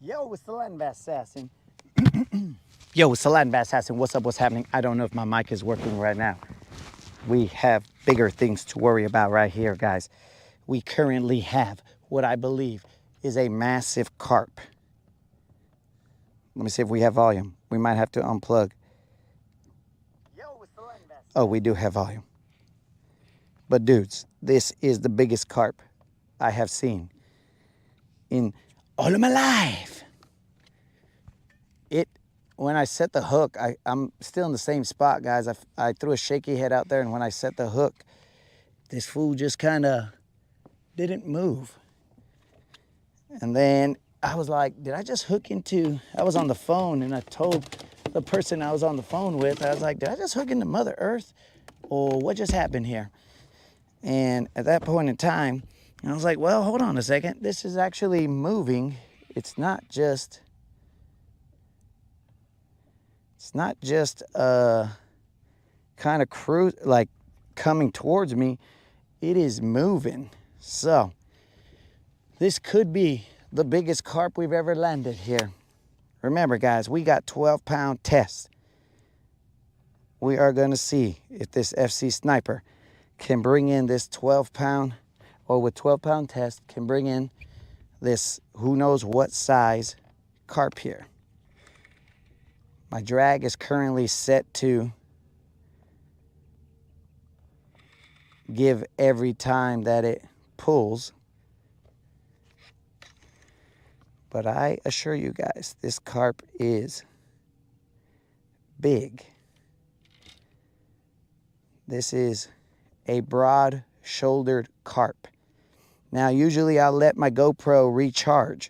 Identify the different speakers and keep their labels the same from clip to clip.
Speaker 1: Yo, it's the Latin Bass Assassin. Yo, it's the Latin Bass Assassin. What's up? What's happening? I don't know if my mic is working right now. We have bigger things to worry about right here, guys. We currently have what I believe is a massive carp. Let me see if we have volume. We might have to unplug. Yo, it's the Latin Bass. Oh, we do have volume. But dudes, this is the biggest carp I have seen in all of my life. When I set the hook, I'm still in the same spot, guys. I threw a shaky head out there, and when I set the hook, this fool just kind of didn't move. And then I was like, did I just hook into, I was on the phone, and I told the person I was on the phone with, I was like, did I just hook into Mother Earth? Or what just happened here? And at that point in time, I was like, well, hold on a second. This is actually moving. It's not just kind of like coming towards me. It is moving. So this could be the biggest carp we've ever landed here. Remember, guys, we got 12-pound tests. We are going to see if this FC Sniper can bring in this 12-pound, or with 12-pound test, can bring in this who knows what size carp here. My drag is currently set to give every time that it pulls. But I assure you guys, this carp is big. This is a broad-shouldered carp. Now, usually I'll let my GoPro recharge,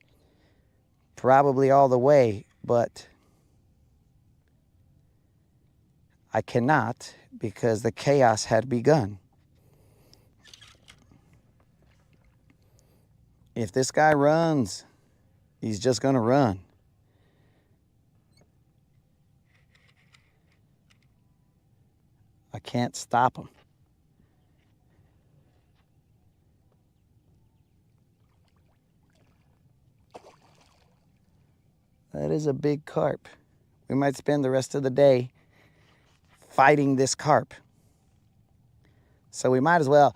Speaker 1: probably all the way, but I cannot because the chaos had begun. If this guy runs, he's just gonna run. I can't stop him. That is a big carp. We might spend the rest of the day fighting this carp. So we might as well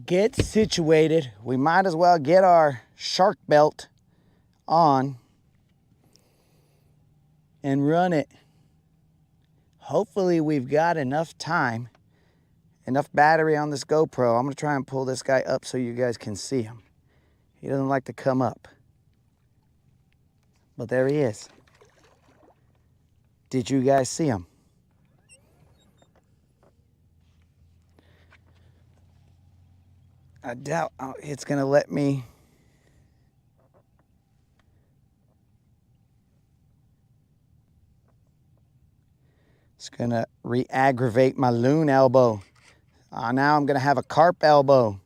Speaker 1: get situated. We might as well get our shark belt on and run it. Hopefully we've got enough time, enough battery on this GoPro. I'm gonna try and pull this guy up so you guys can see him. He doesn't like to come up. But there he is. Did you guys see him? I doubt it's gonna let me. It's gonna re-aggravate my loon elbow. Now I'm gonna have a carp elbow.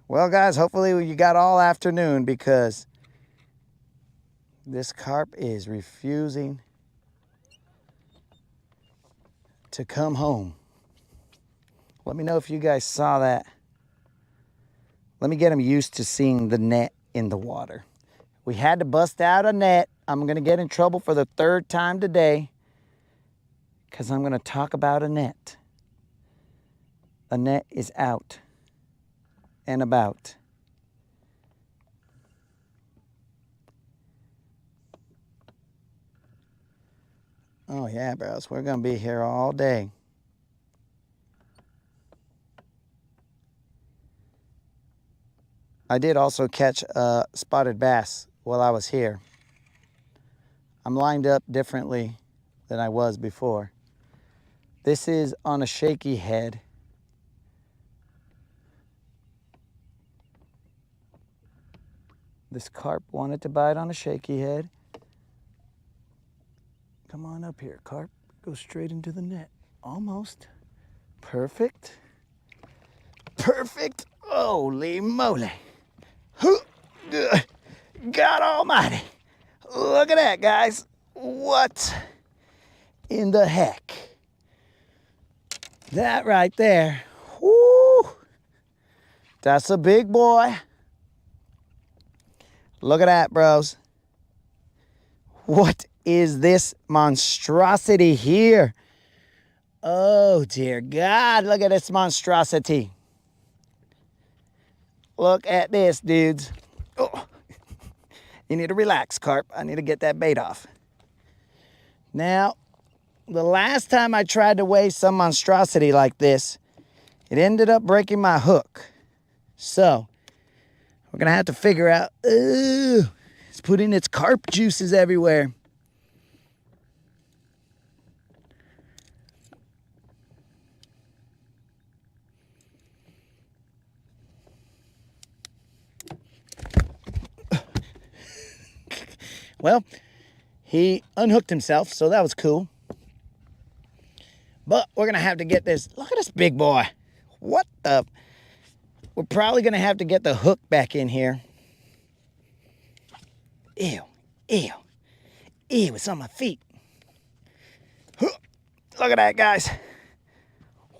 Speaker 1: Well, guys, hopefully you got all afternoon because this carp is refusing to come home. Let me know if you guys saw that. Let me get him used to seeing the net in the water. We had to bust out a net. I'm gonna get in trouble for the third time today because I'm gonna talk about a net. A net is out and about. Oh yeah, bros, we're gonna be here all day. I did also catch a spotted bass while I was here. I'm lined up differently than I was before. This is on a shaky head. This carp wanted to bite on a shaky head. Come on up here, carp. Go straight into the net. Almost. Perfect. Perfect. Holy moly. God almighty. Look at that, guys. What in the heck? That right there. Whoo. That's a big boy. Look at that, bros. What is this monstrosity here? Oh, dear God. Look at this monstrosity. Look at this, dudes. Oh. You need to relax, carp. I need to get that bait off. Now, the last time I tried to weigh some monstrosity like this, it ended up breaking my hook. So, we're going to have to figure out, it's putting its carp juices everywhere. Well, he unhooked himself, so that was cool. But we're going to have to get this. Look at this big boy. What the? We're probably going to have to get the hook back in here. Ew, ew, ew, it's on my feet. Look at that, guys.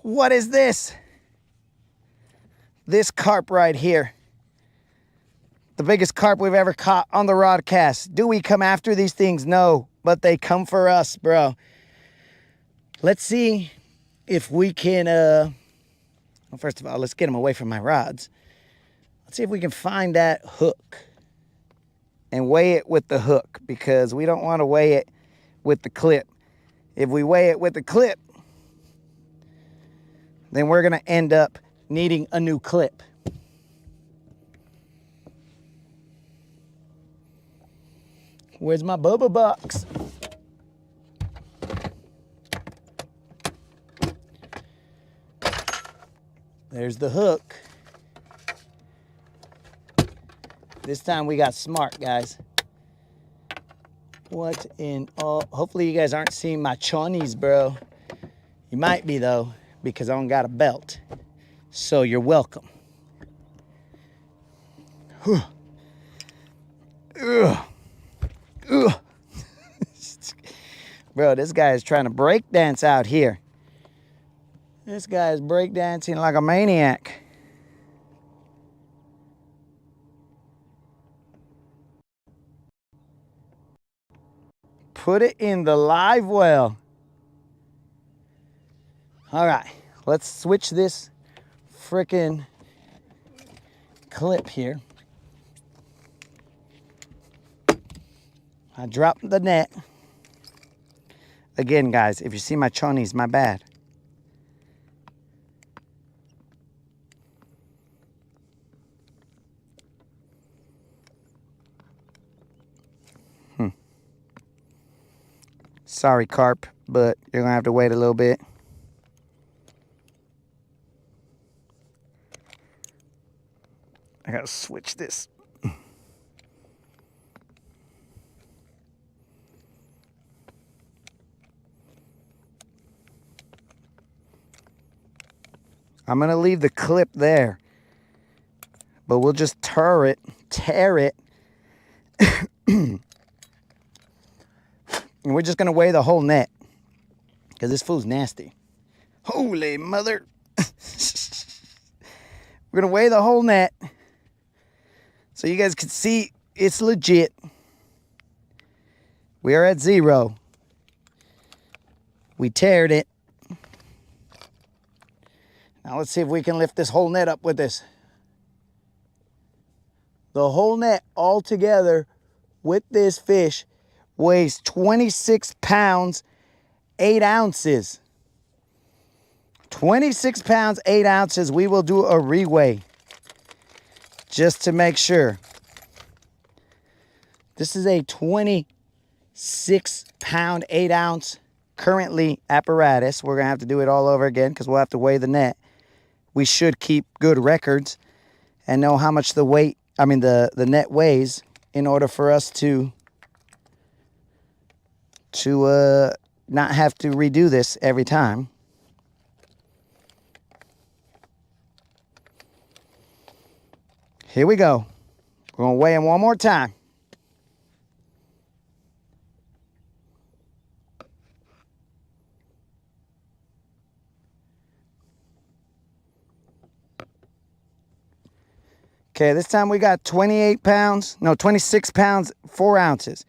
Speaker 1: What is this? This carp right here. The biggest carp we've ever caught on the Rodcast. Do we come after these things? No, but they come for us, bro. Let's see if we can, well, first of all, let's get them away from my rods. Let's see if we can find that hook and weigh it with the hook, because we don't want to weigh it with the clip. If we weigh it with the clip, then we're going to end up needing a new clip. Where's my Boba box? There's the hook. This time we got smart, guys. What in all? Hopefully you guys aren't seeing my chonies, bro. You might be, though, because I don't got a belt. So you're welcome. Ugh. Ugh. Ugh. Bro, this guy is trying to break dance out here. This guy is break dancing like a maniac. Put it in the live well. All right, let's switch this frickin' clip here. I dropped the net. Again, guys, if you see my chonies, my bad. Sorry, carp, but you're gonna have to wait a little bit. I gotta switch this. I'm gonna leave the clip there, but we'll just tear it, and we're just gonna weigh the whole net, because this fool's nasty. Holy mother. We're gonna weigh the whole net so you guys can see it's legit. We are at 0. We teared it. Now let's see if we can lift this whole net up with this. The whole net all together with this fish weighs 26 pounds, 8 ounces. 26 pounds, 8 ounces. We will do a reweigh just to make sure. This is a 26 pound, 8 ounce currently apparatus. We're going to have to do it all over again because we'll have to weigh the net. We should keep good records and know how much the net weighs in order for us to not have to redo this every time. Here we go. We're going to weigh him one more time. Okay, this time we got 28 pounds. No, 26 pounds, 4 ounces.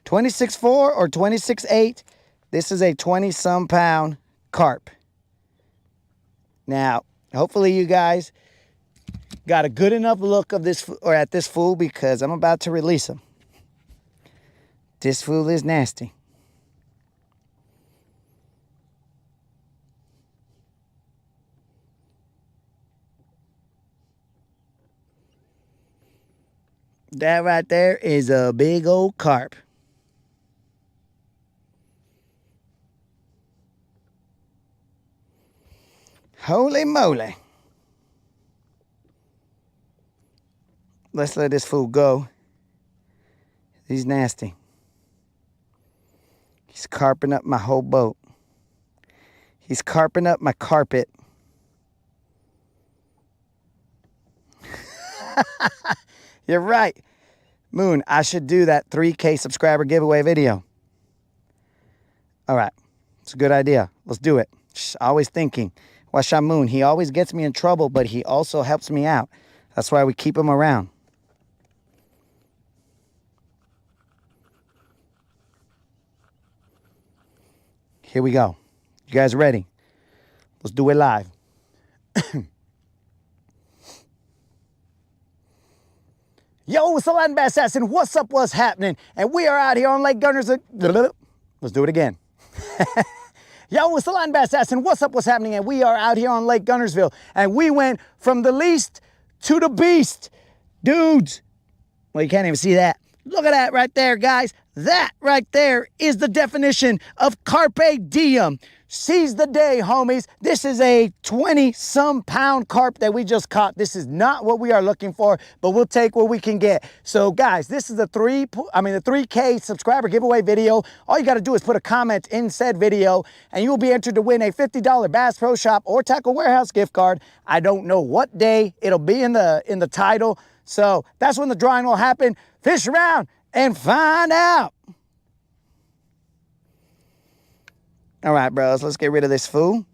Speaker 1: 26.4 or 26.8. This is a 20-some pound carp. Now, hopefully you guys got a good enough look of this or at this fool, because I'm about to release him. This fool is nasty. That right there is a big old carp. Holy moly. Let's let this fool go. He's nasty. He's carping up my whole boat. He's carping up my carpet. You're right. Moon, I should do that 3K subscriber giveaway video. All right. It's a good idea. Let's do it. Always thinking. Washa Moon, he always gets me in trouble, but he also helps me out. That's why we keep him around. Here we go. You guys ready? Let's do it live. Yo, it's the Land Bass Assassin. What's up? What's happening? And we are out here on Lake Guntersville. Let's do it again. Yo, it's the Land Bass Assassin. What's up? What's happening? And we are out here on Lake Guntersville. And we went from the least to the beast. Dudes. Well, you can't even see that. Look at that right there, guys. That right there is the definition of carpe diem. Seize the day, homies. This is a 20-some pound carp that we just caught. This is not what we are looking for, but we'll take what we can get. So, guys, this is the 3K subscriber giveaway video. All you got to do is put a comment in said video, and you will be entered to win a $50 Bass Pro Shop or Tackle Warehouse gift card. I don't know what day it'll be in the title, so that's when the drawing will happen. Fish around and find out. All right, bros, let's get rid of this fool.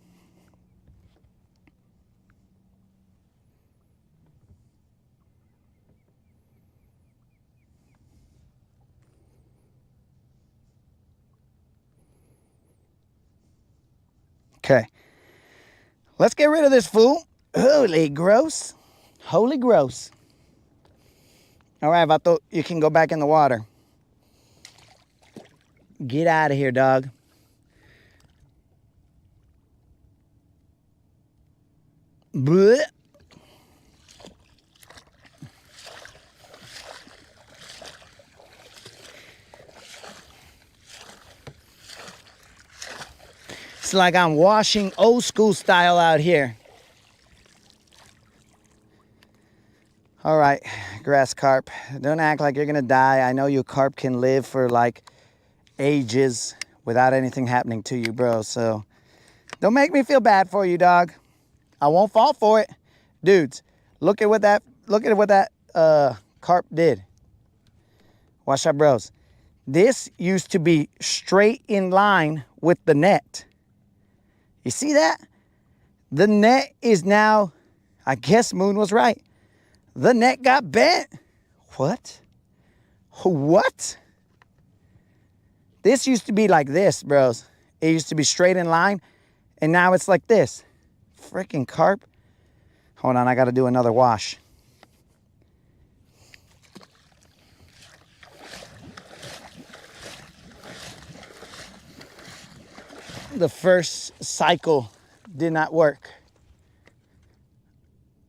Speaker 1: Okay. Let's get rid of this fool. Holy gross. Holy gross. All right, Vato, you can go back in the water. Get out of here, dog. Blech. It's like I'm washing old school style out here. All right, grass carp, don't act like you're gonna die. I know you carp can live for like ages without anything happening to you, bro. So don't make me feel bad for you, dog. I won't fall for it. Dudes, look at what that carp did. Watch out, bros. This used to be straight in line with the net. You see that? The net is now, I guess Moon was right. The net got bent. What? What? This used to be like this, bros. It used to be straight in line, and now it's like this. Freaking carp. Hold on, I got to do another wash. The first cycle did not work.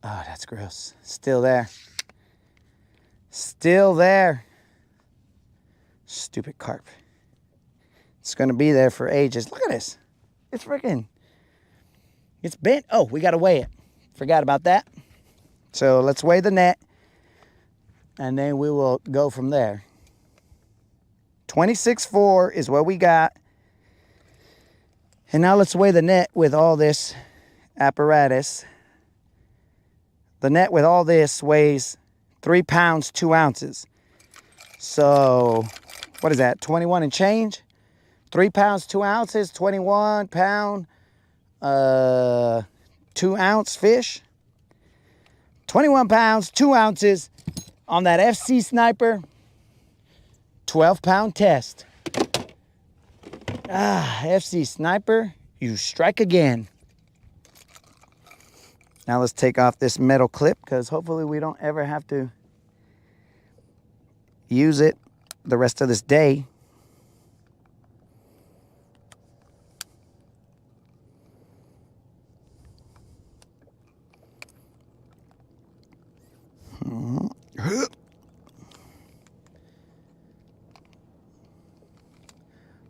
Speaker 1: Oh, that's gross. Still there. Still there. Stupid carp. It's going to be there for ages. Look at this. It's freaking... It's bent. Oh, we got to weigh it. Forgot about that. So let's weigh the net, and then we will go from there. 26.4 is what we got. And now let's weigh the net with all this apparatus. The net with all this weighs 3 pounds, 2 ounces. So what is that? 21 and change? 3 pounds, 2 ounces, 21 pound. 2 ounce fish, 21 pounds, 2 ounces on that FC Sniper 12-pound test. FC Sniper, you strike again. Now let's take off this metal clip because hopefully we don't ever have to use it the rest of this day.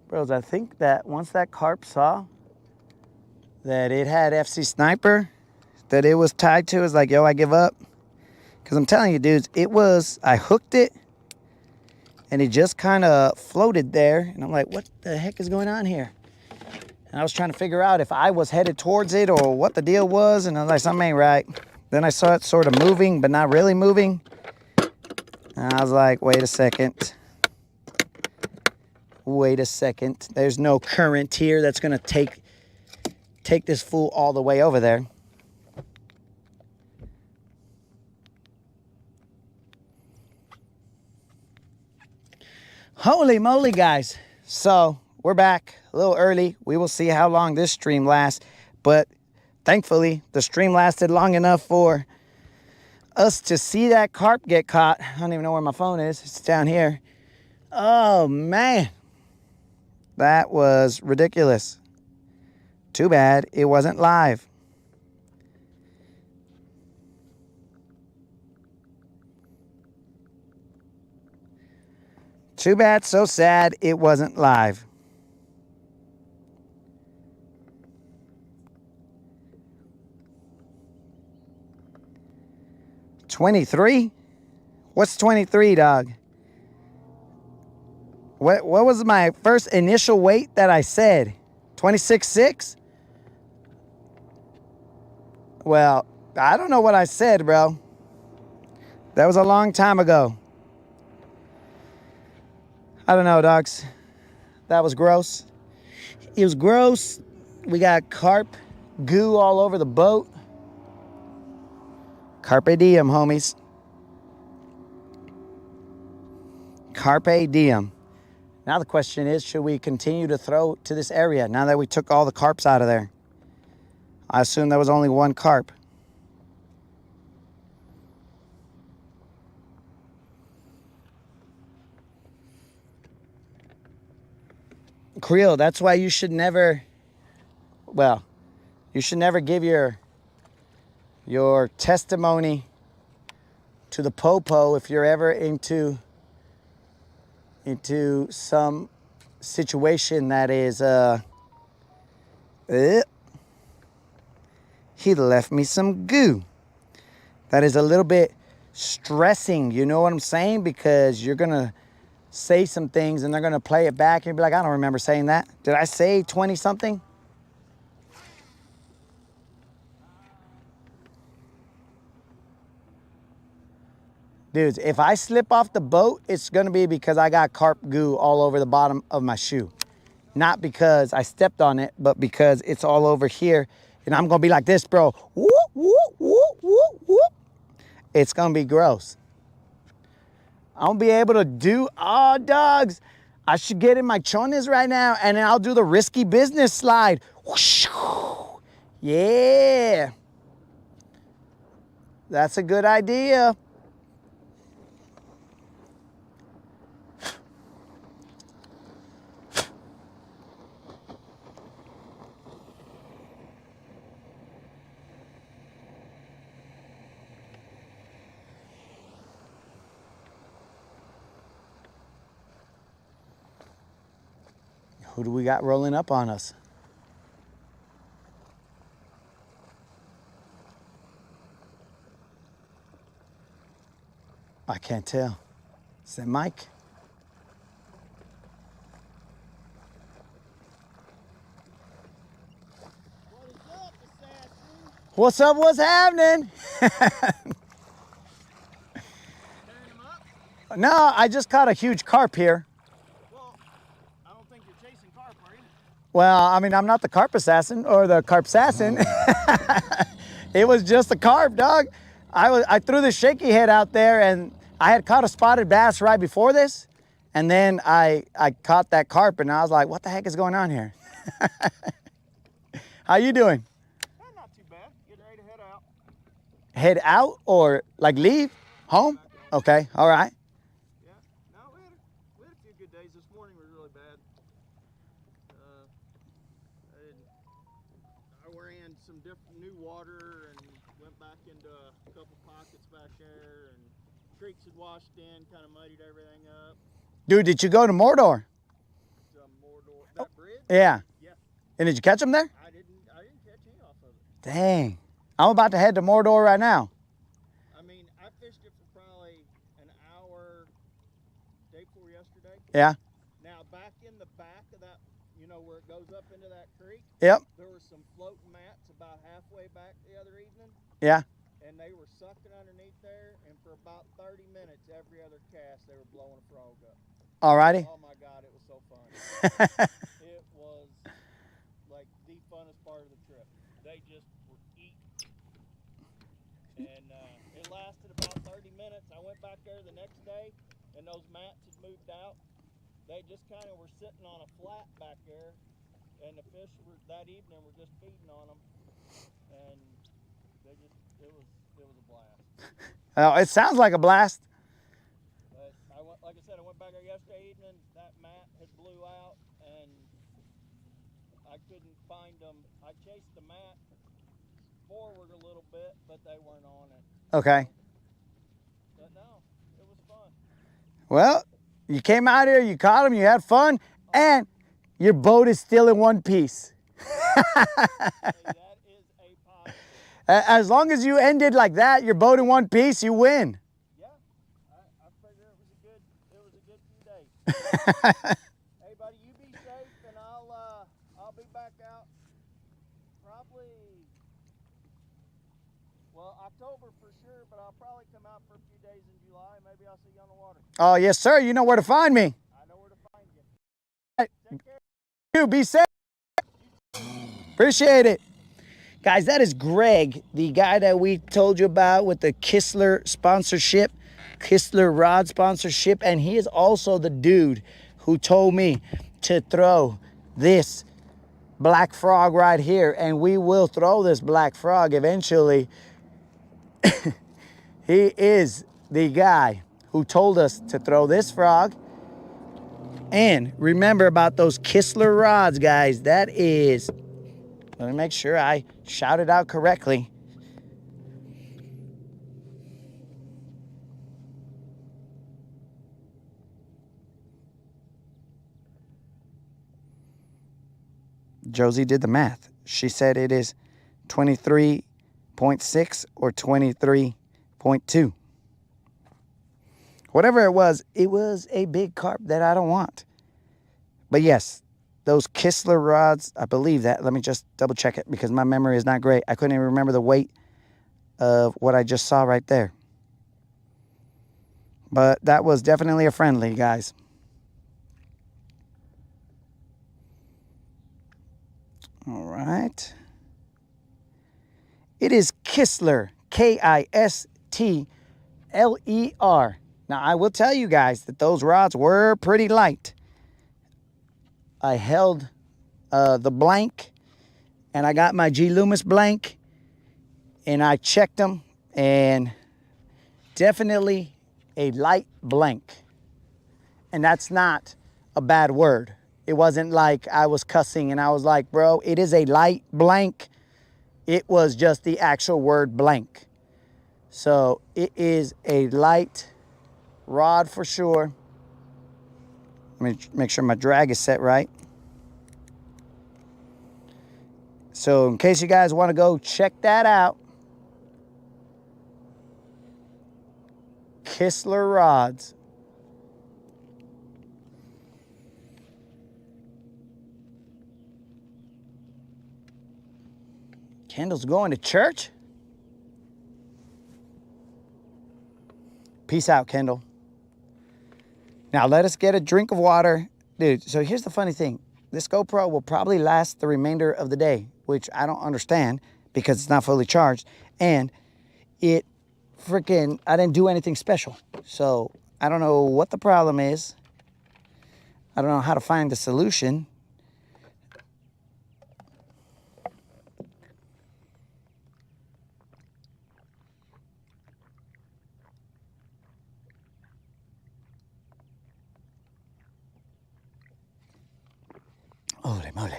Speaker 1: Bros, I think that once that carp saw that it had FC Sniper, that it was tied to, it's like, yo, I give up. Because I'm telling you, dudes, I hooked it, and it just kind of floated there. And I'm like, what the heck is going on here? And I was trying to figure out if I was headed towards it or what the deal was. And I was like, something ain't right. Then I saw it sort of moving, but not really moving. And I was like, wait a second. Wait a second. There's no current here that's going to take this fool all the way over there. Holy moly, guys. So we're back a little early. We will see how long this stream lasts. But thankfully, the stream lasted long enough for us to see that carp get caught. I don't even know where my phone is. It's down here. Oh, man. That was ridiculous. Too bad it wasn't live. Too bad, so sad it wasn't live. $23? What's 23, dog? What was my first initial weight that I said? 26.6? Well, I don't know what I said, bro. That was a long time ago. I don't know, dogs. That was gross. It was gross. We got carp goo all over the boat. Carpe diem, homies. Carpe diem. Now the question is, should we continue to throw to this area now that we took all the carps out of there? I assume there was only one carp. Creel, that's why you should never, well, you should never give your testimony to the popo if you're ever into some situation that is he left me some goo. That is a little bit stressing, you know what I'm saying? Because you're gonna say some things and they're gonna play it back and you'll be like, I don't remember saying that. Did I say 20 something? Dudes, if I slip off the boat, it's gonna be because I got carp goo all over the bottom of my shoe. Not because I stepped on it, but because it's all over here. And I'm gonna be like this, bro. Whoop, whoop, whoop, whoop, whoop. It's gonna be gross. I won't be able to do, oh, dogs. I should get in my chones right now and then I'll do the risky business slide. Whoosh. Yeah. That's a good idea. Who do we got rolling up on us? I can't tell. Is that Mike? What's up? What's happening? No, I just caught a huge carp here. Well, I mean, I'm not the carp assassin or the carp assassin. It was just a carp, dog. I threw the shaky head out there, and I had caught a spotted bass right before this, and then I caught that carp, and I was like, what the heck is going on here? How you doing?
Speaker 2: Not too bad. Getting ready to head out.
Speaker 1: Head out or like leave? Home? Okay, all right.
Speaker 2: Yeah. No, we had a few good days. This morning was really bad. I ran some different new water and went back into a couple pockets back there, and creeks had washed in, kind of muddied everything up.
Speaker 1: Dude, did you go to Mordor?
Speaker 2: Mordor. That bridge?
Speaker 1: Yeah.
Speaker 2: Yeah.
Speaker 1: And did you catch them there?
Speaker 2: I didn't catch any off of it.
Speaker 1: Dang. I'm about to head to Mordor right now.
Speaker 2: I mean, I fished it for probably an hour day before yesterday.
Speaker 1: Yeah.
Speaker 2: Now, back in the back of that, you know, where it goes up into that creek,
Speaker 1: Yep.
Speaker 2: there were some floating mats about halfway back the other evening.
Speaker 1: Yeah.
Speaker 2: And they were sucking underneath there, and for about 30 minutes, every other cast, they were blowing a frog up.
Speaker 1: Alrighty.
Speaker 2: Oh my God, it was so fun. It was like the funnest part of the trip. They just were eating. And it lasted about 30 minutes. I went back there the next day, and those mats had moved out. They just kind of were sitting on a flat back there, and the fish were, that evening were just feeding on them. And they just, it was a blast.
Speaker 1: Oh, it sounds like a blast.
Speaker 2: But like I said, I went back there yesterday evening. That mat had blew out, and I couldn't find them. I chased the mat forward a little bit, but they weren't on it.
Speaker 1: Okay.
Speaker 2: But no, it was fun.
Speaker 1: Well, you came out here, you caught them, you had fun, and your boat is still in one piece.
Speaker 2: Hey, that is a positive.
Speaker 1: As long as you ended like that, your boat in one piece, you win.
Speaker 2: Yeah, I figure it was a good few days. Hey, buddy, you be safe, and I'll be back out probably, well, October for sure, but I'll probably come out for a few days in July. Maybe I'll see you on the water.
Speaker 1: Oh, yes, sir. You know where to find me.
Speaker 2: I know where to find you.
Speaker 1: Hey.
Speaker 2: Take care.
Speaker 1: You be safe. Appreciate it. Guys, that is Greg, the guy that we told you about with the Kistler sponsorship, Kistler rod sponsorship, and he is also the dude who told me to throw this black frog right here, and we will throw this black frog eventually. He is the guy who told us to throw this frog. And remember about those Kistler rods, guys. That is, let me make sure I shout it out correctly. Josie did the math. She said it is 23.6 or 23.2. Whatever it was a big carp that I don't want. But yes, those Kistler rods, I believe that. Let me just double check it because my memory is not great. I couldn't even remember the weight of what I just saw right there. But that was definitely a friendly, guys. All right. It is Kistler, Kistler. Now, I will tell you guys that those rods were pretty light. I held the blank, and I got my G. Loomis blank, and I checked them, and definitely a light blank. And that's not a bad word. It wasn't like I was cussing and I was like, bro, it is a light blank. It was just the actual word blank. So it is a light rod for sure. Let me make sure my drag is set right. So in case you guys want to go check that out, Kistler rods. Kendall's going to church? Peace out, Kendall. Now let us get a drink of water. Dude, so here's the funny thing. This GoPro will probably last the remainder of the day, which I don't understand because it's not fully charged. And it I didn't do anything special. So I don't know what the problem is. I don't know how to find the solution. Holy moly.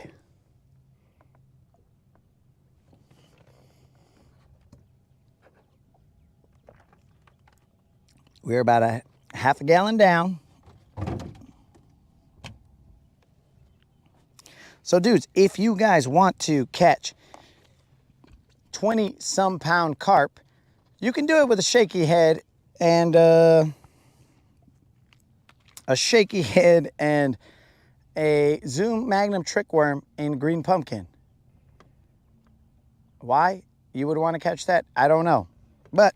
Speaker 1: We're about a half a gallon down. So dudes, if you guys want to catch 20 some pound carp, you can do it with a shaky head and a Zoom Magnum trick worm in green pumpkin. Why you would want to catch that, I don't know, but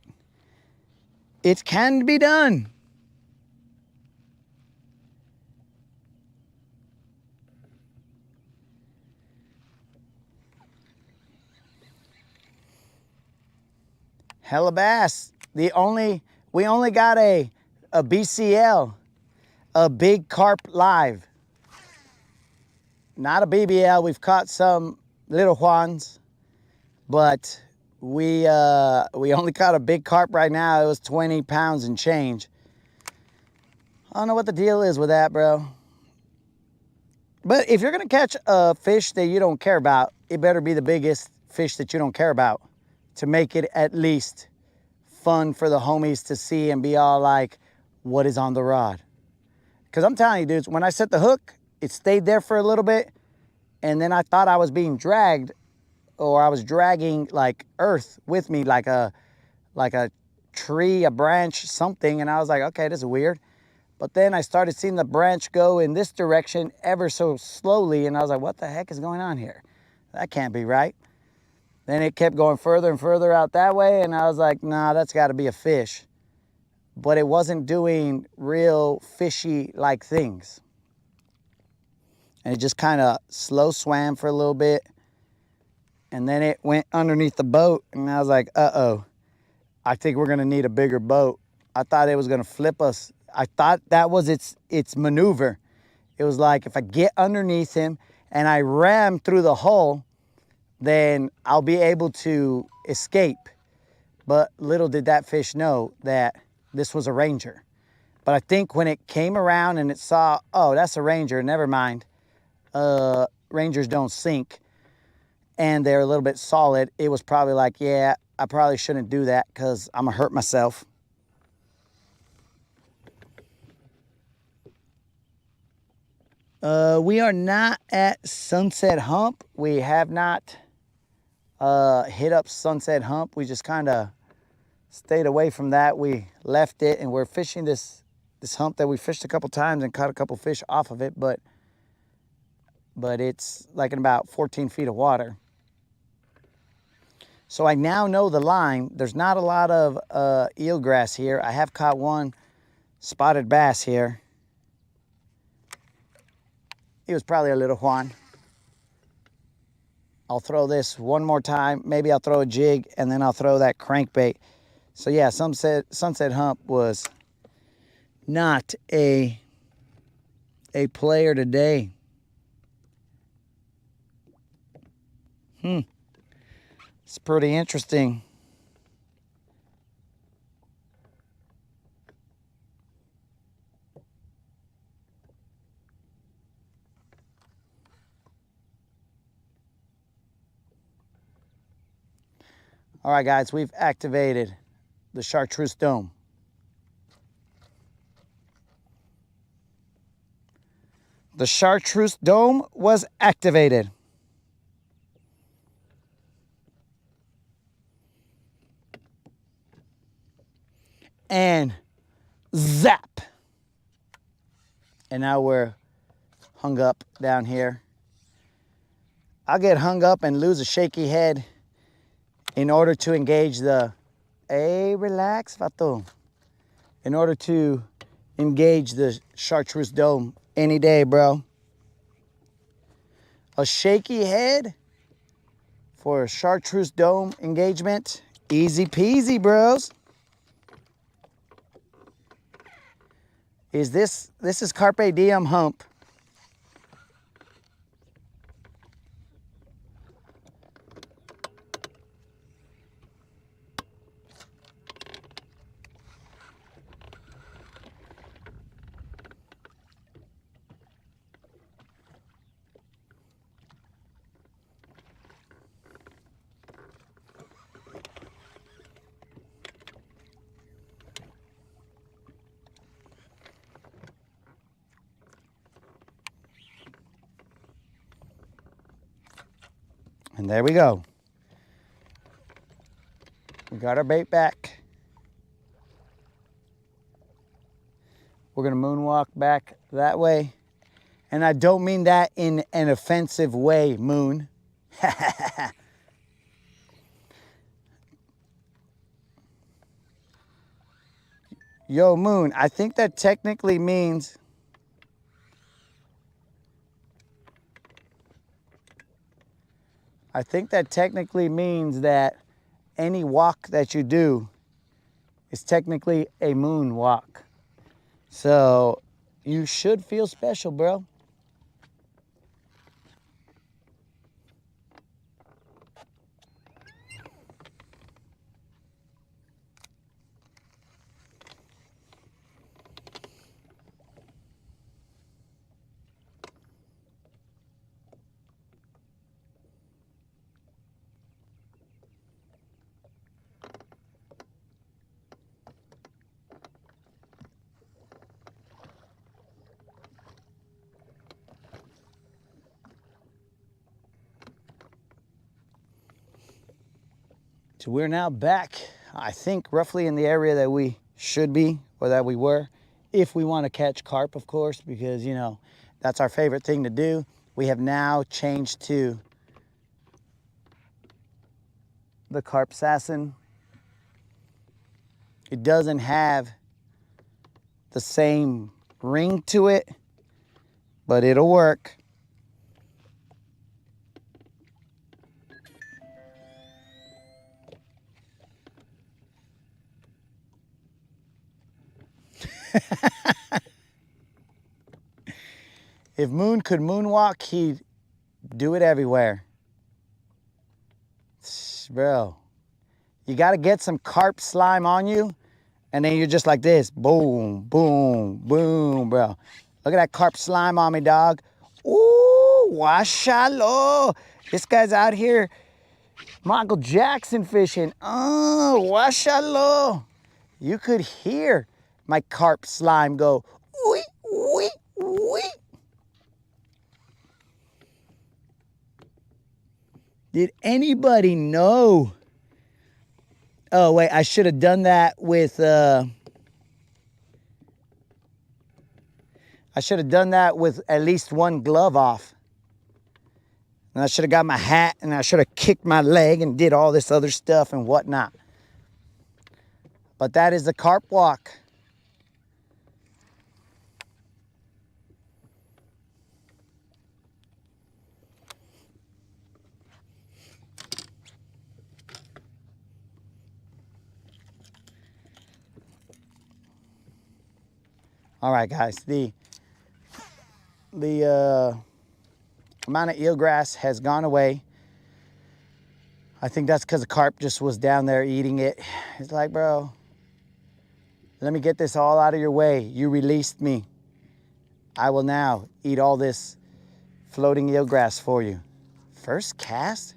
Speaker 1: it can be done. Hella bass. We only got a BCL, a big carp live. Not a BBL. We've caught some little Juans, but we only caught a big carp right now. It was 20 pounds and change. I don't know what the deal is with that, bro. But if you're gonna catch a fish that you don't care about, it better be the biggest fish that you don't care about to make it at least fun for the homies to see and be all like, what is on the rod? Because I'm telling you, dudes, when I set the hook, it stayed there for a little bit, and then I thought I was being dragged, or I was dragging like earth with me, like a tree, a branch, something, and I was like, okay, this is weird. But then I started seeing the branch go in this direction ever so slowly, and I was like, what the heck is going on here? That can't be right. Then it kept going further and further out that way, and I was like, nah, that's got to be a fish. But it wasn't doing real fishy-like things. And it just kind of slow swam for a little bit, and then it went underneath the boat, and I was like, uh-oh, I think we're going to need a bigger boat. I thought it was going to flip us. I thought that was its maneuver. It was like, if I get underneath him and I ram through the hull, then I'll be able to escape. But little did that fish know that this was a ranger. But I think when it came around and it saw, oh, that's a ranger, never mind. Rangers don't sink, and they're a little bit solid. It was probably like, yeah, I probably shouldn't do that because I'm going to hurt myself. We are not at Sunset Hump. We have not hit up Sunset Hump. We just kind of stayed away from that. We left it, and we're fishing this hump that we fished a couple times and caught a couple fish off of it, but it's like in about 14 feet of water. So I now know the line. There's not a lot of eelgrass here. I have caught one spotted bass here. He was probably a little Juan. I'll throw this one more time. Maybe I'll throw a jig, and then I'll throw that crankbait. So yeah, Sunset Hump was not a player today. It's pretty interesting. All right, guys, we've activated the Chartreuse Dome. The Chartreuse Dome was activated. And zap. And now we're hung up down here. I'll get hung up and lose a shaky head in order to engage the, hey, relax, vato. In order to engage the Chartreuse Dome any day, bro. A shaky head for a Chartreuse Dome engagement, easy peasy, bros. is this is Carpe Diem hump. And there we go. We got our bait back. We're gonna moonwalk back that way. And I don't mean that in an offensive way, Moon. Yo, Moon, I think that technically means that any walk that you do is technically a moon walk. So you should feel special, bro. So we're now back, I think, roughly in the area that we should be, or that we were, if we want to catch carp, of course, because, you know, that's our favorite thing to do. We have now changed to the carp assassin. It doesn't have the same ring to it, but it'll work. If Moon could moonwalk, he'd do it everywhere. Bro, you got to get some carp slime on you, and then you're just like this. Boom, boom, boom, bro. Look at that carp slime on me, dog. Ooh, washallow. This guy's out here Michael Jackson fishing. Oh, washallow. You could hear my carp slime go, wee, wee, wee. Did anybody know? Oh, wait, I should have done that with, at least one glove off. And I should have got my hat, and I should have kicked my leg and did all this other stuff and whatnot. But that is the carp walk. All right, guys, the amount of eelgrass has gone away. I think that's because the carp just was down there eating it. It's like, bro, let me get this all out of your way. You released me. I will now eat all this floating eelgrass for you. First cast,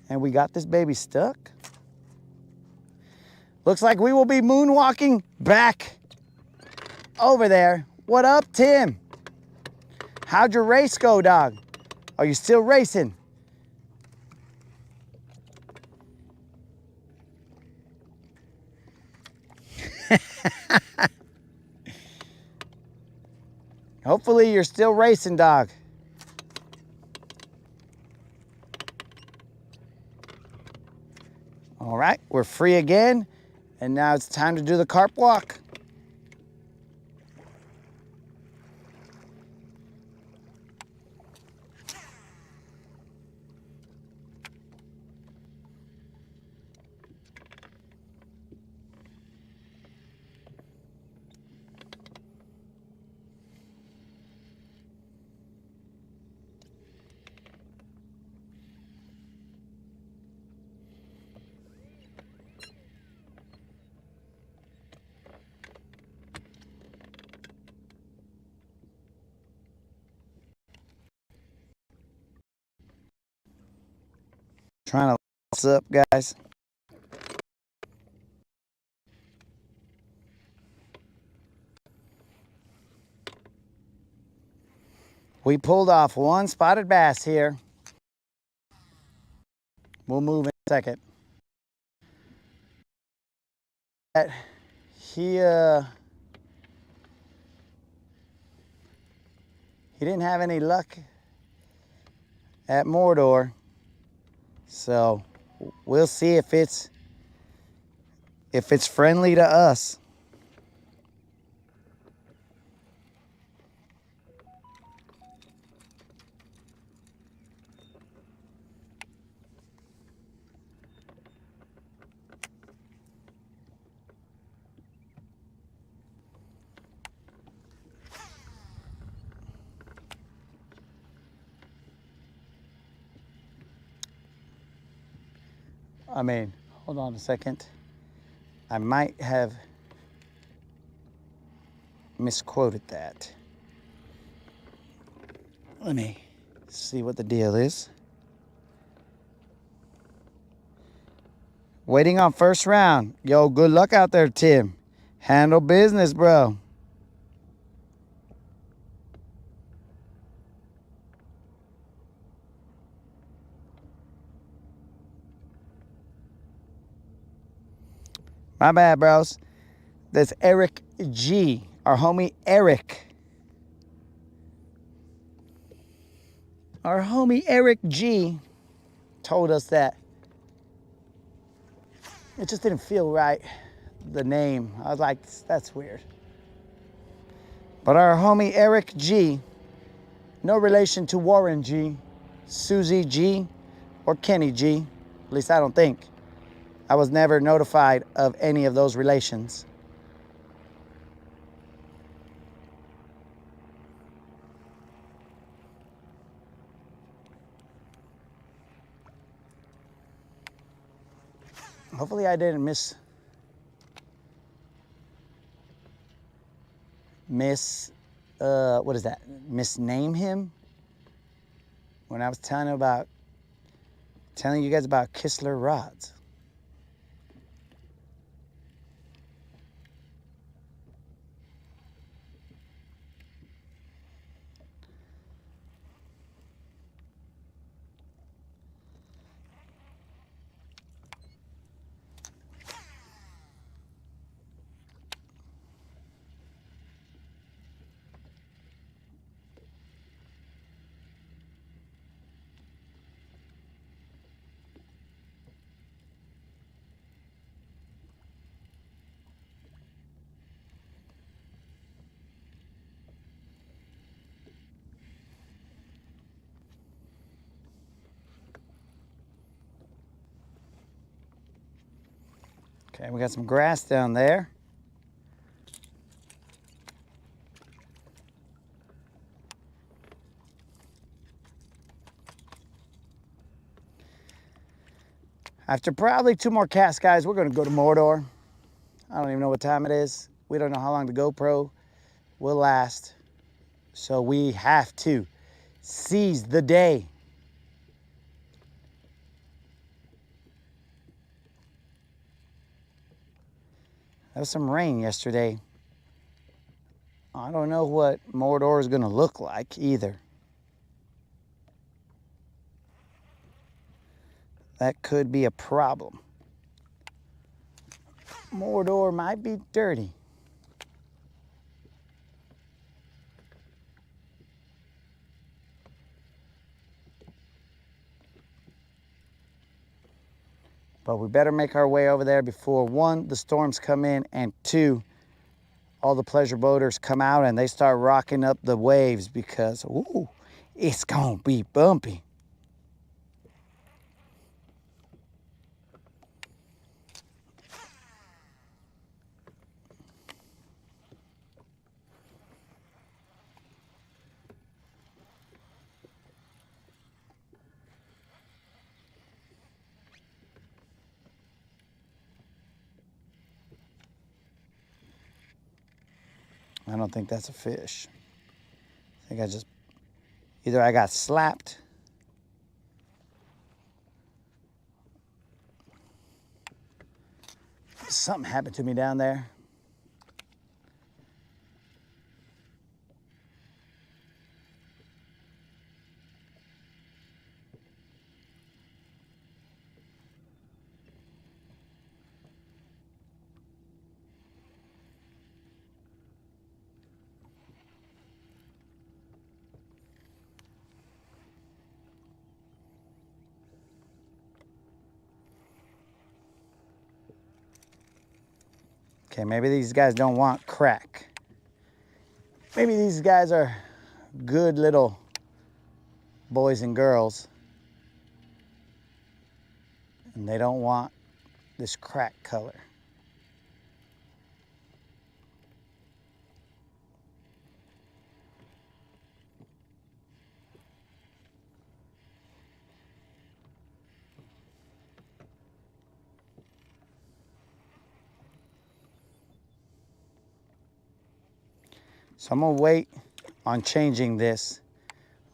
Speaker 1: and we got this baby stuck. Looks like we will be moonwalking back over there. What up, Tim? How'd your race go, dog? Are you still racing? Hopefully you're still racing, dog. All right, we're free again, and now it's time to do the carp walk. Trying to what's up, guys. We pulled off one spotted bass here. We'll move in a second. He didn't have any luck at Mordor, so we'll see if it's friendly to us. I mean, hold on a second. I might have misquoted that. Let me see what the deal is. Waiting on first round. Yo, good luck out there, Tim. Handle business, bro. My bad, bros. That's Eric G. Our homie Eric. Our homie Eric G told us that it just didn't feel right, the name. I was like, that's weird. But our homie Eric G, no relation to Warren G, Susie G, or Kenny G. At least I don't think. I was never notified of any of those relations. Hopefully I didn't what is that? Misname him? When I was telling you guys about Kistler rods. Okay, we got some grass down there. After probably 2 more casts, guys, we're gonna go to Mordor. I don't even know what time it is. We don't know how long the GoPro will last. So we have to seize the day. There was some rain yesterday. I don't know what Mordor is gonna look like either. That could be a problem. Mordor might be dirty. But we better make our way over there before 1, the storms come in, and 2, all the pleasure boaters come out and they start rocking up the waves because, ooh, it's gonna be bumpy. I don't think that's a fish. I think either I got slapped Something happened to me down there. Okay, maybe these guys don't want crack. Maybe these guys are good little boys and girls, and they don't want this crack color. So I'm gonna wait on changing this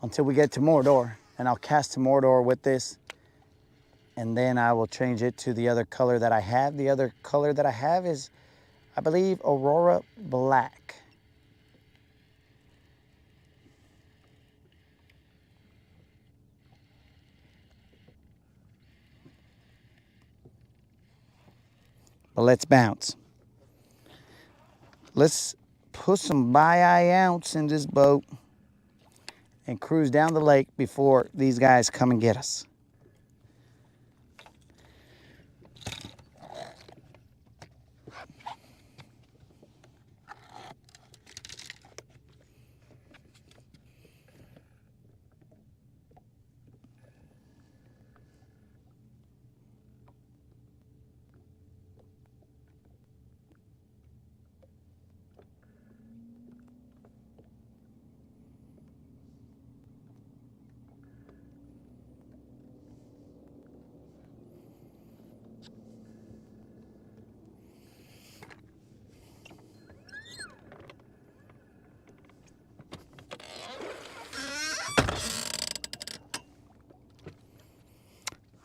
Speaker 1: until we get to Mordor, and I'll cast to Mordor with this, and then I will change it to the other color that I have. The other color that I have is, I believe, Aurora Black. But let's bounce. Let's put some by-ounce in this boat and cruise down the lake before these guys come and get us.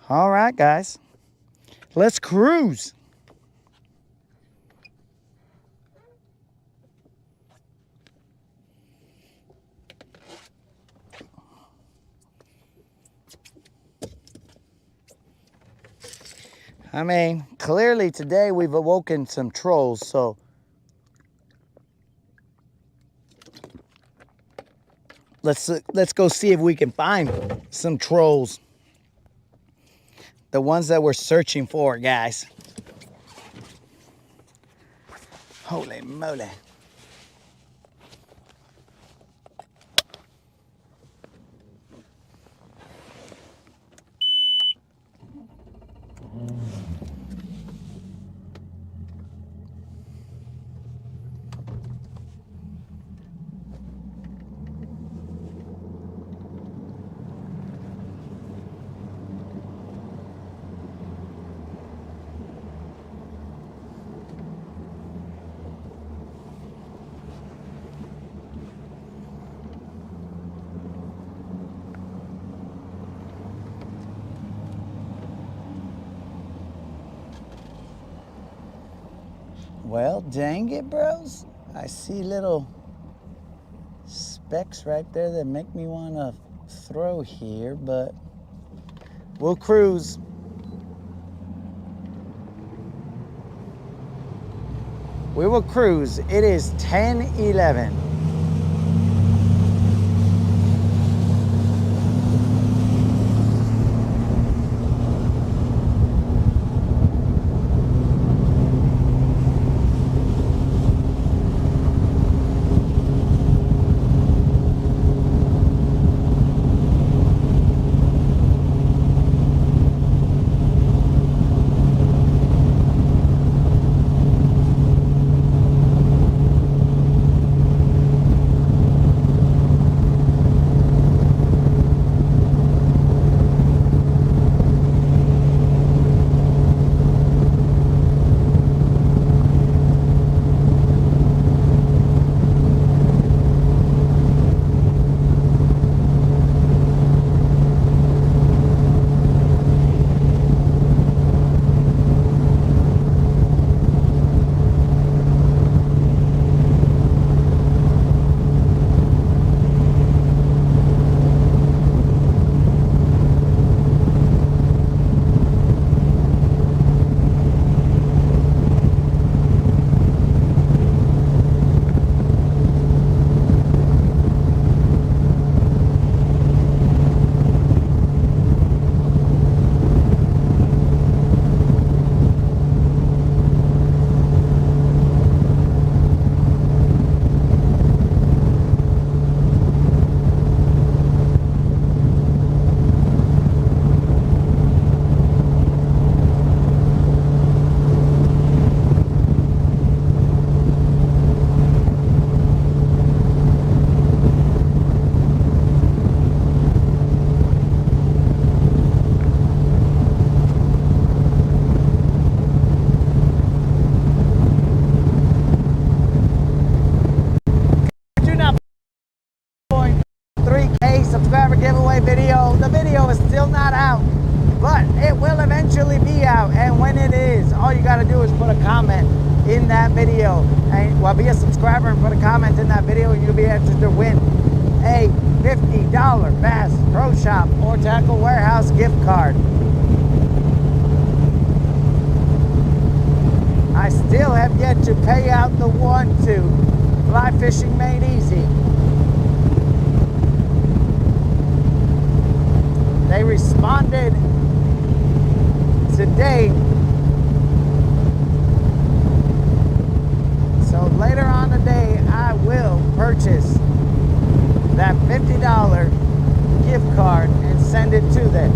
Speaker 1: All right, guys, let's cruise. I mean, clearly today we've awoken some trolls, so let's go see if we can find some trolls. The ones that we're searching for, guys. Holy moly. Well, dang it, bros. I see little specks right there that make me want to throw here, but we'll cruise. We will cruise. It is 10:11. eventually be out. And when it is, all you got to do is put a comment in that video. And well, be a subscriber and put a comment in that video, and you'll be entered to win a $50 Bass Pro Shop or Tackle Warehouse gift card. I still have yet to pay out the one to Fly Fishing Made Easy. They responded today. So later on today, I will purchase that $50 gift card and send it to them.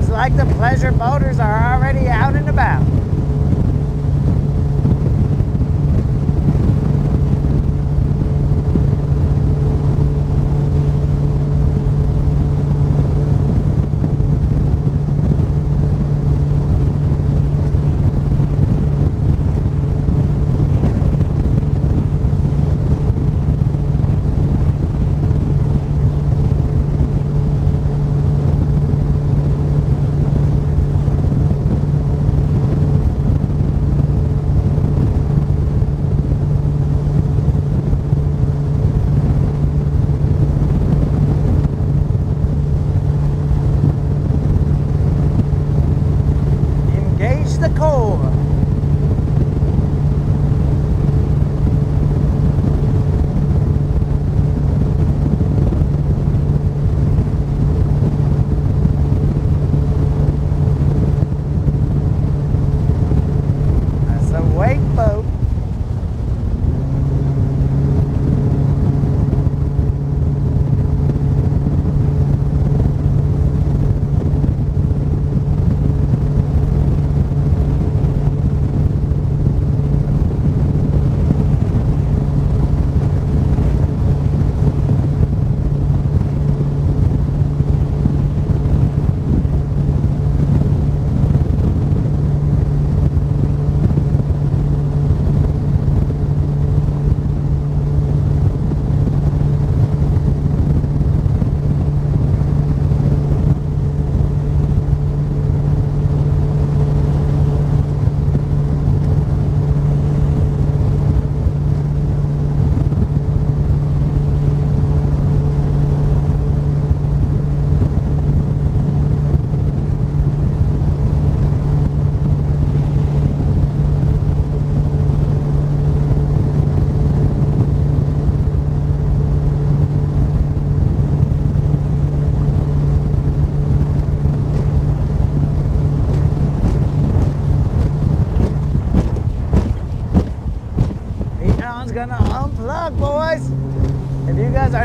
Speaker 1: Like the pleasure boaters are already out and about.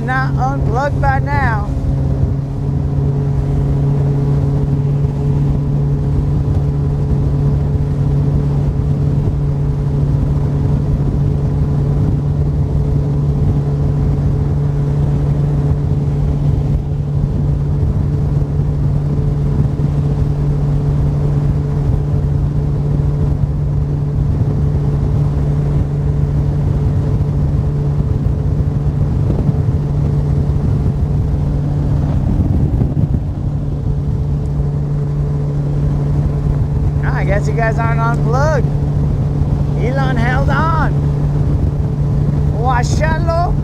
Speaker 1: are not unplugged by now. I guess you guys aren't unplugged. Elon held on. Washalo.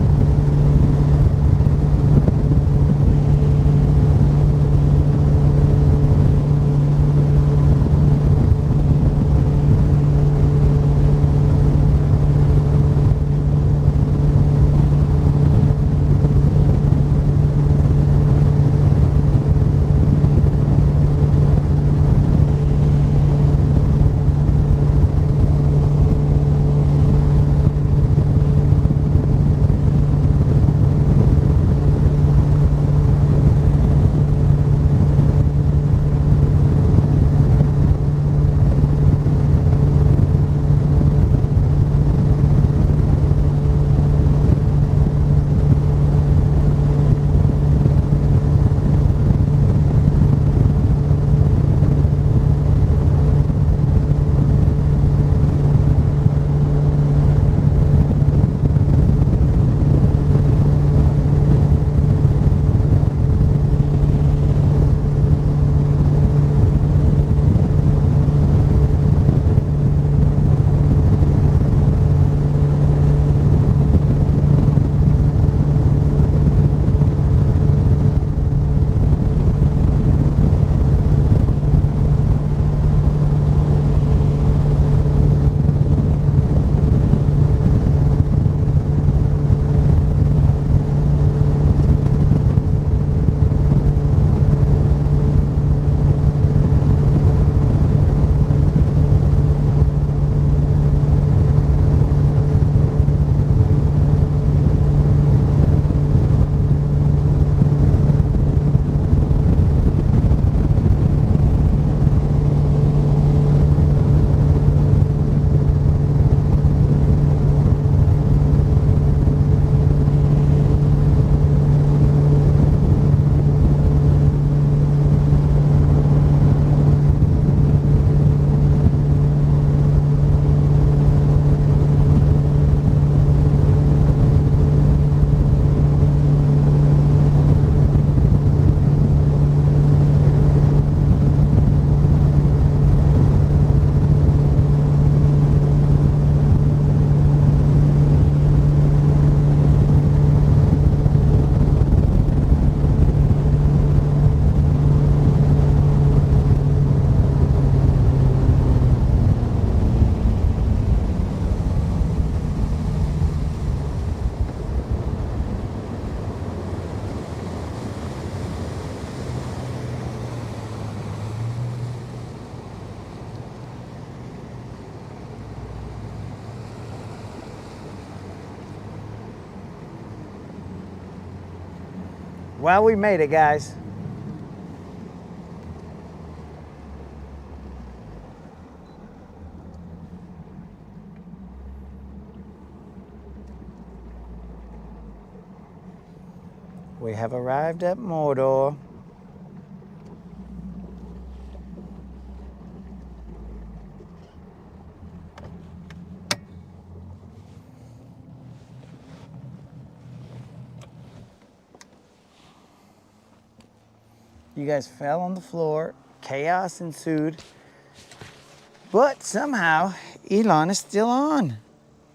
Speaker 1: Well, we made it, guys. We have arrived at Mordor. You guys fell on the floor. Chaos ensued. But somehow, Elon is still on.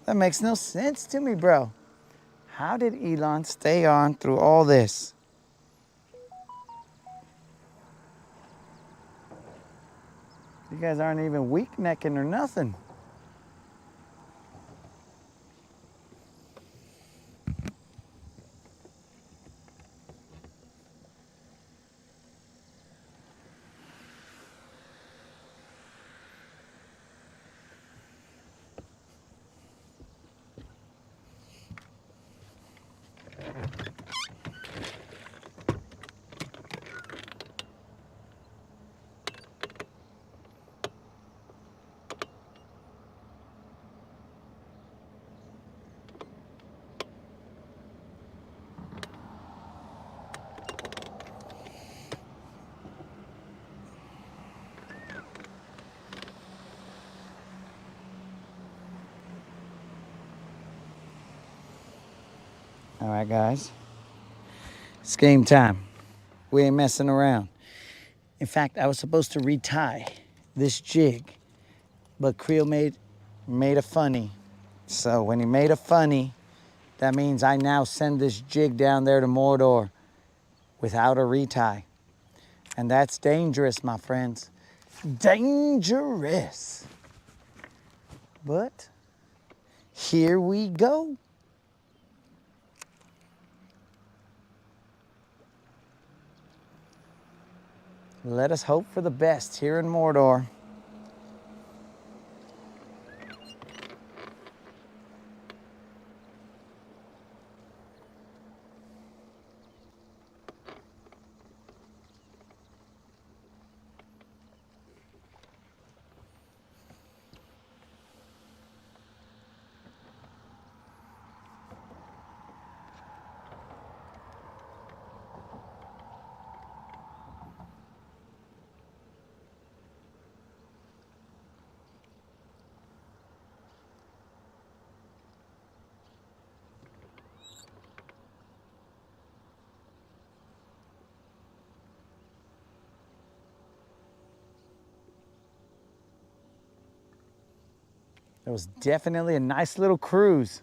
Speaker 1: That makes no sense to me, bro. How did Elon stay on through all this? You guys aren't even weak necking or nothing. All right, guys. It's game time. We ain't messing around. In fact, I was supposed to retie this jig, but Creel made a funny. So when he made a funny, that means I now send this jig down there to Mordor without a retie. And that's dangerous, my friends. Dangerous. But here we go. Let us hope for the best here in Mordor. It was definitely a nice little cruise.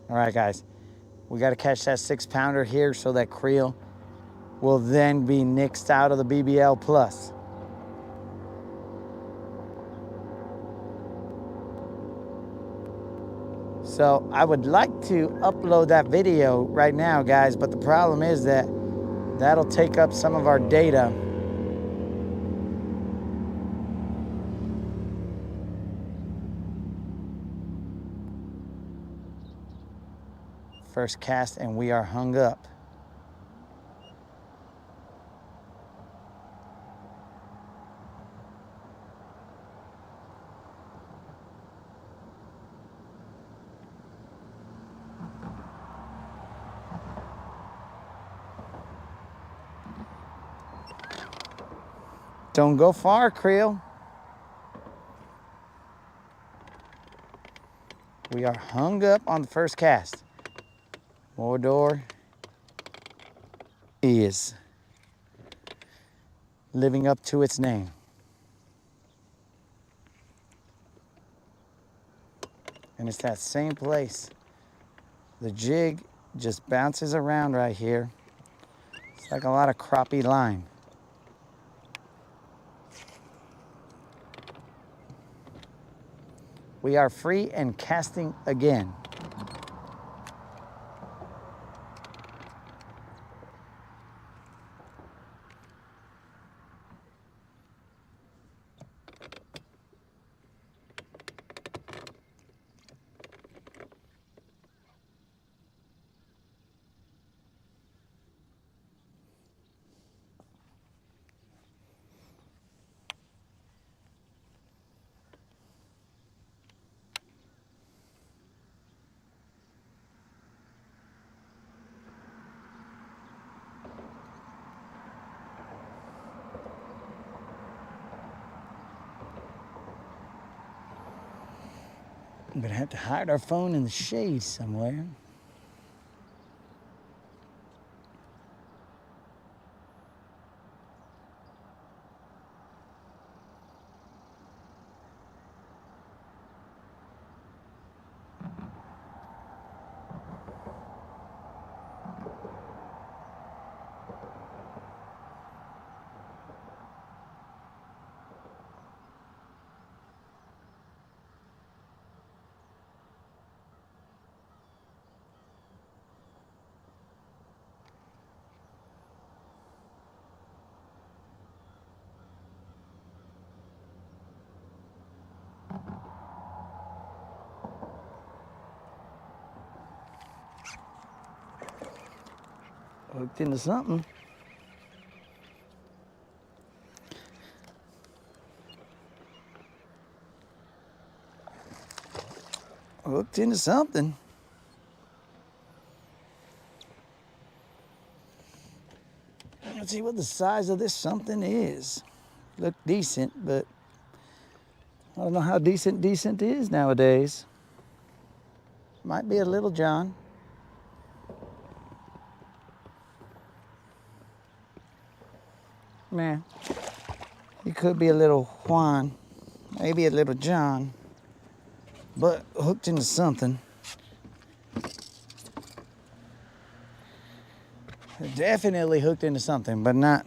Speaker 1: All right, guys, we got to catch that 6-pounder here so that Creel will then be nixed out of the BBL Plus. So I would like to upload that video right now, guys, but the problem is that that'll take up some of our data. First cast and we are hung up. Don't go far, Creel. We are hung up on the first cast. Mordor is living up to its name. And it's that same place. The jig just bounces around right here. It's like a lot of crappie line. We are free and casting again. I'm gonna have to hide our phone in the shade somewhere. Hooked into something. Hooked into something. Let's see what the size of this something is. Look decent, but I don't know how decent is nowadays. Might be a little John. Man, he could be a little Juan, maybe a little John, but hooked into something. Definitely hooked into something, but not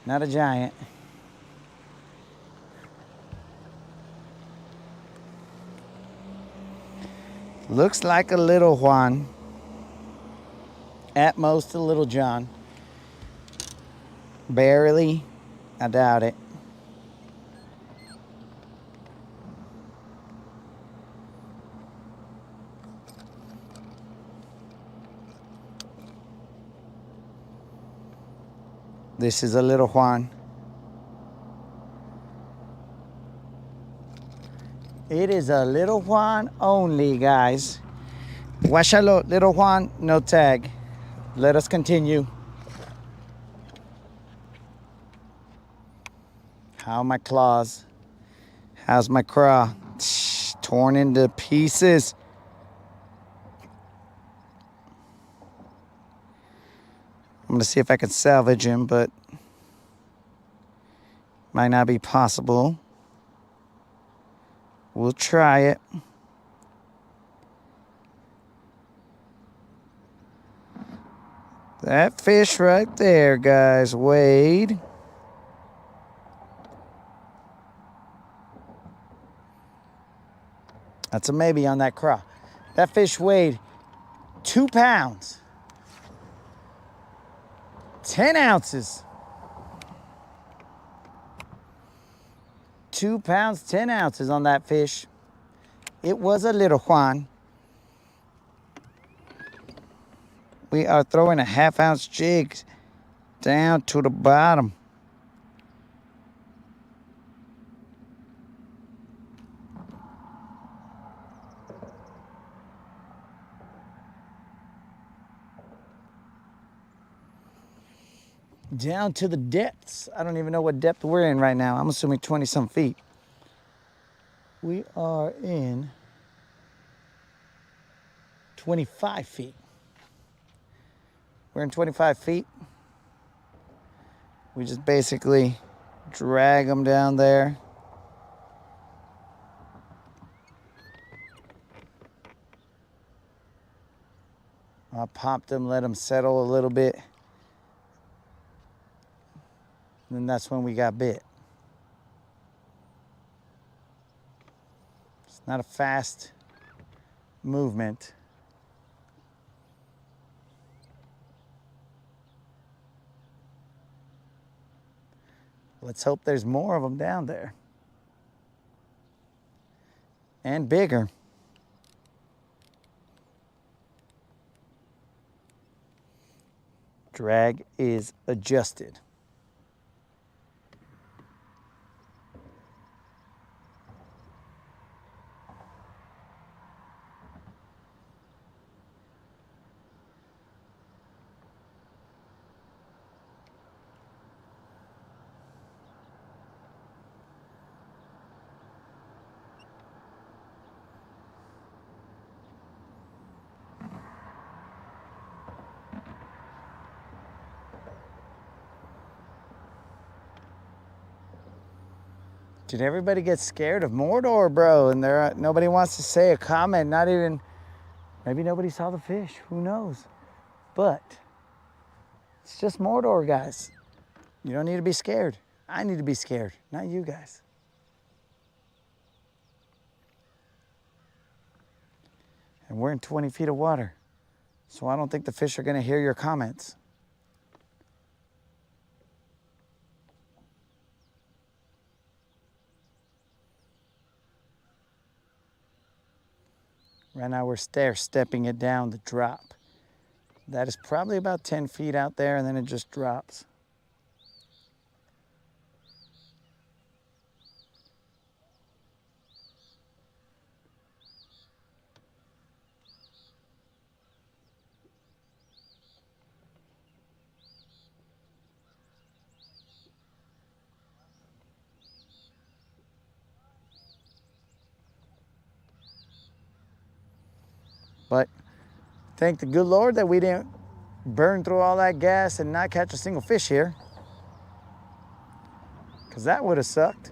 Speaker 1: a giant. Looks like a little Juan. At most a little John. Barely. I doubt it. This is a little Juan. It is a little Juan only, guys. Guachalo, little Juan, no tag. Let us continue. How are my claws? How's my craw? Torn into pieces. I'm gonna see if I can salvage him, but might not be possible. We'll try it. That fish right there, guys, weighed. That's a maybe on that craw. That fish weighed 2 pounds, 10 ounces. 2 pounds, 10 ounces on that fish. It was a little Juan. We are throwing a 1/2 ounce jig down to the bottom. Down to the depths. I don't even know what depth we're in right now. I'm assuming 20 some feet. We are in 25 feet. We're in 25 feet. We just basically drag them down there. I popped them, let them settle a little bit. And then that's when we got bit. It's not a fast movement. Let's hope there's more of them down there. And bigger. Drag is adjusted. Did everybody get scared of Mordor, bro? And nobody wants to say a comment, not even, maybe nobody saw the fish, who knows? But it's just Mordor, guys. You don't need to be scared. I need to be scared, not you guys. And we're in 20 feet of water, so I don't think the fish are gonna hear your comments. Right now we're stair-stepping it down the drop. That is probably about 10 feet out there, and then it just drops. Thank the good Lord that we didn't burn through all that gas and not catch a single fish here. Because that would have sucked.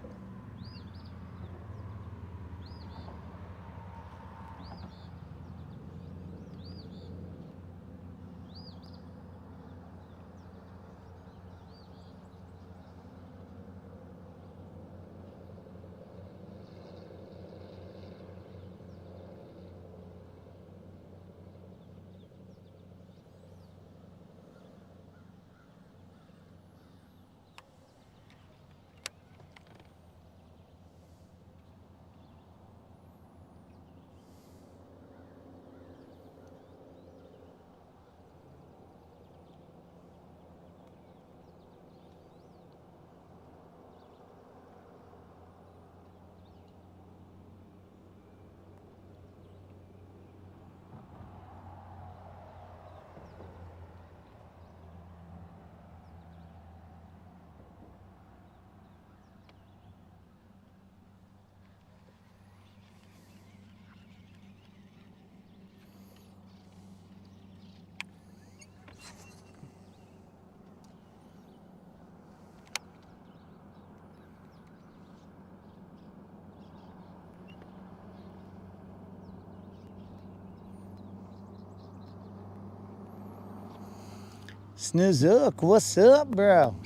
Speaker 1: Snoozuk, what's up, bro?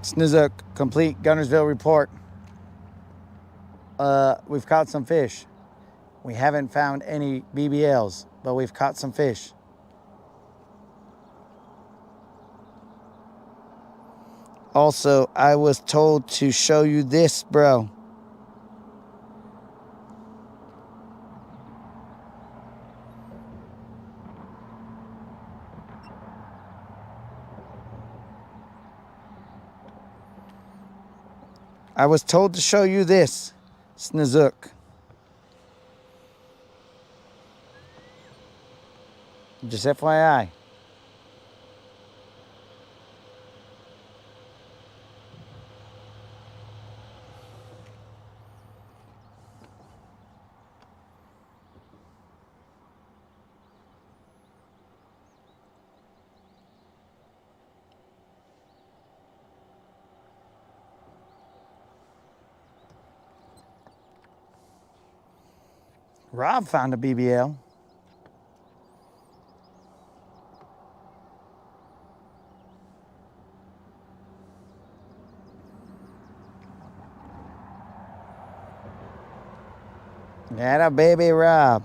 Speaker 1: Snoozuk, complete Guntersville report. We've caught some fish. We haven't found any BBLs, but we've caught some fish. Also, I was told to show you this, bro. I was told to show you this, Snoozuk. Just FYI. Rob found a BBL. That a baby Rob.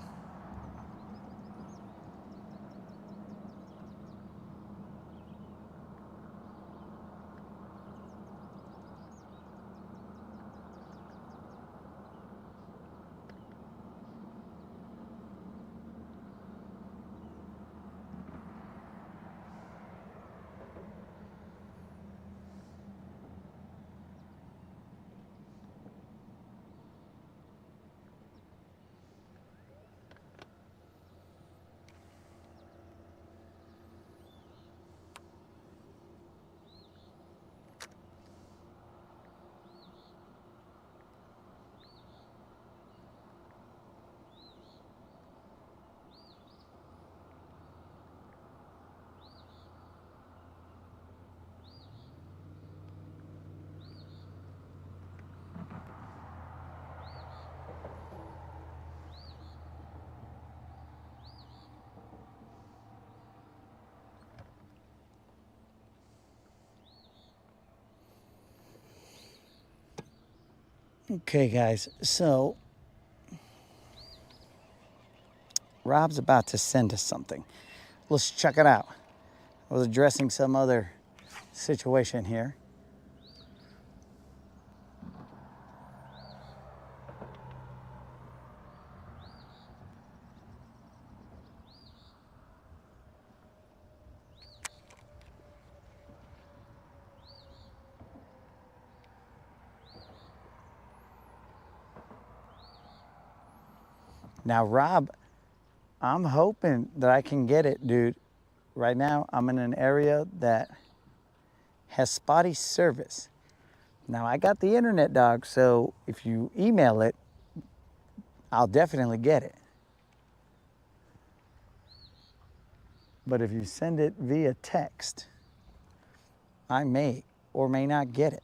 Speaker 1: Okay, guys, so Rob's about to send us something. Let's check it out. I was addressing some other situation here. Now, Rob, I'm hoping that I can get it, dude. Right now, I'm in an area that has spotty service. Now, I got the internet, dog, so if you email it, I'll definitely get it. But if you send it via text, I may or may not get it.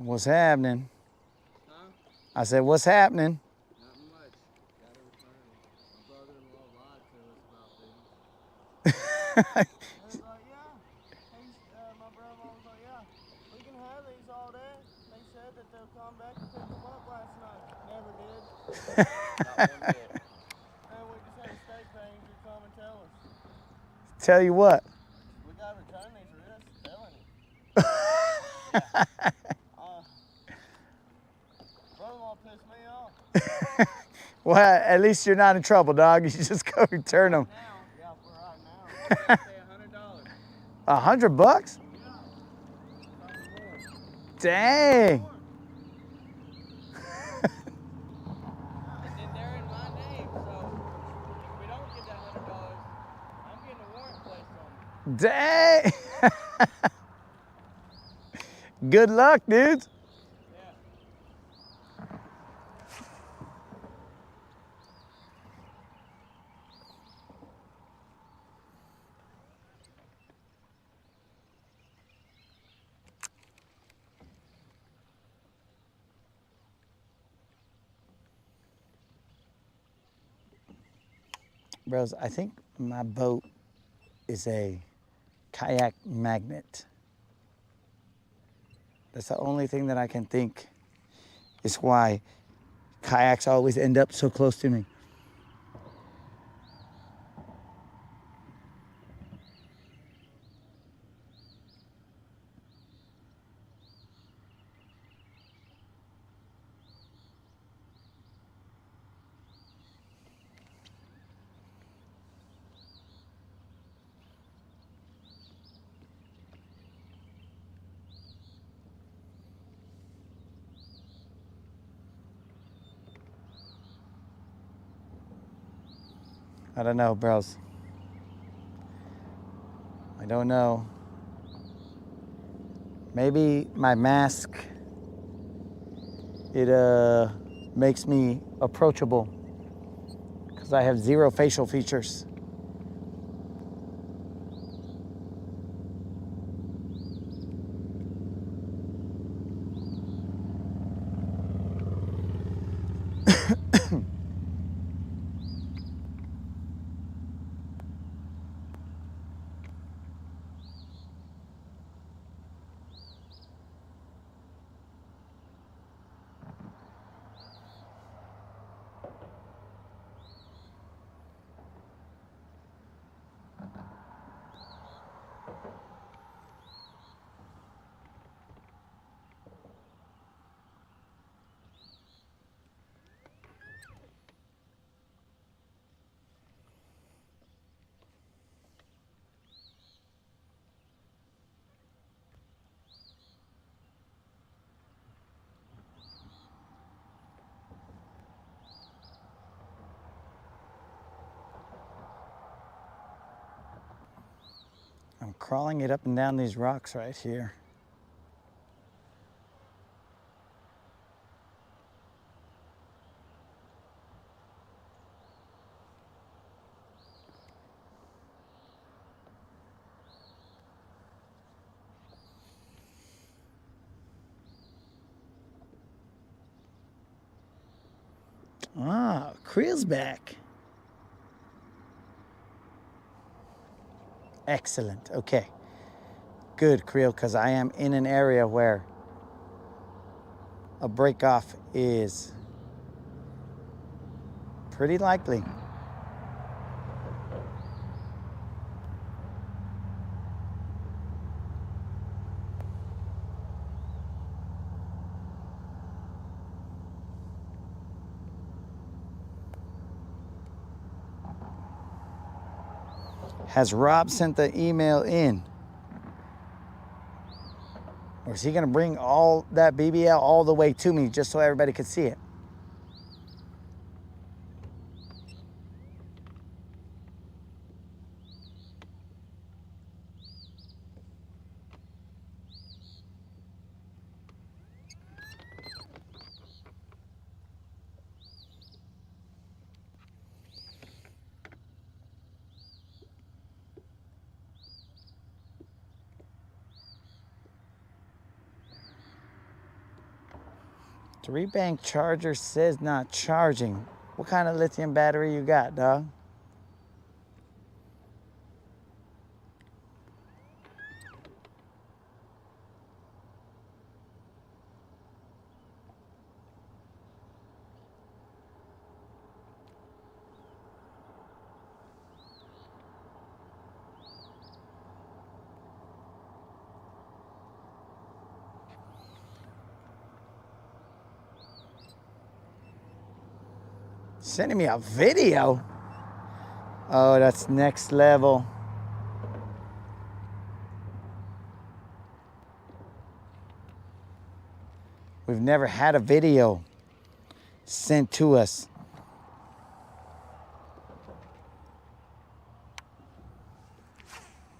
Speaker 1: What's happening?
Speaker 2: Huh?
Speaker 1: I said, what's happening?
Speaker 2: Nothing much. Got a return. My brother-in-law lied to us about these. I was like, yeah. My brother-in-law was like, yeah, we can have these all day. They said that they'll come back and pick them up last night. Never did. Not one bit. And we just had a state ranger come and tell us.
Speaker 1: Tell you what.
Speaker 2: We got to return these, we're just telling you. Brother-in-law pissed me off.
Speaker 1: Well, at least you're not in trouble, dog. You just go return them.
Speaker 2: Now, yeah, for right now. We gotta pay $100.
Speaker 1: $100 bucks?
Speaker 2: Yeah. Probably more.
Speaker 1: Dang.
Speaker 2: More. And then they're in my name, so if we don't get that $100, I'm getting a warrant placed on me.
Speaker 1: Dang. Good luck, dudes.
Speaker 2: Yeah.
Speaker 1: Bros, I think my boat is a kayak magnet. That's the only thing that I can think is why kayaks always end up so close to me. I don't know, bros. I don't know. Maybe my mask, it makes me approachable because I have zero facial features. I'm crawling it up and down these rocks right here. Ah, Creel's back. Excellent. Okay. Good, Creel, because I am in an area where a break-off is pretty likely. Has Rob sent the email in? Or is he gonna bring all that BBL all the way to me just so everybody could see it? Three bank charger says not charging. What kind of lithium battery you got, dog? Sending me a video? Oh, that's next level. We've never had a video sent to us.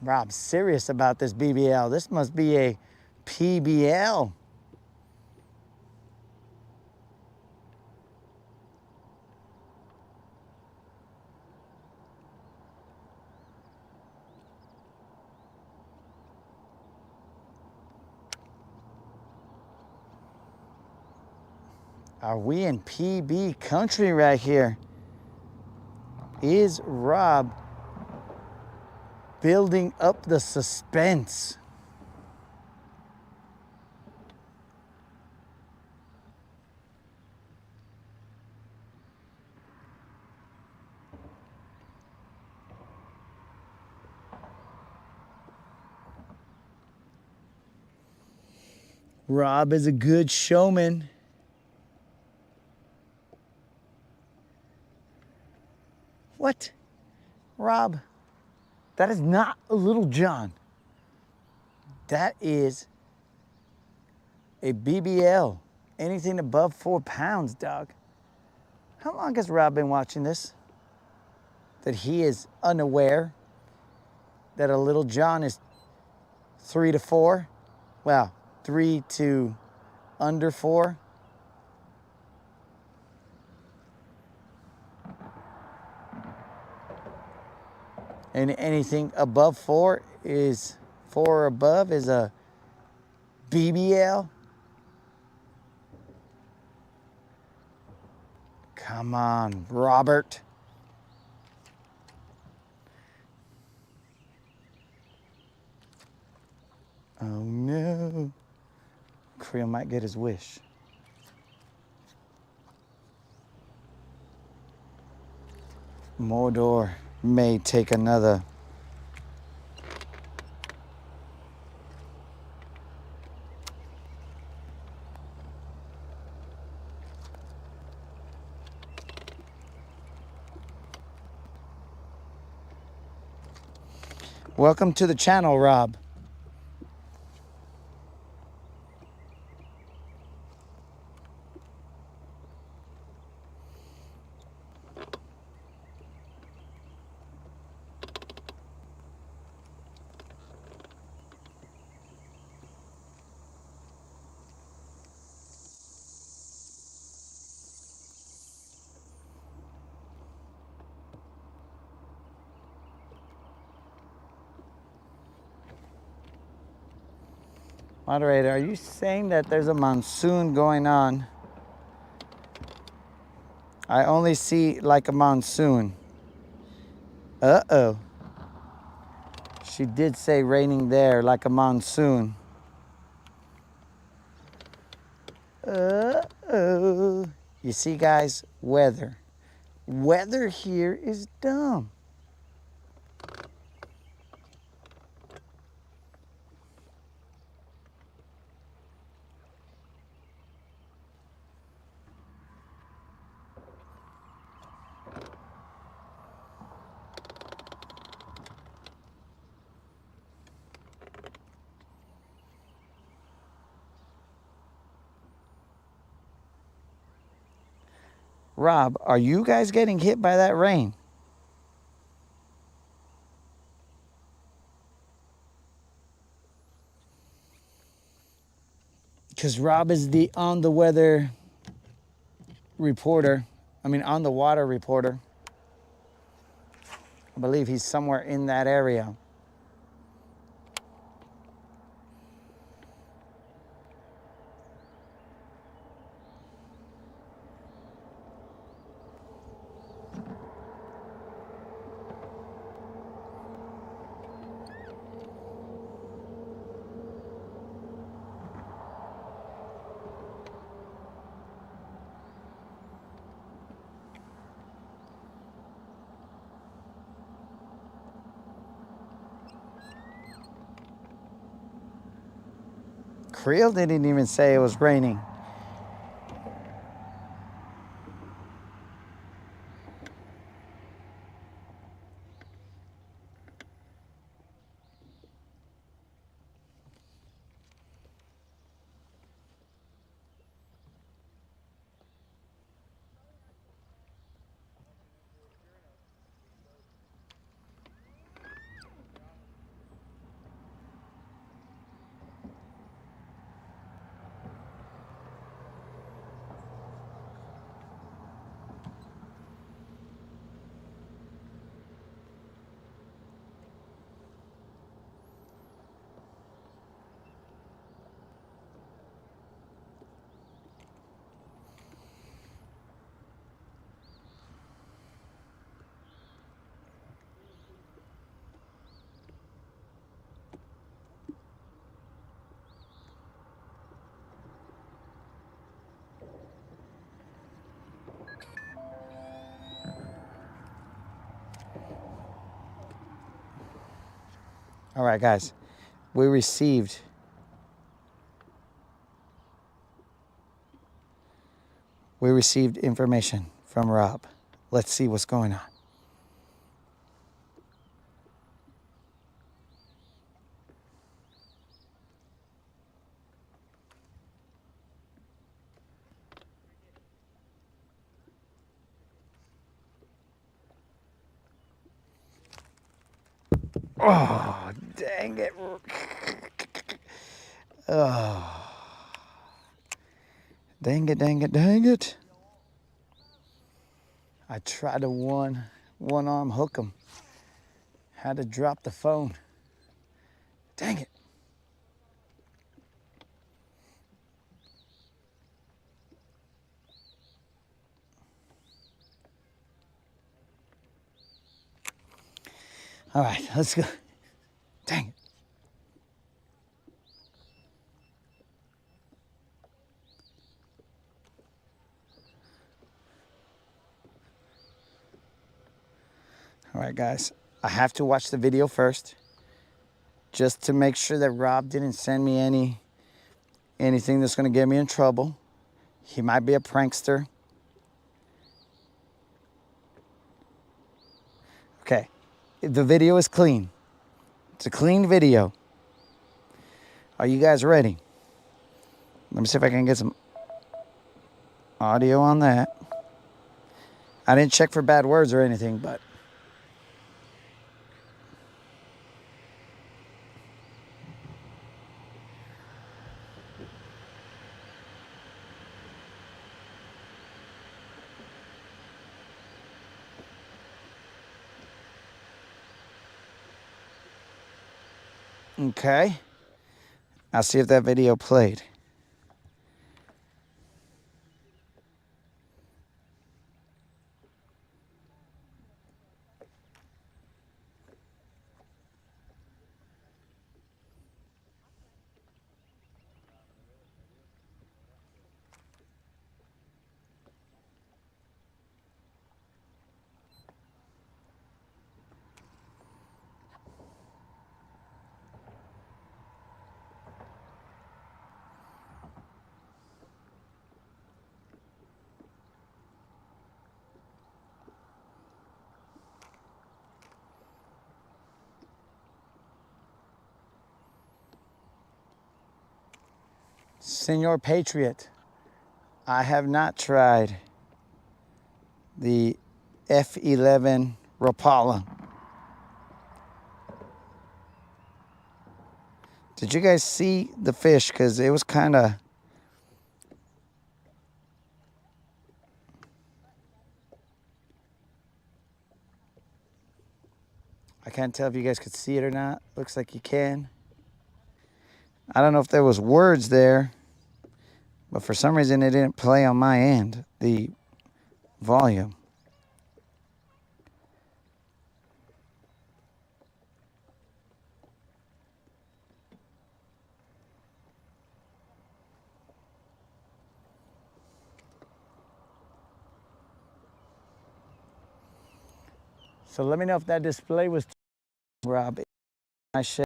Speaker 1: Rob's serious about this BBL. This must be a PBL. Are we in PB country right here? Is Rob building up the suspense? Rob is a good showman. What? Rob, that is not a Little John. That is a BBL. Anything above 4 pounds, dog. How long has Rob been watching this? That he is unaware that a Little John is 3 to 4? Well, 3 to under 4. And anything above 4 is 4 or above is a BBL. Come on, Robert. Oh no. Creel might get his wish. Mordor may take another. Welcome to the channel, Rob. Moderator, are you saying that there's a monsoon going on? I only see like a monsoon. Uh-oh. She did say raining there like a monsoon. Uh-oh. You see, guys, weather. Weather here is dumb. Rob, are you guys getting hit by that rain? Because Rob is the on the weather reporter. On the water reporter. I believe he's somewhere in that area. Creel didn't even say it was raining. All right, guys. We received information from Rob. Let's see what's going on. Oh, dang it. Oh. Dang it, dang it, dang it. I tried to one arm hook him. Had to drop the phone. Dang it. All right, let's go. Dang it. All right, guys. I have to watch the video first, just to make sure that Rob didn't send me anything that's going to get me in trouble. He might be a prankster. Okay, the video is clean. It's a clean video. Are you guys ready? Let me see if I can get some audio on that. I didn't check for bad words or anything, but okay. I'll see if that video played. Senor Patriot, I have not tried the F11 Rapala. Did you guys see the fish? Because it was kind of... I can't tell if you guys could see it or not. Looks like you can. I don't know if there was words there, but for some reason it didn't play on my end, the volume. So let me know if that display was Rob. I should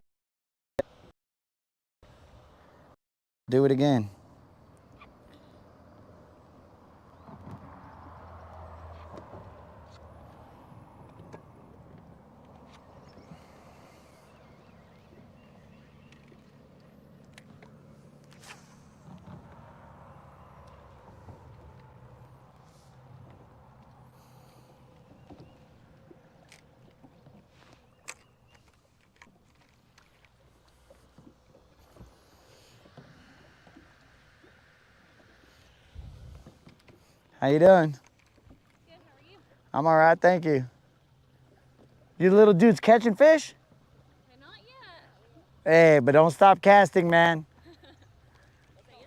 Speaker 1: do it again. How you doing?
Speaker 3: Good, how are you?
Speaker 1: I'm all right, thank you. You little dudes catching fish?
Speaker 3: Not yet.
Speaker 1: Hey, but don't stop casting, man.
Speaker 3: Yes,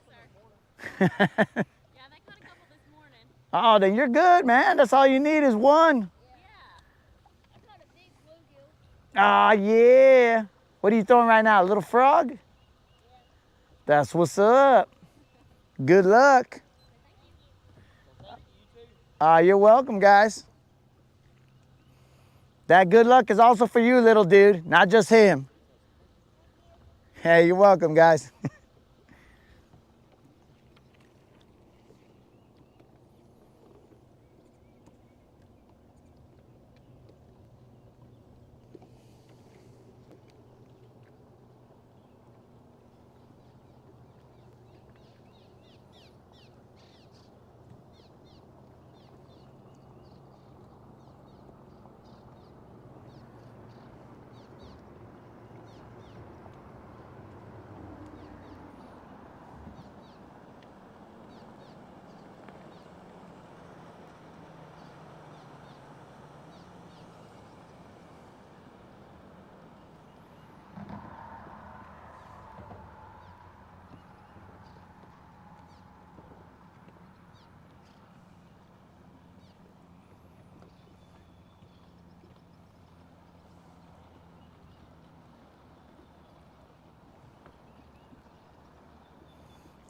Speaker 3: sir. Yeah, they caught a couple this morning.
Speaker 1: Oh, then you're good, man. That's all you need is one.
Speaker 3: Yeah. I caught a big bluegill.
Speaker 1: Ah, yeah. What are you throwing right now? A little frog?
Speaker 3: Yeah.
Speaker 1: That's what's up. Good luck.
Speaker 2: Well, thank you, you too.
Speaker 1: You're welcome, guys. That good luck is also for you, little dude, not just him. Hey, you're welcome, guys.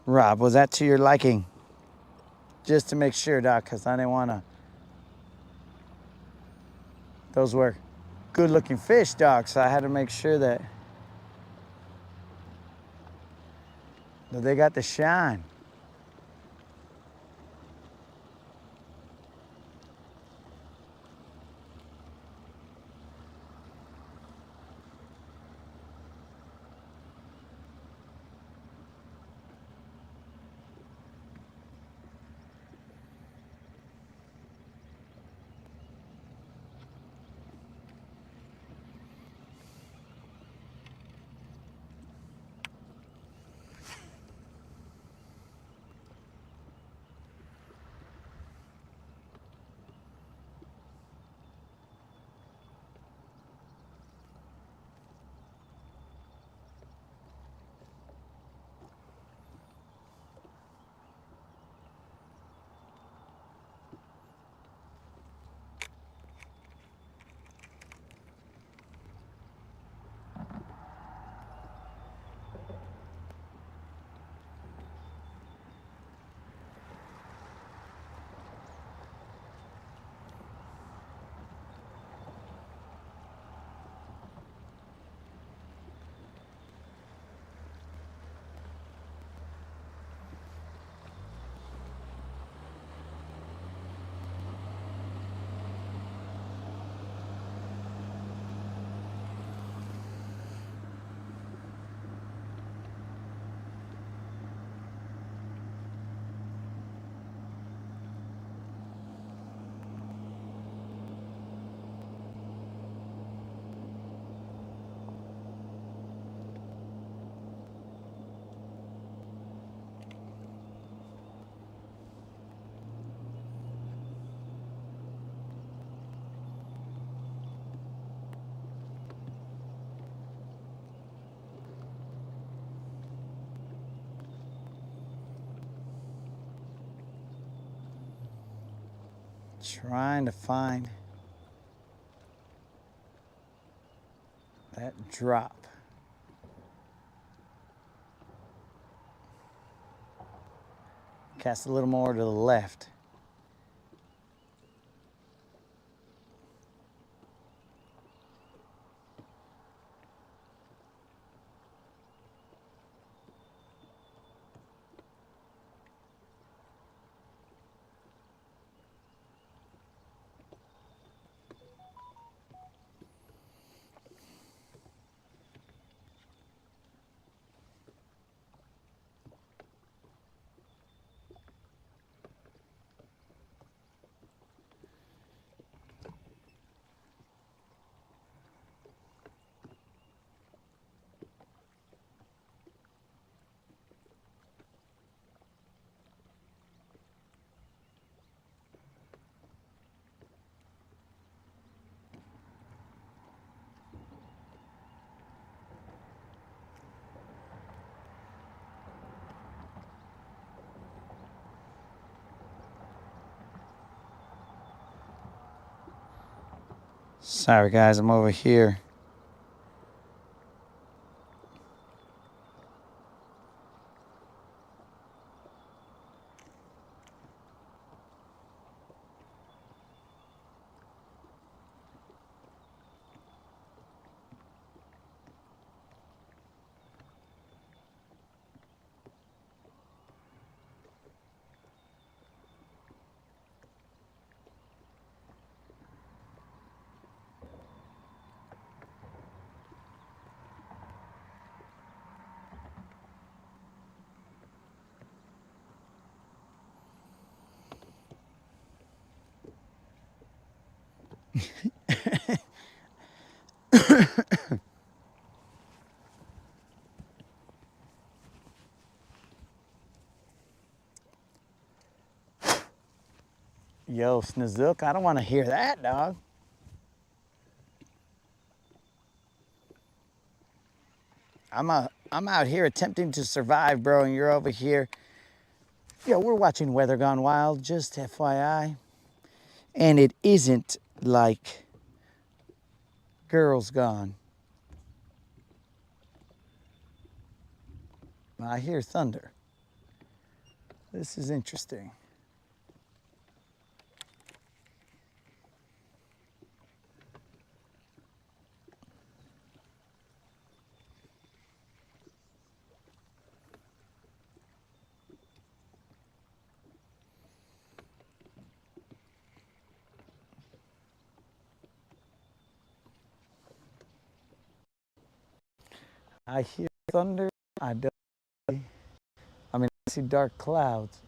Speaker 1: Rob, was that to your liking? Just to make sure, Doc, because I didn't want to. Those were good looking fish, Doc, so I had to make sure that they got the shine. Trying to find that drop. Cast a little more to the left. Sorry guys, I'm over here. Yo, Snozook, I don't want to hear that, dog. I'm out here attempting to survive, bro, and you're over here. Yo, we're watching Weather Gone Wild, just FYI. And it isn't like Girls Gone. I hear thunder. This is interesting. I hear thunder. I see dark clouds.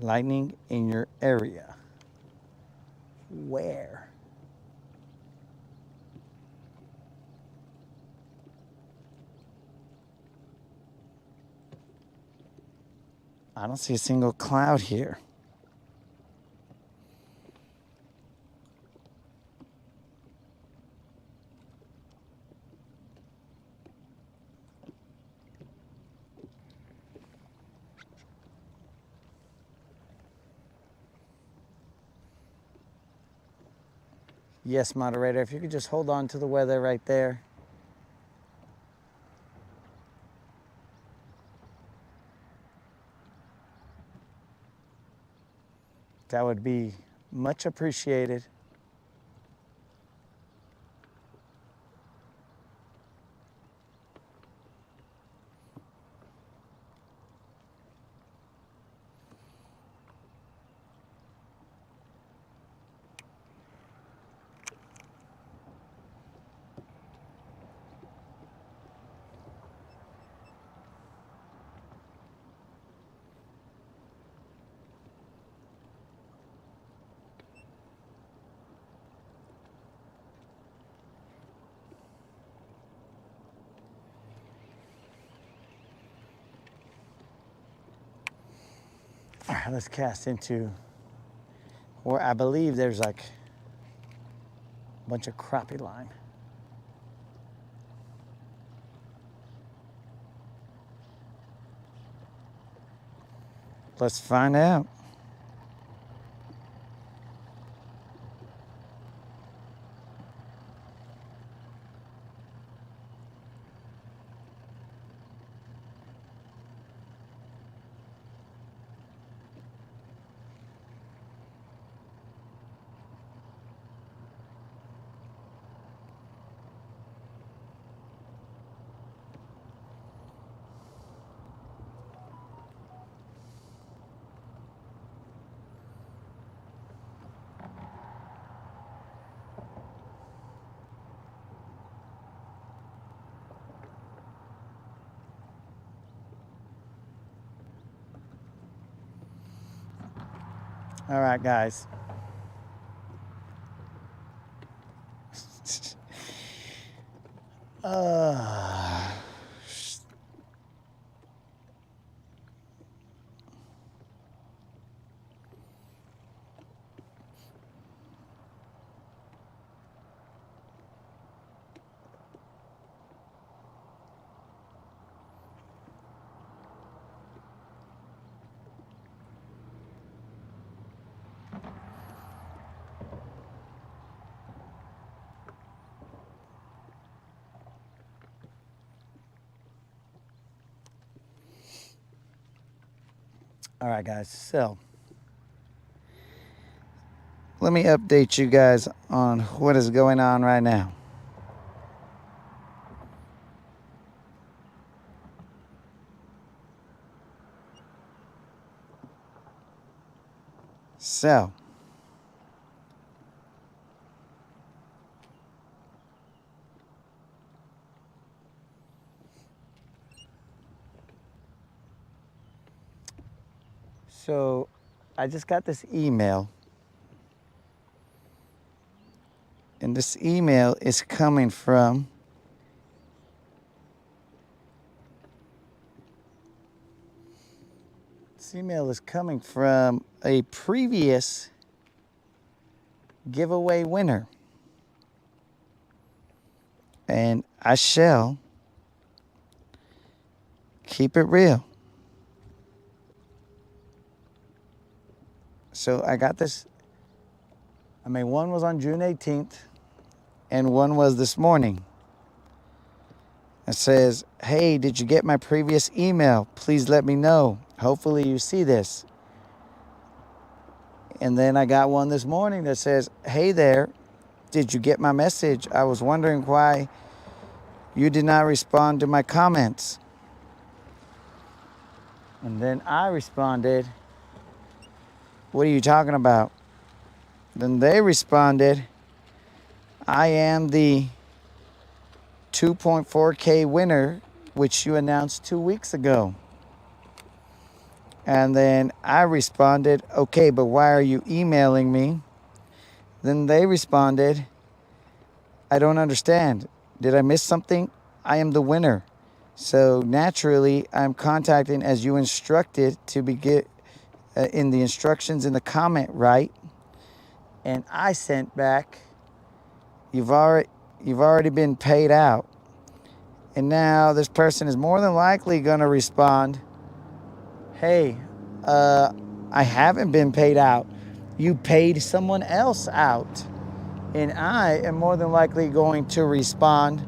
Speaker 1: Lightning in your area. Where? I don't see a single cloud here. Yes, moderator, if you could just hold on to the weather right there. That would be much appreciated. All right, let's cast into where I believe there's like a bunch of crappie line. Let's find out. All right, guys. uh, all right, guys. So let me update you guys on what is going on right now. So I just got this email, and this email is coming from a previous giveaway winner, and I shall keep it real. So I got this. One was on June 18th, and one was this morning. It says, "Hey, did you get my previous email? Please let me know. Hopefully you see this." And then I got one this morning that says, "Hey there, did you get my message? I was wondering why you did not respond to my comments." And then I responded, "What are you talking about?" Then they responded, "I am the 2.4K winner, which you announced 2 weeks ago." And then I responded, "Okay, but why are you emailing me?" Then they responded, "I don't understand. Did I miss something? I am the winner. So naturally, I'm contacting as you instructed to begin in the instructions in the comment, right?" And I sent back, you've already been paid out." And now this person is more than likely going to respond, "Hey, I haven't been paid out. You paid someone else out." And I am more than likely going to respond,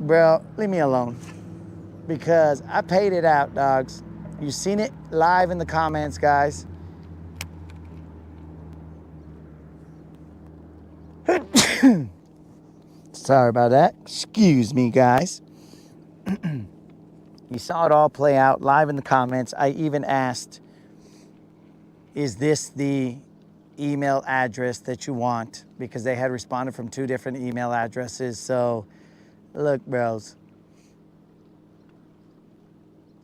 Speaker 1: "Bro, leave me alone. Because I paid it out, dogs. You've seen it live in the comments, guys." Sorry about that. Excuse me, guys. You saw it all play out live in the comments. I even asked, "Is this the email address that you want?" Because they had responded from 2 different email addresses. So, look, bros,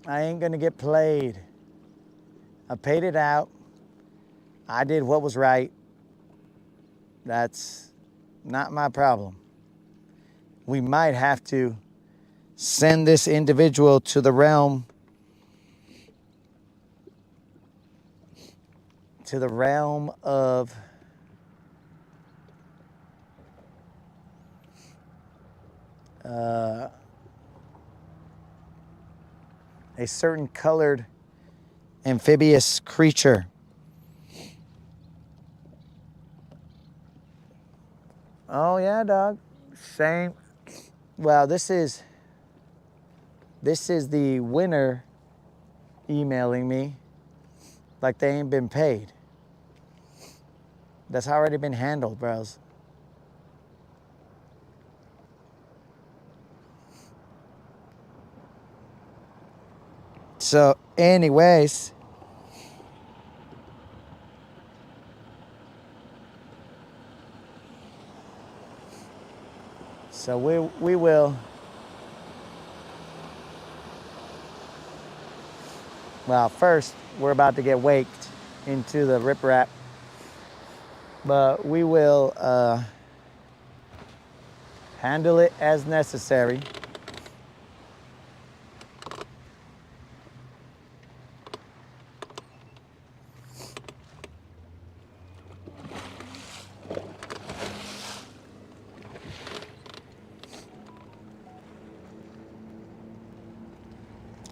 Speaker 1: I ain't gonna get played. I paid it out. I did what was right. That's not my problem. We might have to send this individual to the realm into the realm of a certain colored amphibious creature. Oh yeah, dog. Same. Well, this is the winner emailing me like they ain't been paid. That's already been handled, bros. So, anyways, so we will. Well, first we're about to get waked into the riprap, but we will handle it as necessary.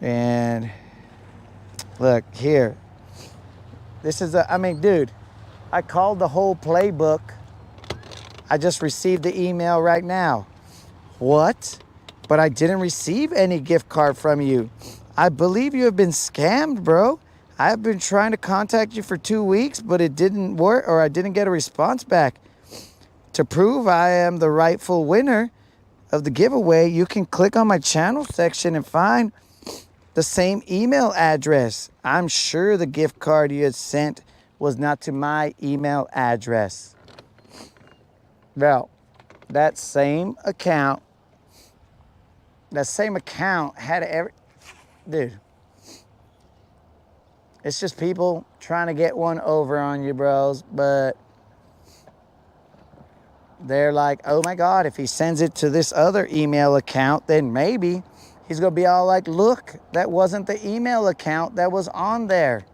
Speaker 1: And look here. This is I mean, dude, I called the whole playbook. I just received the email right now. What? But I didn't receive any gift card from you. I believe you have been scammed, bro. I've been trying to contact you for 2 weeks, but it didn't work, or I didn't get a response back. To prove I am the rightful winner of the giveaway, you can click on my channel section and find the same email address. I'm sure the gift card you had sent was not to my email address. Well, that same account had every... Dude. It's just people trying to get one over on you, bros. But they're like, oh my God, if he sends it to this other email account, then maybe he's going to be all like, look, that wasn't the email account that was on there.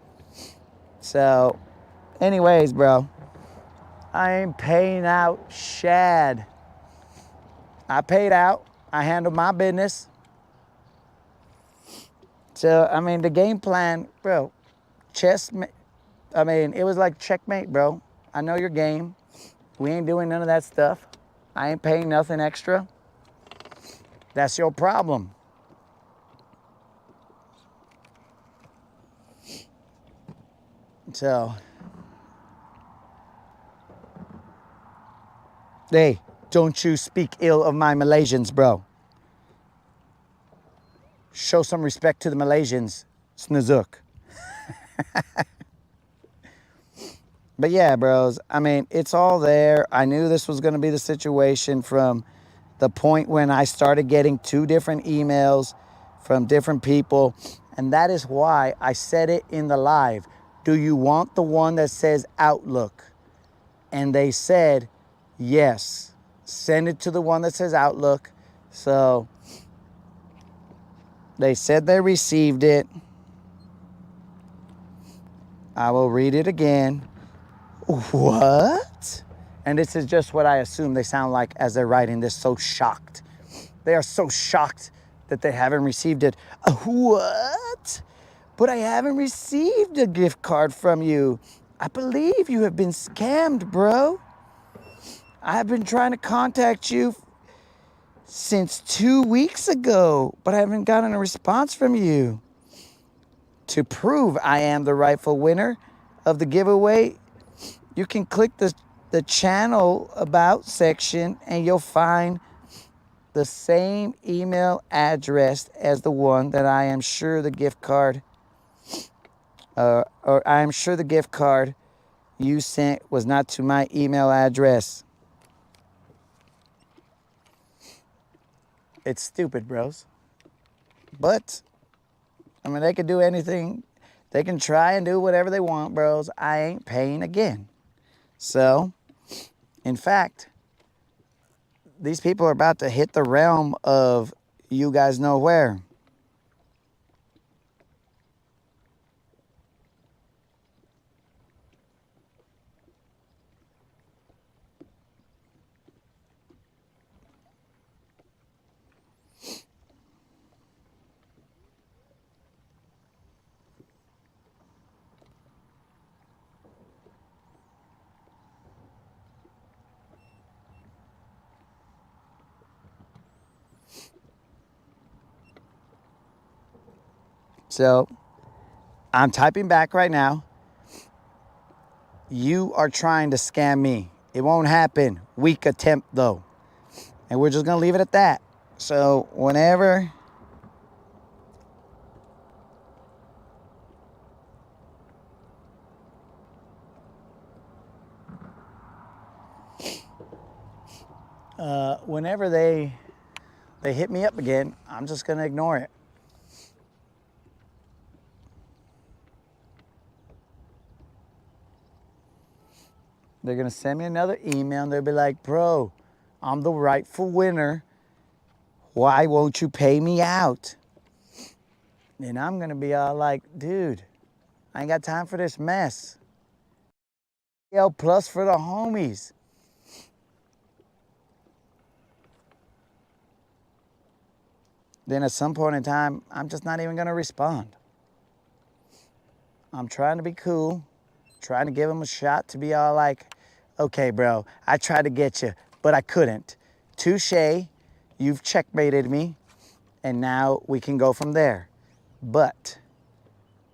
Speaker 1: So, anyways, bro, I ain't paying out shad. I paid out. I handled my business. So, I mean, the game plan, bro, I mean, it was like checkmate, bro. I know your game. We ain't doing none of that stuff. I ain't paying nothing extra. That's your problem. So, hey, don't you speak ill of my Malaysians, bro. Show some respect to the Malaysians, Snazuk. But yeah, bros, I mean, it's all there. I knew this was going to be the situation from the point when I started getting 2 different emails from different people. And that is why I said it in the live. Do you want the one that says Outlook? And they said, yes. Send it to the one that says Outlook. So they said they received it. I will read it again. What? And this is just what I assume they sound like as they're writing this, so shocked. They are so shocked that they haven't received it. What? But I haven't received a gift card from you. I believe you have been scammed, bro. I have been trying to contact you since 2 weeks ago, but I haven't gotten a response from you. To prove I am the rightful winner of the giveaway, you can click the channel about section and you'll find the same email address as the one that I am sure the gift card, or I am sure the gift card you sent was not to my email address. It's stupid, bros. But, I mean, they can do anything. They can try and do whatever they want, bros. I ain't paying again. So, in fact, these people are about to hit the realm of you guys know where. So I'm typing back right now. You are trying to scam me. It won't happen. Weak attempt though. And we're just gonna leave it at that. So whenever whenever they hit me up again, I'm just gonna ignore it. They're gonna send me another email and they'll be like, bro, I'm the rightful winner. Why won't you pay me out? And I'm gonna be all like, dude, I ain't got time for this mess. L plus for the homies. Then at some point in time, I'm just not even gonna respond. I'm trying to be cool, trying to give them a shot to be all like, okay, bro, I tried to get you, but I couldn't. Touche, you've checkmated me, and now we can go from there. But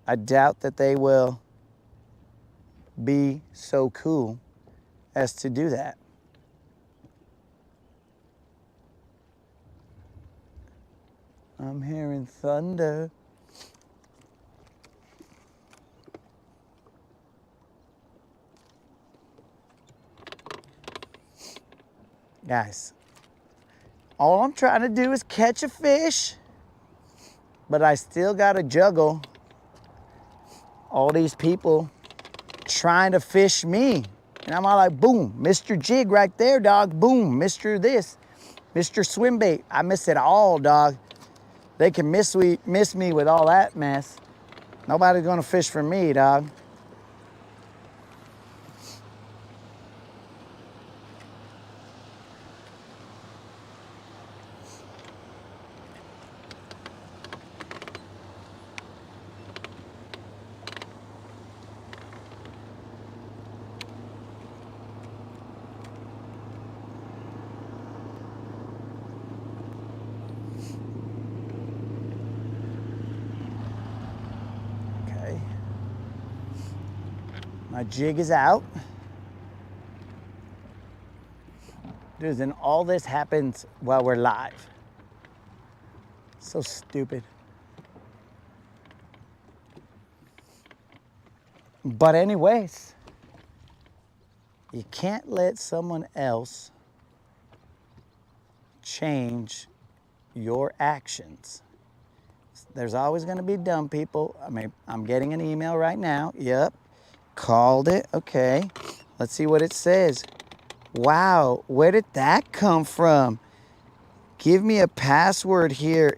Speaker 1: I doubt that they will be so cool as to do that. I'm hearing thunder. Guys, all I'm trying to do is catch a fish, but I still gotta juggle all these people trying to fish me. And I'm all like, boom, Mr. Jig right there, dog. Boom, Mr. This, Mr. Swimbait. I miss it all, dog. They can miss me with all that mess. Nobody's gonna fish for me, dog. Okay. My jig is out. Dude, and all this happens while we're live. So stupid. But anyways, you can't let someone else change your actions. There's always going to be dumb people. I mean, I'm getting an email right now. Yep. Called it. Okay. Let's see what it says. Wow, where did that come from? Give me a password here.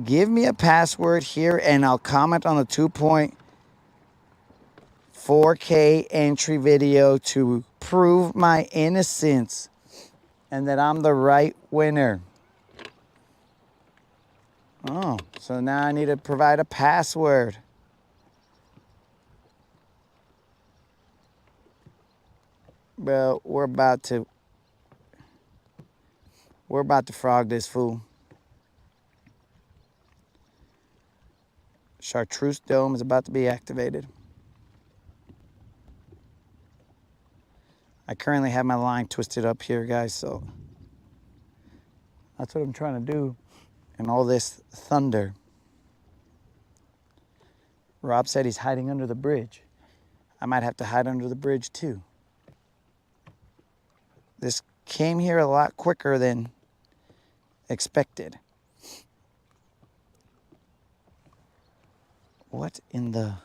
Speaker 1: Give me a password here and I'll comment on the 2.4K entry video to prove my innocence and that I'm the right winner. Oh, so now I need to provide a password. Bro, we're about to frog this fool. Chartreuse dome is about to be activated. I currently have my line twisted up here, guys, so that's what I'm trying to do. And all this thunder. Rob said he's hiding under the bridge. I might have to hide under the bridge too. This came here a lot quicker than expected. What in the...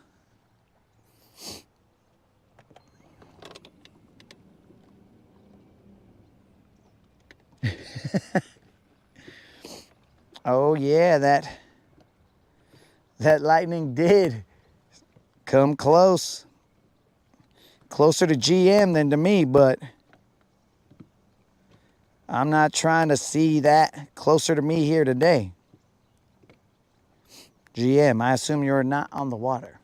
Speaker 1: Oh yeah, that lightning did come close. Closer to GM than to me, but I'm not trying to see that closer to me here today. GM, I assume you're not on the water.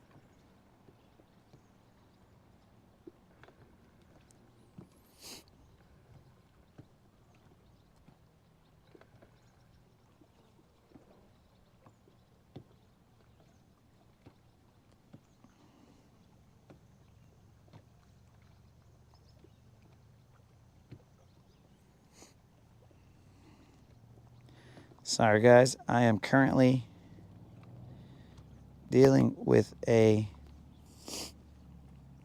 Speaker 1: Sorry guys, I am currently dealing with a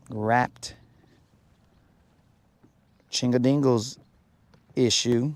Speaker 1: wrapped chingadingles issue.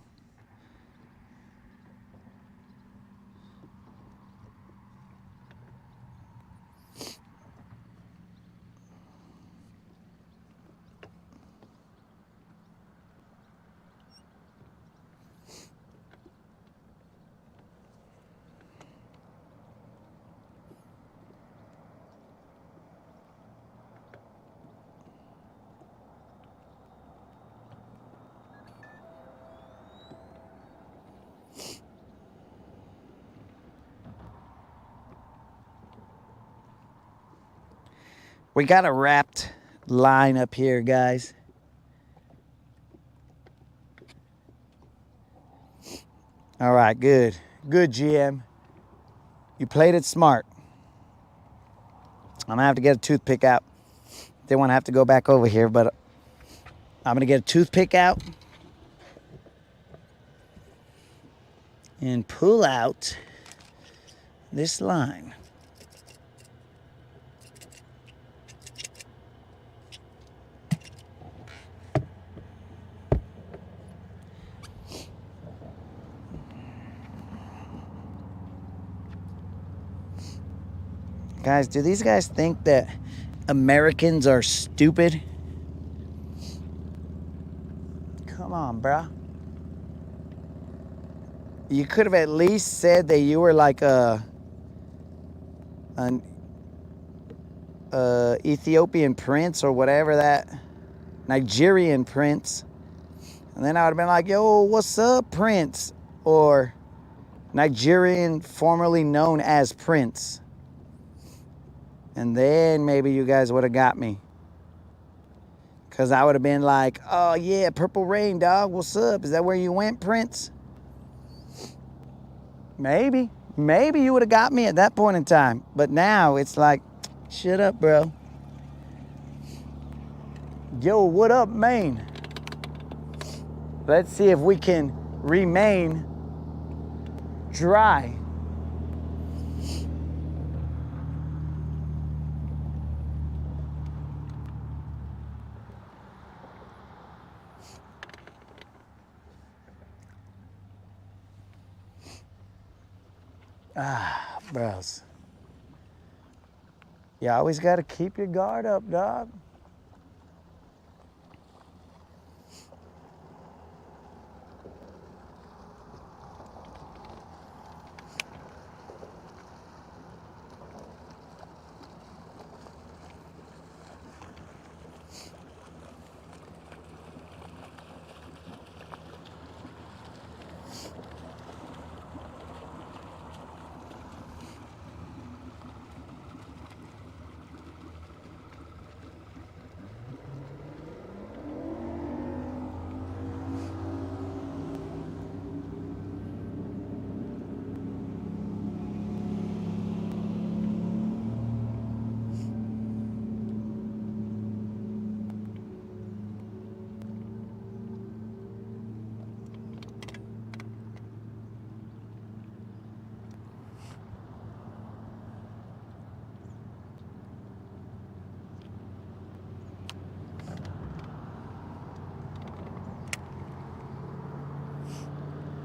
Speaker 1: We got a wrapped line up here, guys. All right, good. Good, GM. You played it smart. I'm gonna have to get a toothpick out. Didn't want to have to go back over here, but I'm gonna get a toothpick out and pull out this line. Guys, do these guys think that Americans are stupid? Come on, bruh. You could have at least said that you were like an Ethiopian prince or whatever, that Nigerian prince. And then I would have been like, yo, what's up, Prince? Or Nigerian formerly known as Prince. And then maybe you guys would have got me. Because I would have been like, oh yeah, Purple Rain, dog, what's up? Is that where you went, Prince? Maybe. Maybe you would have got me at that point in time. But now it's like, shut up, bro. Yo, what up, Maine? Let's see if we can remain dry. Ah, bros. You always got to keep your guard up, dog.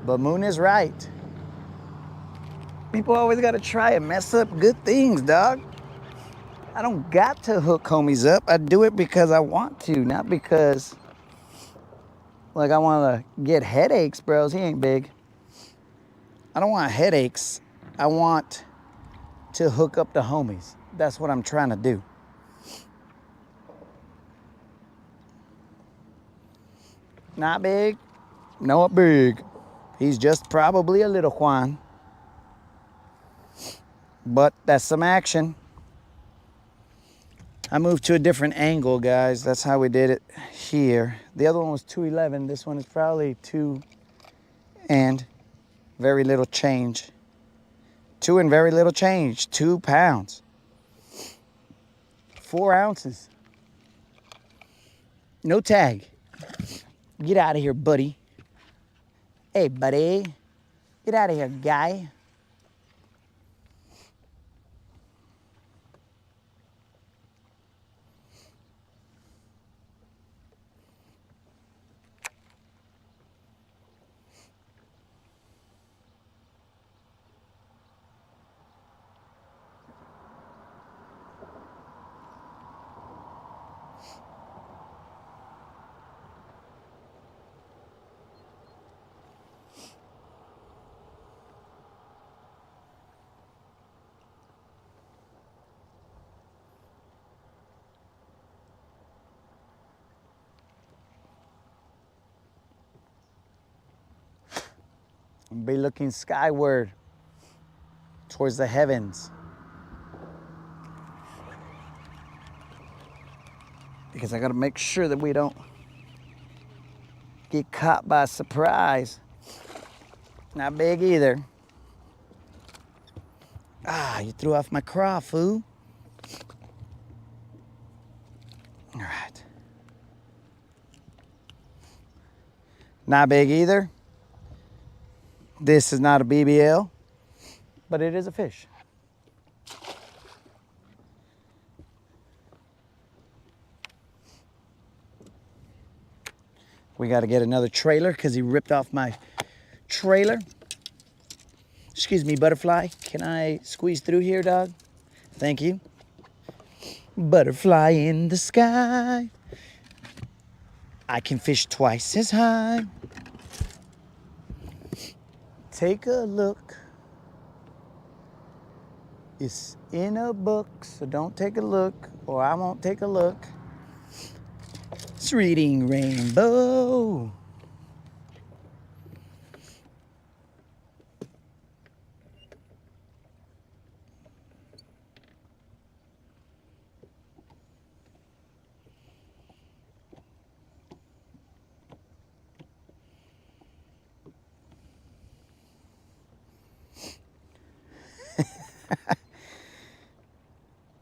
Speaker 1: But Moon is right. People always got to try and mess up good things, dog. I don't got to hook homies up. I do it because I want to, not because, like, I want to get headaches, bros. He ain't big. I don't want headaches. I want to hook up the homies. That's what I'm trying to do. Not big, not big. He's just probably a little Juan. But that's some action. I moved to a different angle, guys. That's how we did it here. The other one was 211. This one is probably 2 and very little change. 2 and very little change. 2 pounds. 4 ounces. No tag. Get out of here, buddy. Hey, buddy. Get out of here, guy. Be looking skyward towards the heavens. Because I gotta make sure that we don't get caught by surprise. Not big either. Ah, you threw off my craw, foo. All right. Not big either. This is not a BBL, but it is a fish. We got to get another trailer because he ripped off my trailer. Excuse me, butterfly. Can I squeeze through here, dog? Thank you. Butterfly in the sky. I can fish twice as high. Take a look. It's in a book, so don't take a look, or I won't take a look. It's reading Rainbow.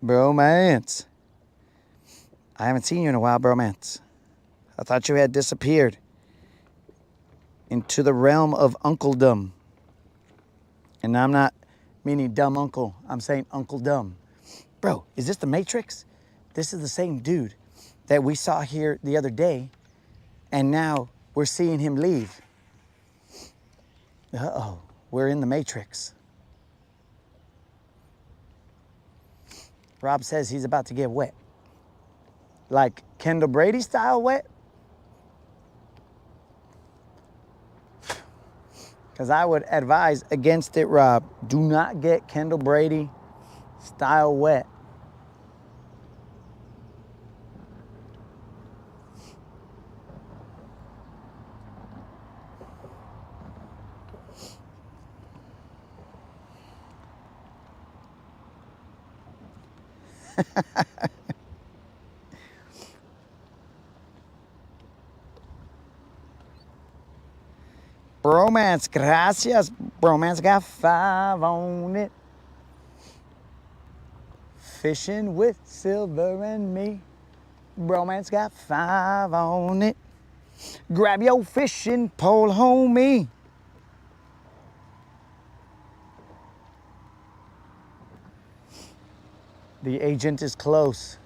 Speaker 1: Bromance. I haven't seen you in a while, bromance. I thought you had disappeared into the realm of uncledom. And I'm not meaning dumb uncle. I'm saying Uncle Dumb. Bro, is this the Matrix? This is the same dude that we saw here the other day, and now we're seeing him leave. Uh-oh, we're in the Matrix. Rob says he's about to get wet. Like Kendall Brady style wet? Because I would advise against it, Rob. Do not get Kendall Brady style wet. Bromance, gracias. Bromance got 5 on it. Fishing with Silver and me. Bromance got 5 on it. Grab your fishing pole, homie. The agent is close.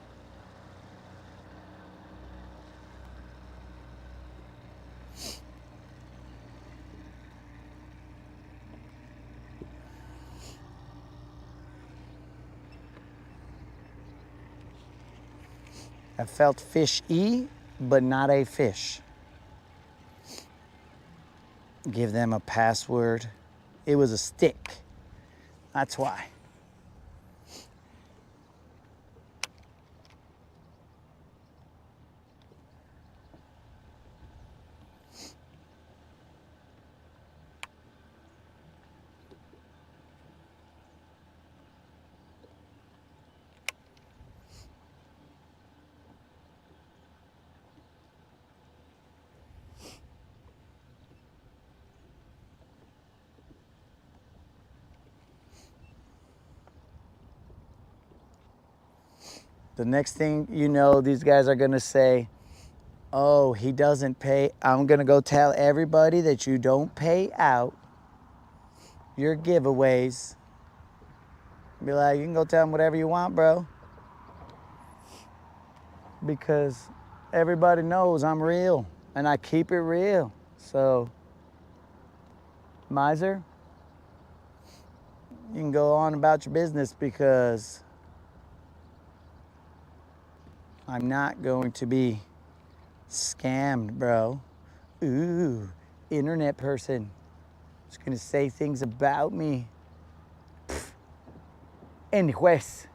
Speaker 1: I felt fish-y, but not a fish. Give them a password. It was a stick. That's why. The next thing you know, these guys are gonna say, oh, he doesn't pay. I'm gonna go tell everybody that you don't pay out. your giveaways. Be like, you can go tell them whatever you want, bro. Because everybody knows I'm real and I keep it real. So, Miser, you can go on about your business because I'm not going to be scammed, bro. Ooh, internet person. Just gonna say things about me. Anyways.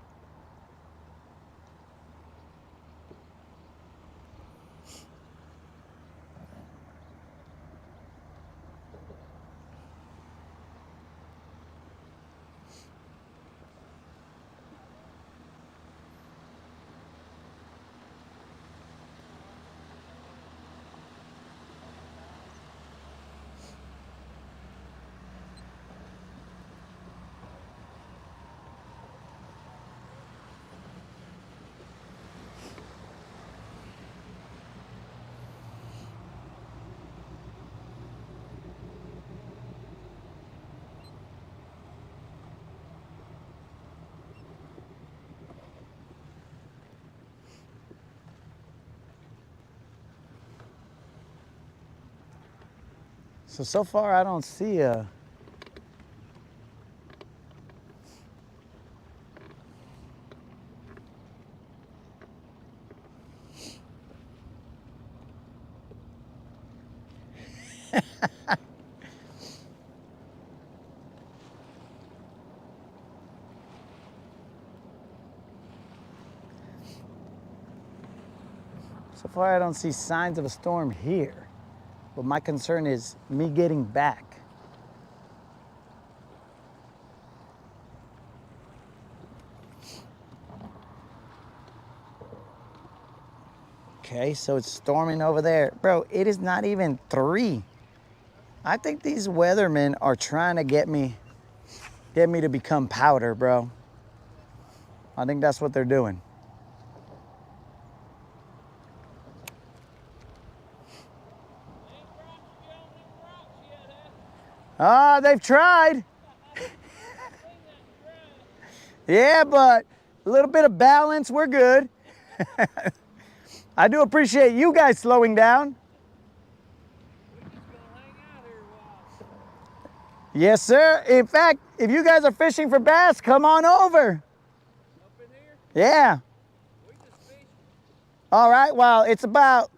Speaker 1: So far I don't see a so far I don't see signs of a storm here. But my concern is me getting back. Okay, so it's storming over there. Bro, it is not even 3. I think these weathermen are trying to get me to become powder, bro. I think that's what they're doing. Ah, they've tried. Yeah, but a little bit of balance, we're good. I do appreciate you guys slowing down. Yes, sir. In fact, if you guys are fishing for bass, come on over.
Speaker 2: Up in here,
Speaker 1: Yeah.
Speaker 2: we just fished.
Speaker 1: All right. Well, it's about,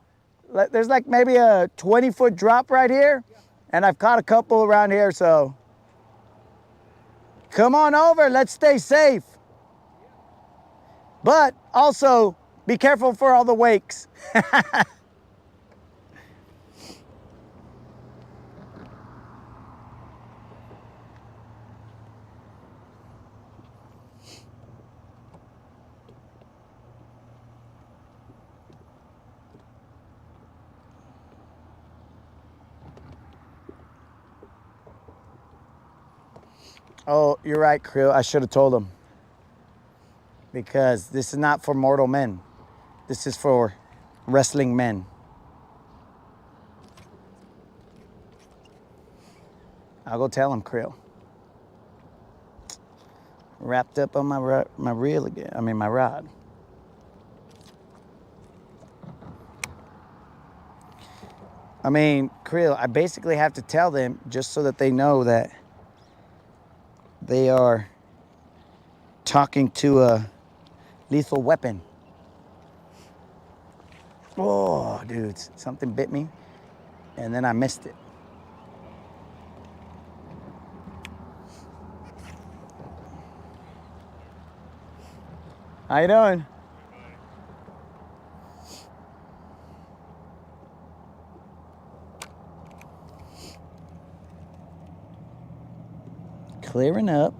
Speaker 1: there's like maybe a 20-foot drop right here. And I've caught a couple around here, so come on over. Let's stay safe. But also, be careful for all the wakes. Oh, you're right, Krill. I should have told him. Because this is not for mortal men. This is for wrestling men. I'll go tell him, Krill. Wrapped up on my reel again. I mean, my rod. I mean, Krill, I basically have to tell them just so that they know that they are talking to a lethal weapon. Oh, dudes, something bit me, and then I missed it. How you doing? Clearing up.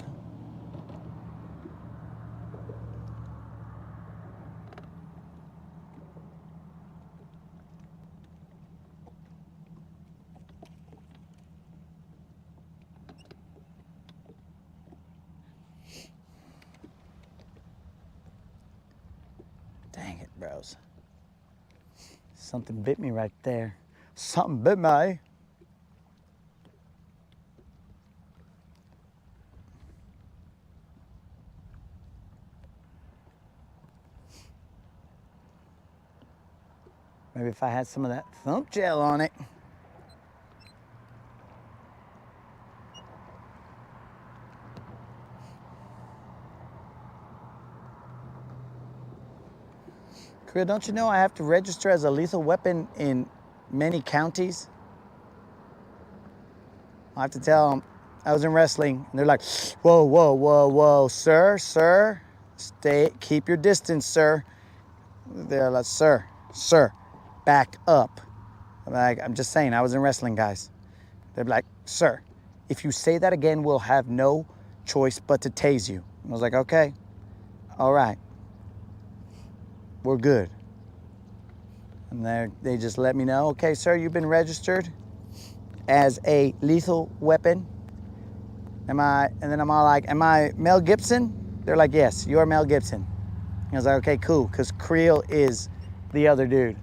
Speaker 1: Dang it, bros. Something bit me right there. Something bit me. Maybe if I had some of that thump gel on it. Korea, don't you know I have to register as a lethal weapon in many counties? I have to tell them I was in wrestling, and they're like, whoa, whoa, whoa, whoa, sir, keep your distance, sir. They're like, sir, back up. I'm just saying, I was in wrestling, guys. They're like, sir, if you say that again, we'll have no choice but to tase you. I was like, okay, all right, we're good. And they just let me know, okay, sir, you've been registered as a lethal weapon. And then I'm all like, am I Mel Gibson? They're like, yes, you're Mel Gibson. I was like, okay, cool, because Creel is the other dude.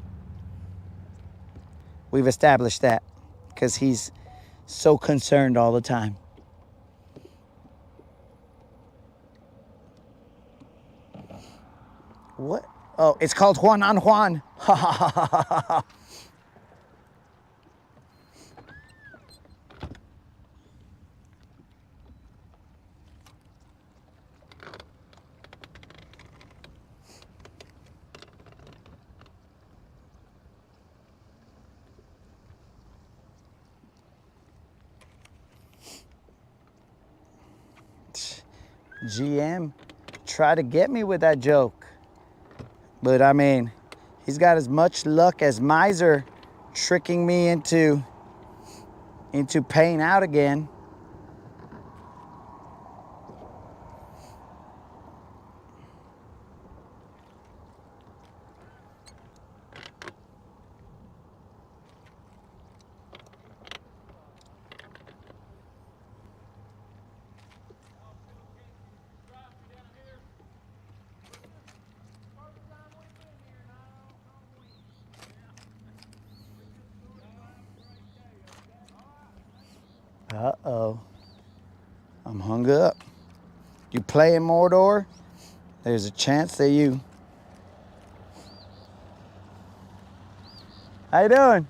Speaker 1: We've established that because he's so concerned all the time. What? Oh, it's called Juan on Juan. Ha ha ha ha ha ha. GM tried to get me with that joke. But I mean, he's got as much luck as Miser tricking me into paying out again. Uh-oh. I'm hung up. You play in Mordor, there's a chance that you... How you doing?
Speaker 2: I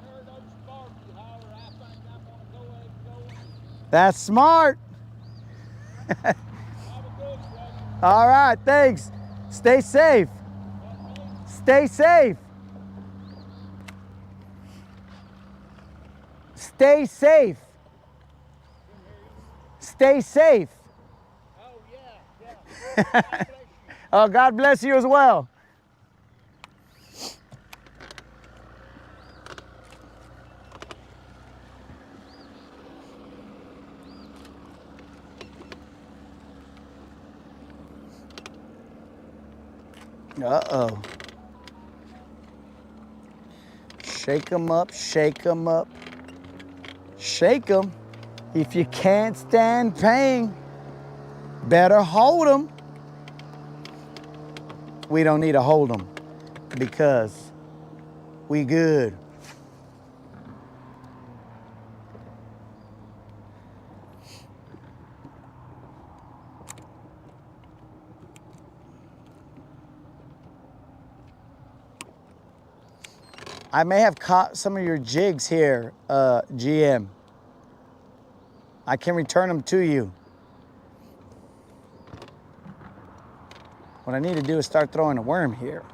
Speaker 2: heard those carp you holler. I think I'm gonna go ahead and go in.
Speaker 1: That's smart.
Speaker 2: Have a good one, brother.
Speaker 1: All right, thanks. Stay safe. Stay safe. Stay safe. Stay safe.
Speaker 2: Oh yeah. God bless you.
Speaker 1: Oh, God bless you as well. Uh-oh. Shake 'em up, shake 'em up. Shake 'em. If you can't stand pain, better hold 'em. We don't need to hold 'em because we good. I may have caught some of your jigs here, GM. I can return them to you. What I need to do is start throwing a worm here.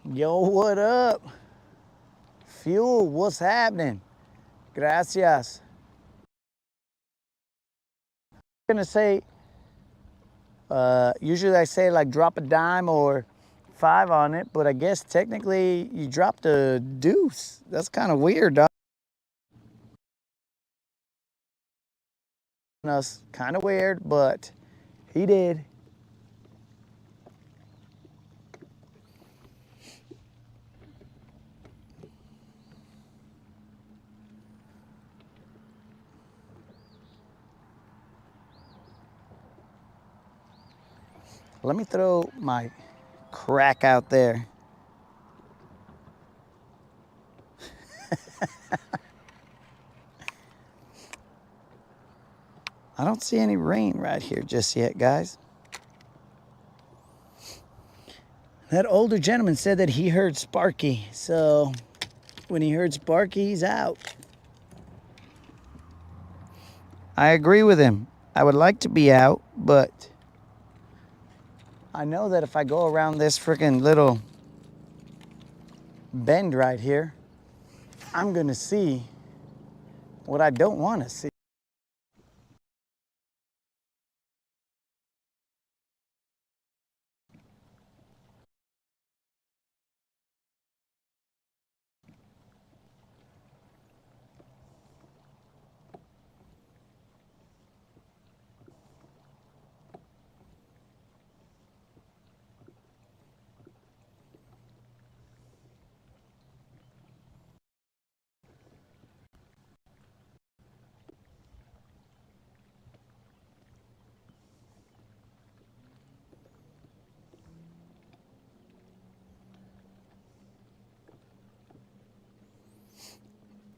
Speaker 1: Yo, what up? Fuel, what's happening? Gracias. I'm gonna say, usually I say like drop a dime or 5 on it, but I guess technically you dropped a deuce. That's kind of weird, dog. That's kind of weird, but he did. Let me throw my crack out there. I don't see any rain right here just yet, guys. That older gentleman said that he heard Sparky, so when he heard Sparky, he's out. I agree with him. I would like to be out, but I know that if I go around this freaking little bend right here, I'm gonna see what I don't want to see.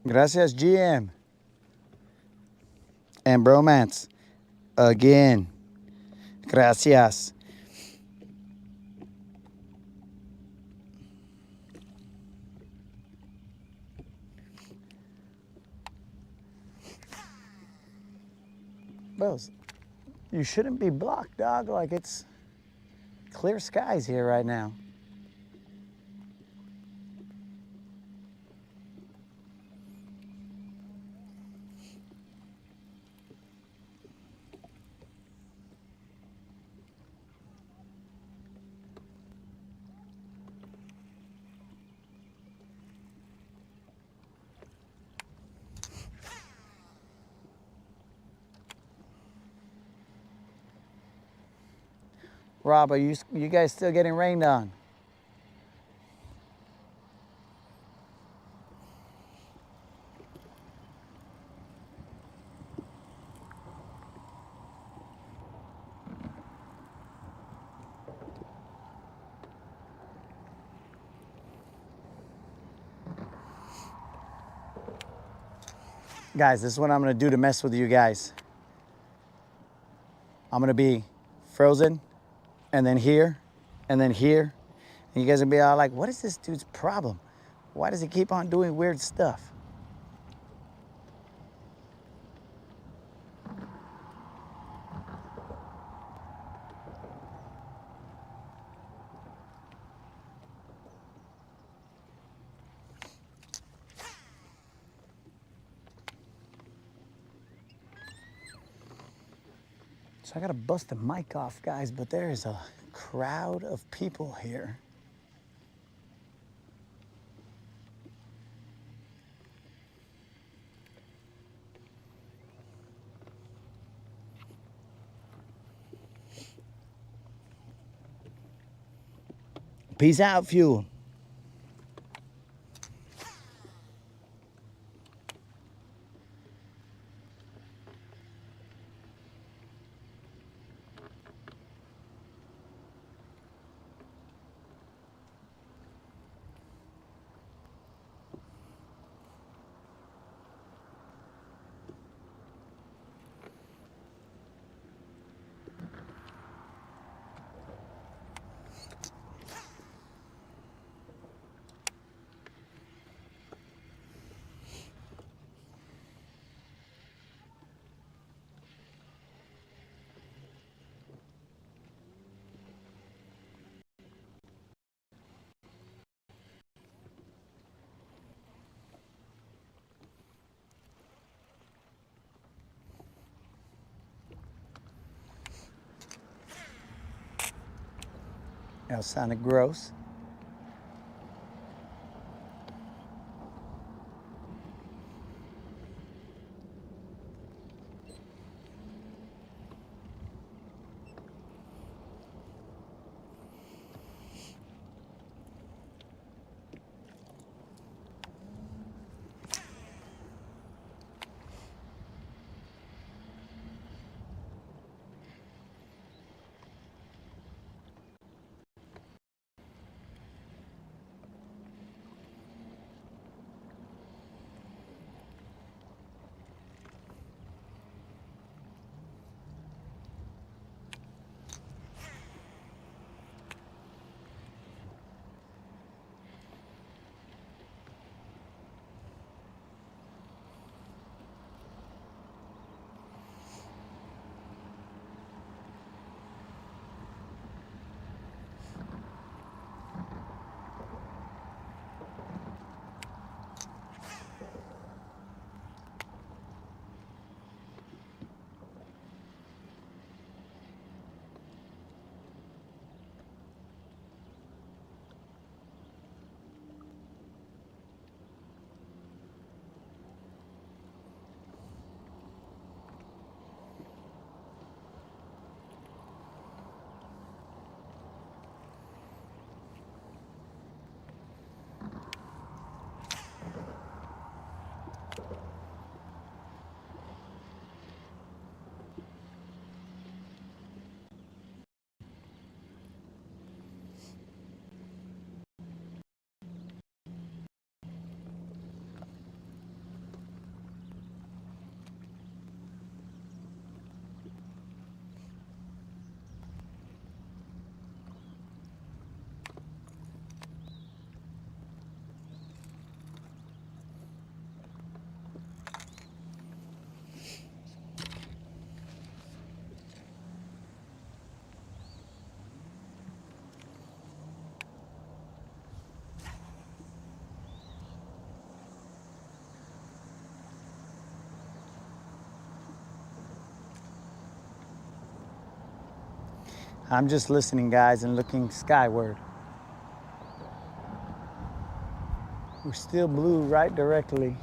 Speaker 1: Gracias, GM. And bromance. Again. Gracias. Bros, you shouldn't be blocked, dog. Like, it's clear skies here right now. Rob, are you guys still getting rained on? Guys, this is what I'm gonna do to mess with you guys. I'm gonna be frozen, and then here, and then here. And you guys will be all like, what is this dude's problem? Why does he keep on doing weird stuff? So I gotta bust the mic off, guys, but there is a crowd of people here. Peace out, Fuel. That sounded gross. I'm just listening, guys, and looking skyward. We're still blue right directly.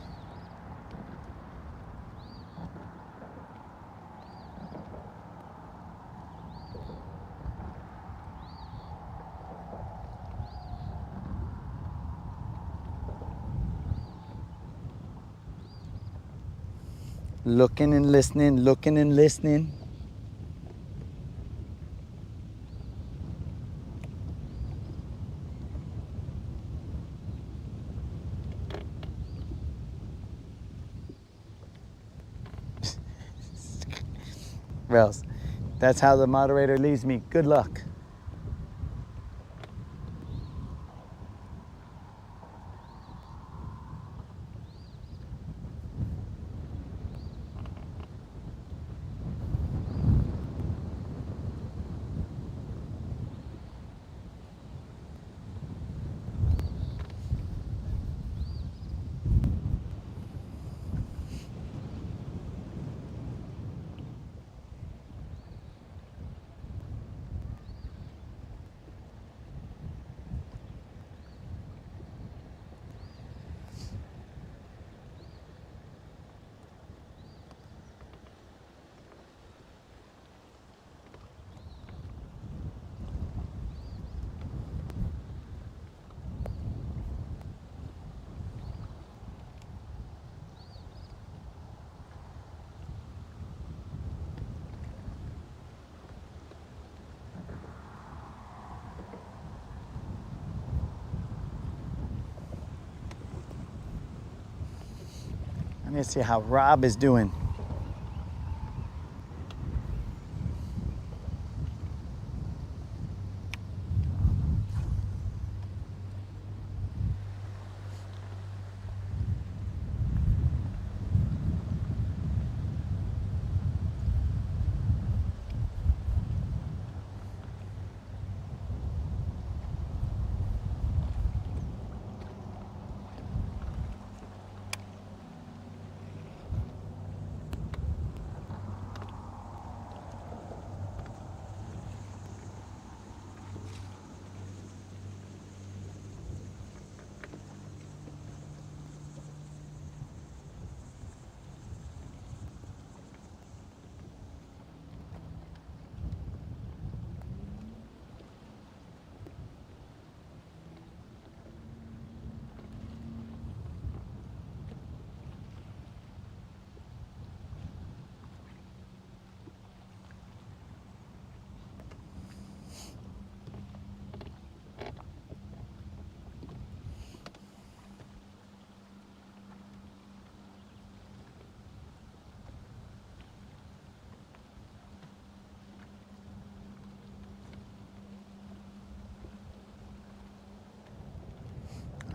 Speaker 1: Looking and listening, looking and listening. Well, that's how the moderator leaves me. Good luck. I need to see how Rob is doing.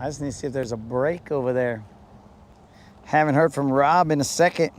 Speaker 1: I just need to see if there's a break over there. Haven't heard from Rob in a second.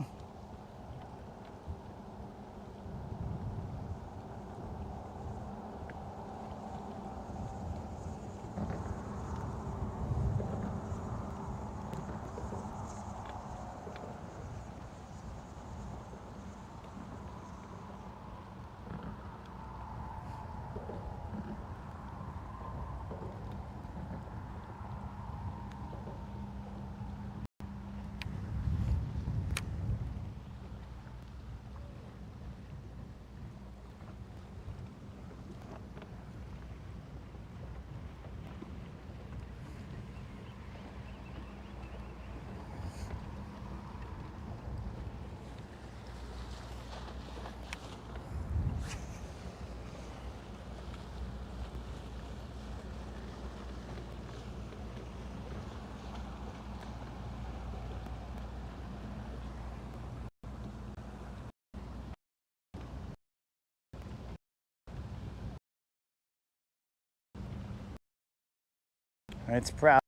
Speaker 1: It's proud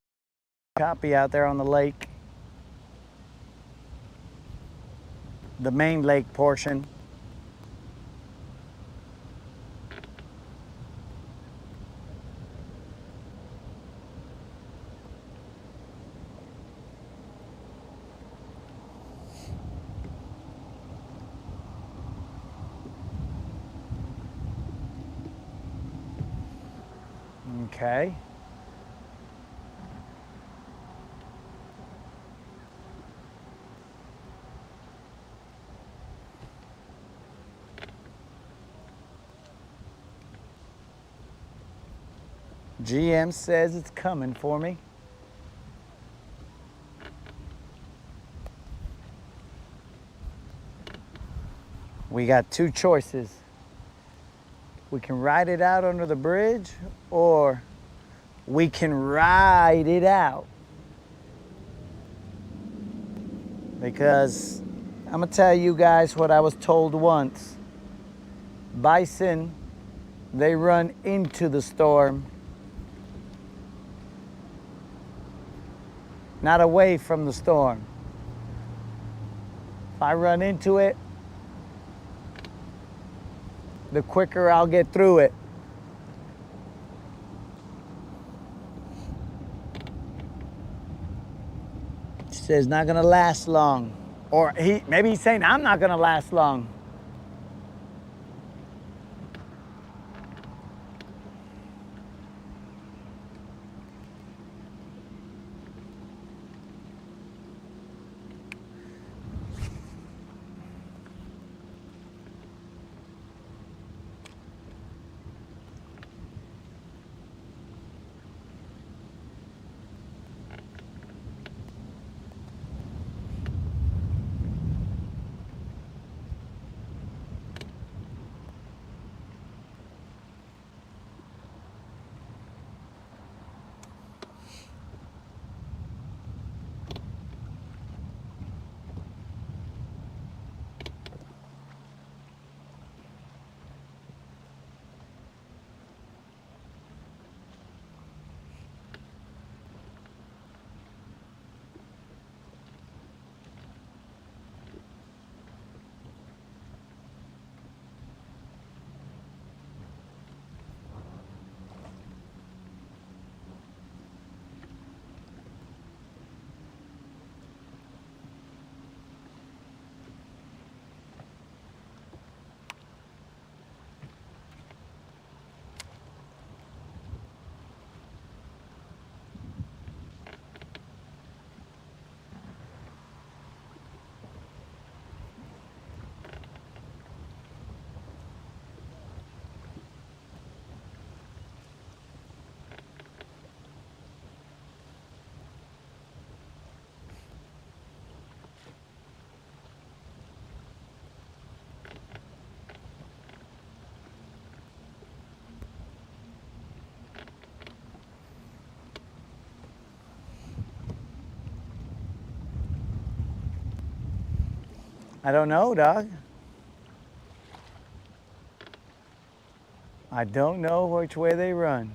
Speaker 1: copy out there on the lake. The main lake portion. Okay. GM says it's coming for me. We got two choices. We can ride it out under the bridge, or we can ride it out. Because I'm gonna tell you guys what I was told once. Bison, they run into the storm, not away from the storm. If I run into it, the quicker I'll get through it. He says not gonna last long. Or maybe he's saying I'm not gonna last long. I don't know, dog. I don't know which way they run.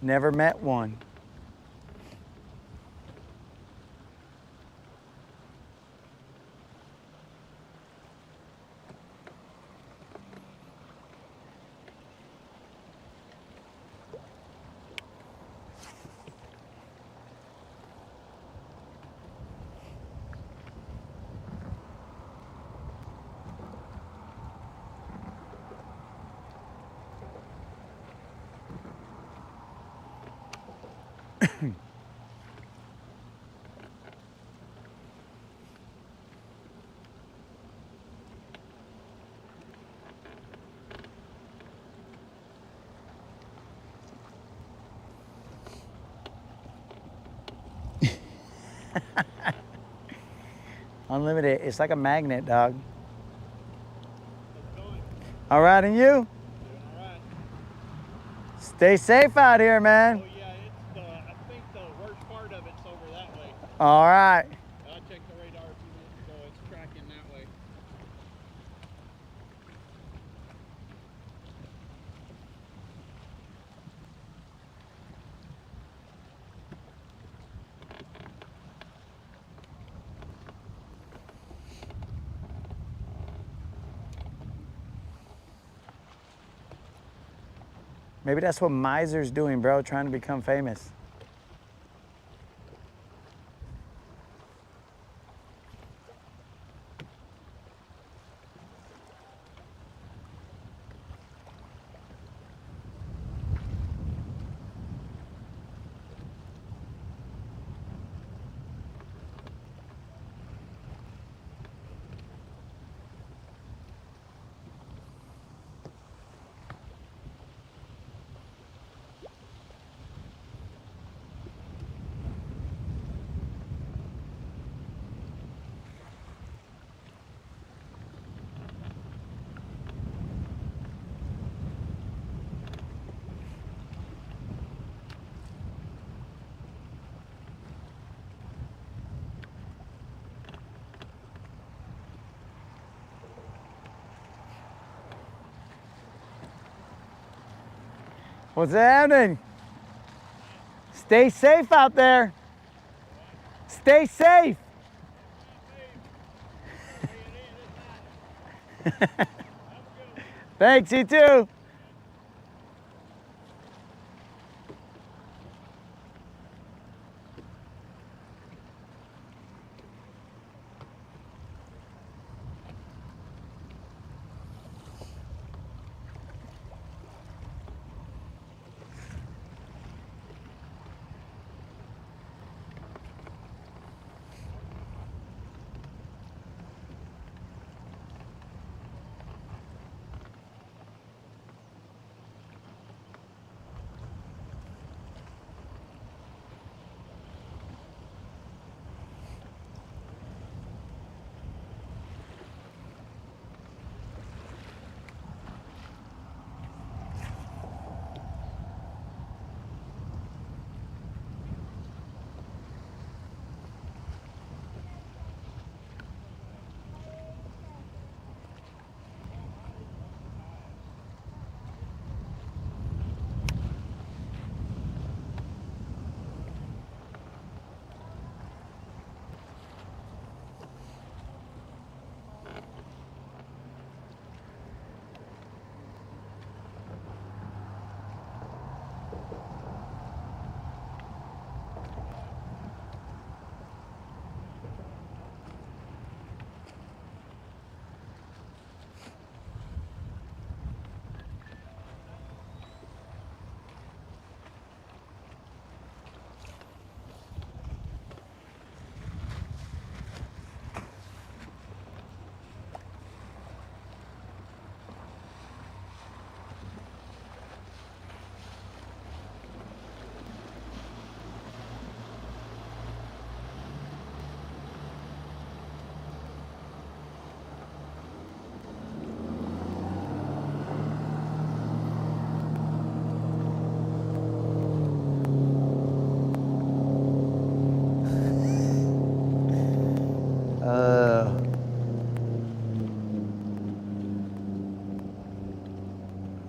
Speaker 1: Never met one. Unlimited. It's like a magnet, dog.
Speaker 2: How's it going?
Speaker 1: All right, and you?
Speaker 2: Doing all right.
Speaker 1: Stay safe out here, man.
Speaker 2: Oh yeah, it's I think the worst part of it's over that way.
Speaker 1: All right.
Speaker 2: I checked the radar a few minutes ago. It's tracking that way.
Speaker 1: Maybe that's what Miser's doing, bro, trying to become famous. What's happening? Stay safe out there. Stay safe. Thanks, you too.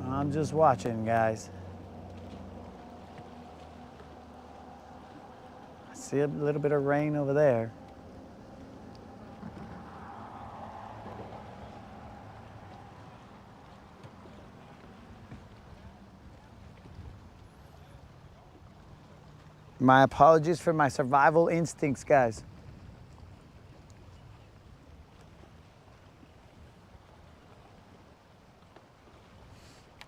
Speaker 1: I'm just watching, guys. I see a little bit of rain over there. My apologies for my survival instincts, guys.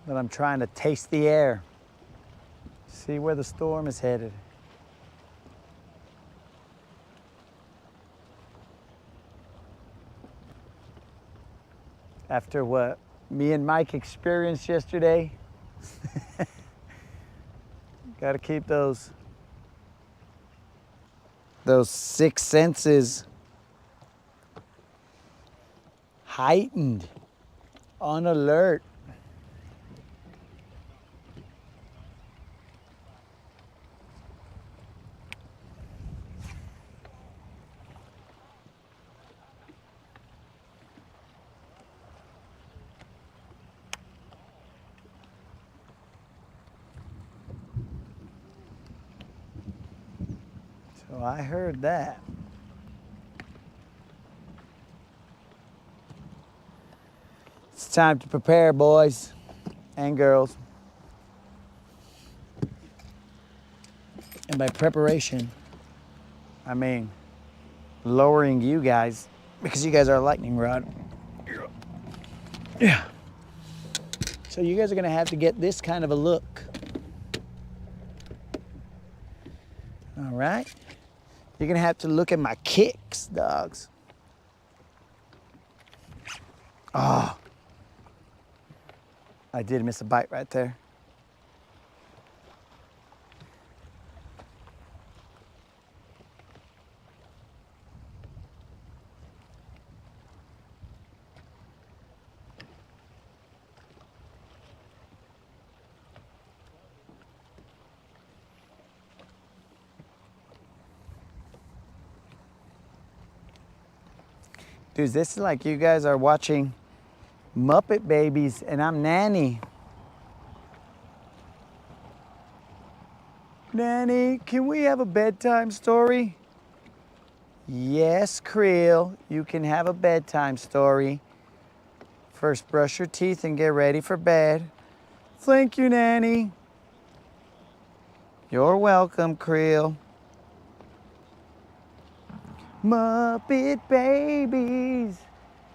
Speaker 1: But I'm trying to taste the air, see where the storm is headed. After what me and Mike experienced yesterday, got to keep those sixth senses heightened, on alert. So I heard that. It's time to prepare, boys and girls. And by preparation, I mean lowering you guys because you guys are a lightning rod. Yeah. So you guys are gonna have to get this kind of a look. All right. You're gonna have to look at my kicks, dogs. Oh, I did miss a bite right there. Dudes, this is like you guys are watching Muppet Babies and I'm Nanny. Nanny, can we have a bedtime story? Yes, Creel, you can have a bedtime story. First, brush your teeth and get ready for bed. Thank you, Nanny. You're welcome, Creel. Muppet Babies,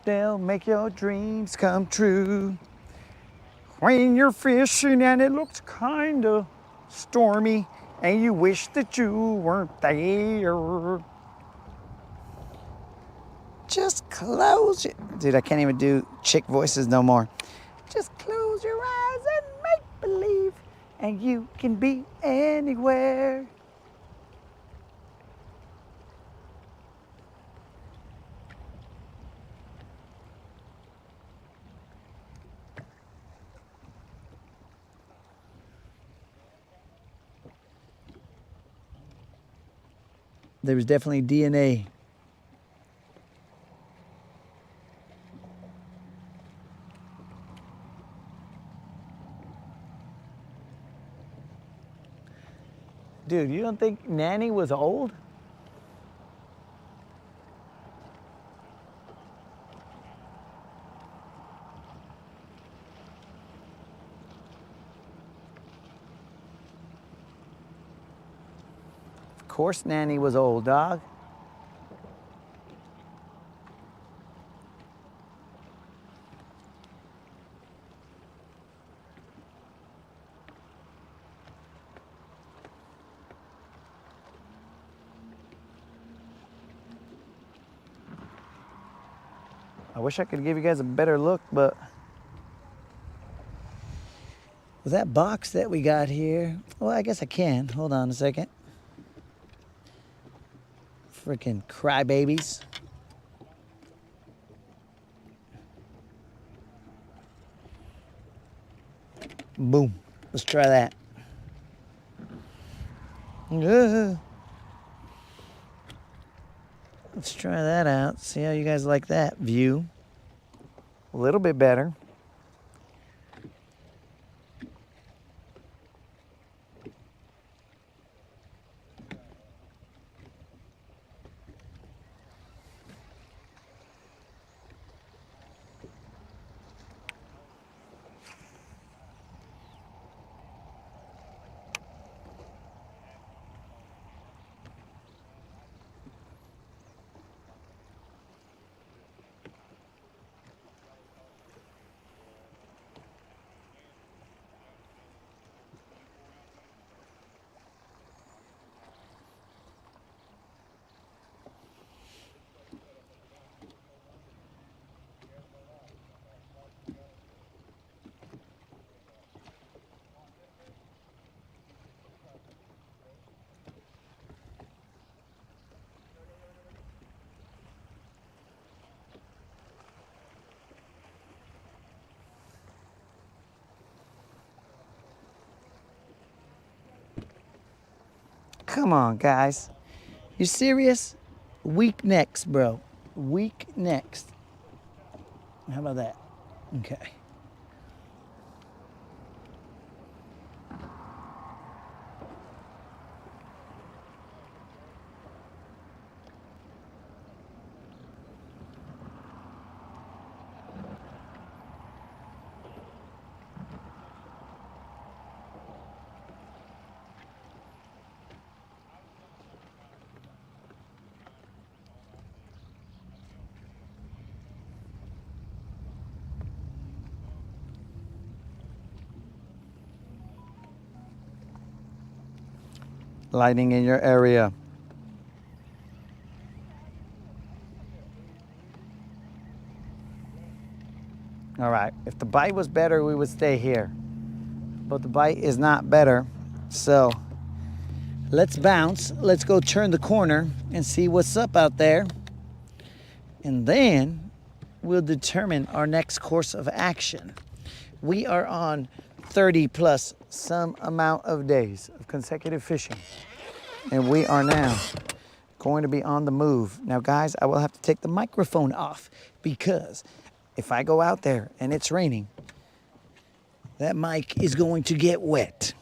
Speaker 1: they'll make your dreams come true. When you're fishing and it looks kinda stormy and you wish that you weren't there. Just close it. Dude, I can't even do chick voices no more. Just close your eyes and make believe, and you can be anywhere. There was definitely DNA. Dude, you don't think Nanny was old? Of course Nanny was old, dog. I wish I could give you guys a better look, but with that box that we got here, well, I guess I can. Hold on a second. Freaking crybabies. Boom. Let's try that. Let's try that out. See how you guys like that view. A little bit better. Come on, guys. You serious? Weak necks, bro. Weak necks. How about that? Okay. lighting in your area. All right, if the bite was better, we would stay here. But the bite is not better. So let's bounce. Let's go turn the corner and see what's up out there. And then we'll determine our next course of action. We are on 30 plus some amount of days of consecutive fishing. And we are now going to be on the move. Now, guys, I will have to take the microphone off because if I go out there and it's raining, that mic is going to get wet.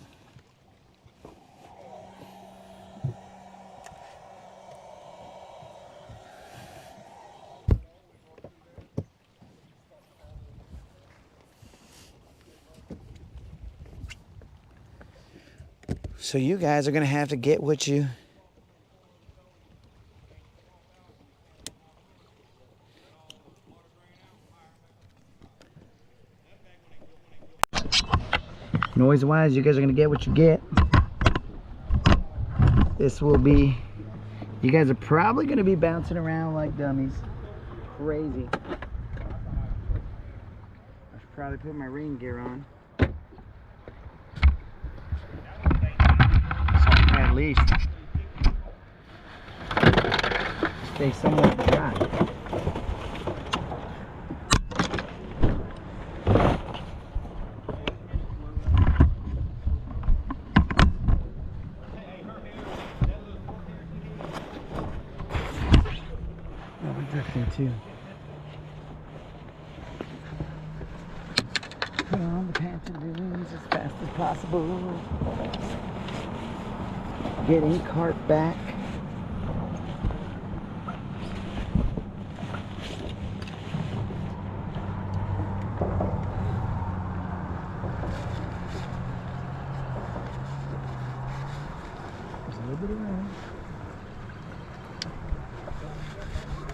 Speaker 1: So you guys are gonna have to get what you noise wise, you guys are gonna get what you get. This will be, you guys are probably gonna be bouncing around like dummies. Crazy. I should probably put my rain gear on. At least stay somewhat dry. Oh, we're drifting too. Put on the pantaloons as fast as possible. Getting carp back. There's a little bit of rain.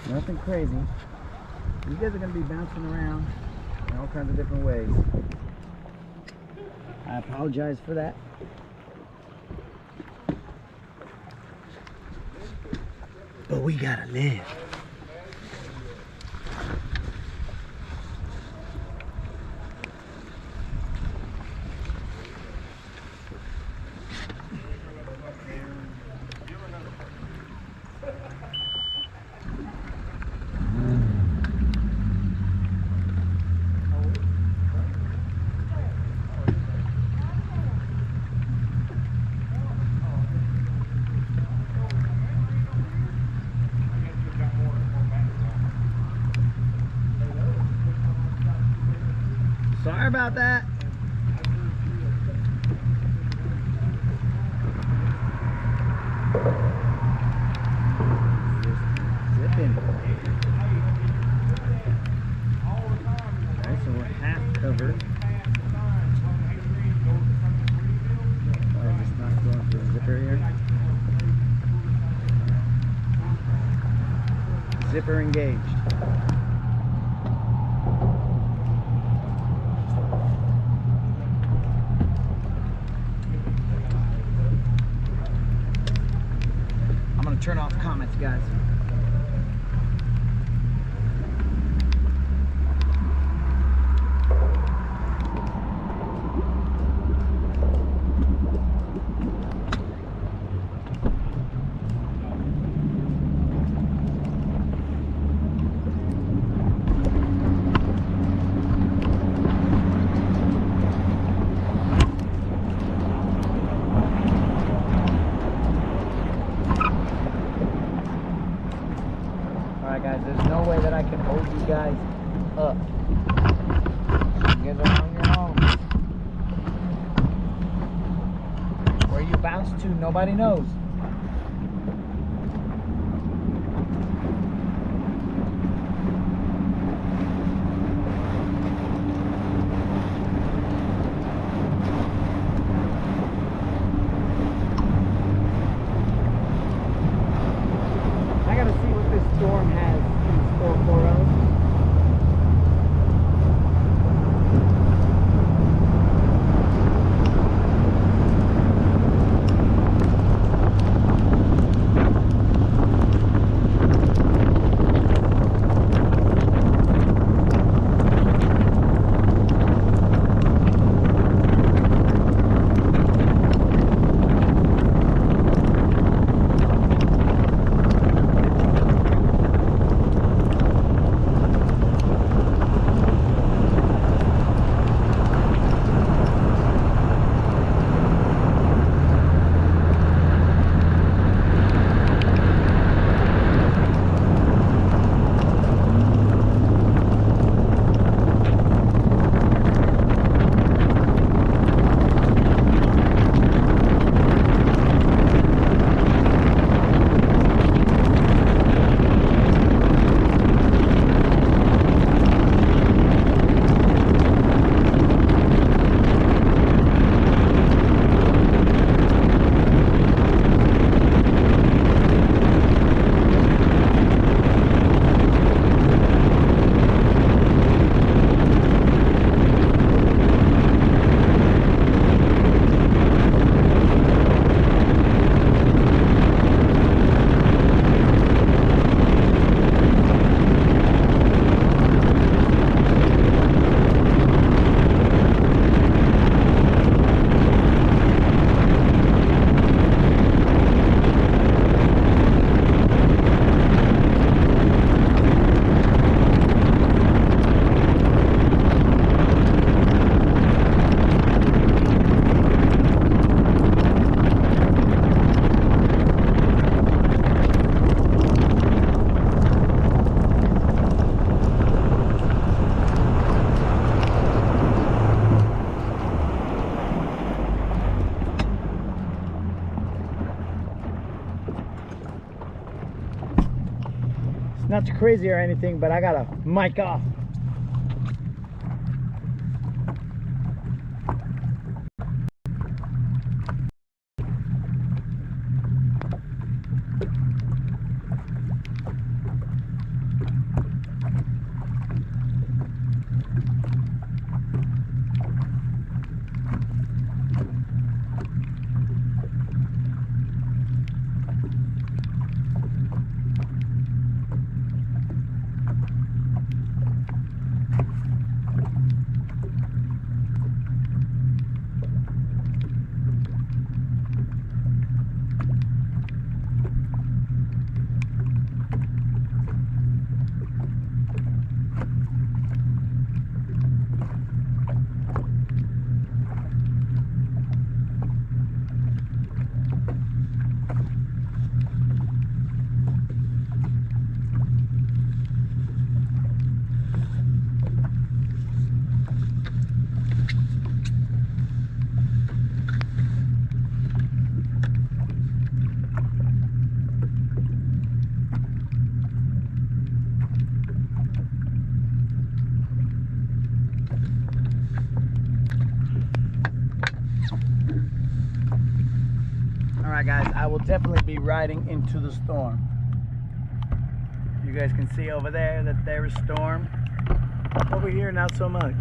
Speaker 1: Nothing crazy. You guys are going to be bouncing around in all kinds of different ways. I apologize for that. But we gotta live. Sorry about that. Zipping. Okay, so we're half covered. Oh, just not going through the zipper here. Zipper engaged. Turn off comments, guys. Guys, there's no way that I can hold you guys up. You guys are on your own. Where you bounce to, nobody knows. I gotta see what this storm has in store for us. Not too crazy or anything, but I gotta mic off. Alright guys, I will definitely be riding into the storm. You guys can see over there that there is storm. Over here, not so much.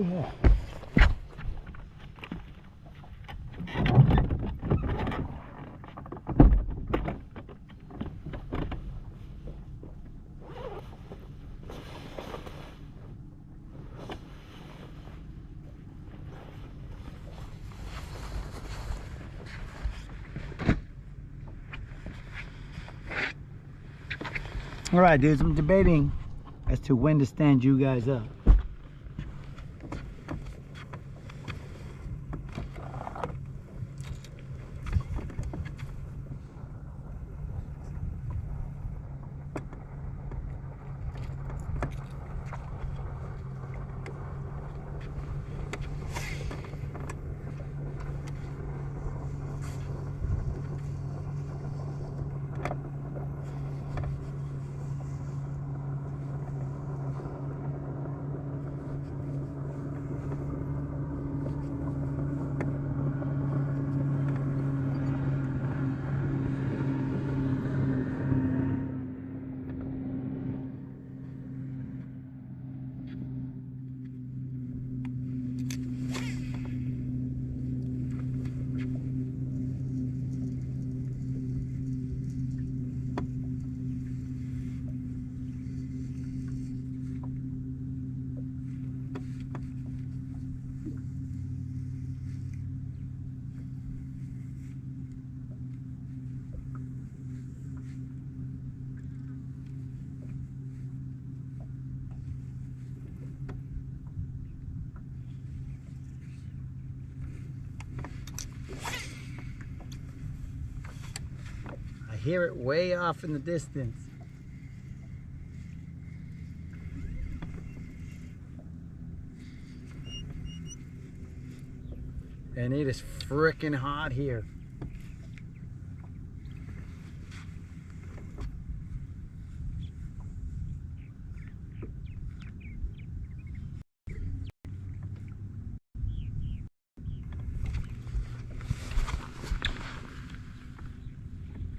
Speaker 1: here. All right, dudes, I'm debating as to when to stand you guys up. I hear it way off in the distance. And it is frickin' hot here.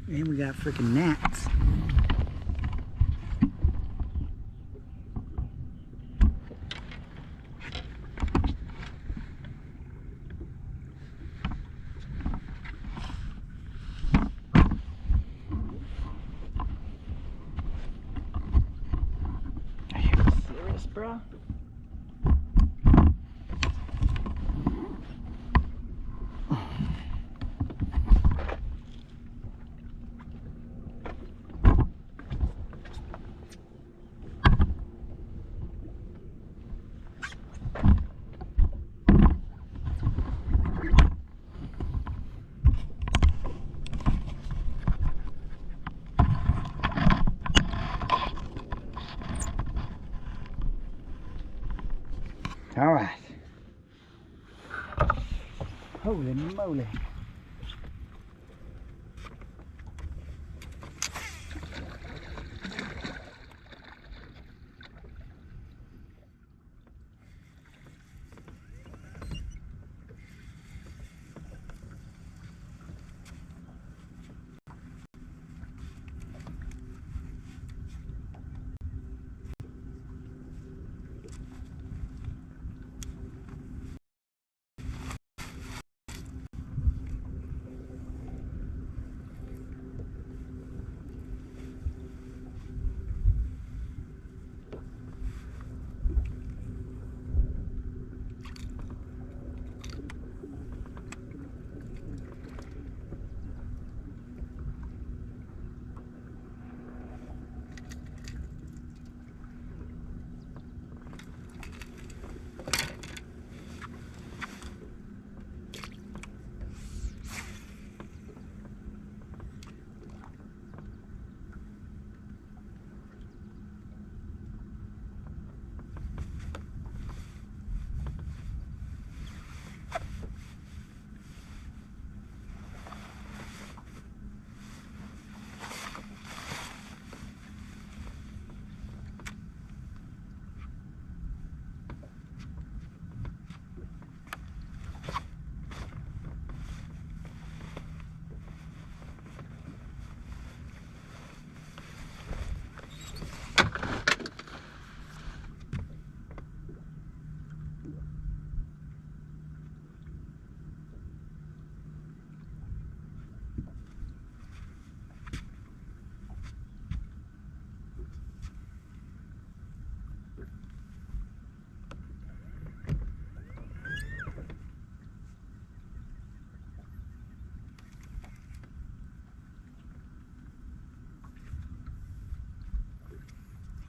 Speaker 1: And we got frickin' gnats. Are you serious, bro? All right. Holy moly.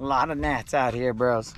Speaker 1: A lot of gnats out here, bros.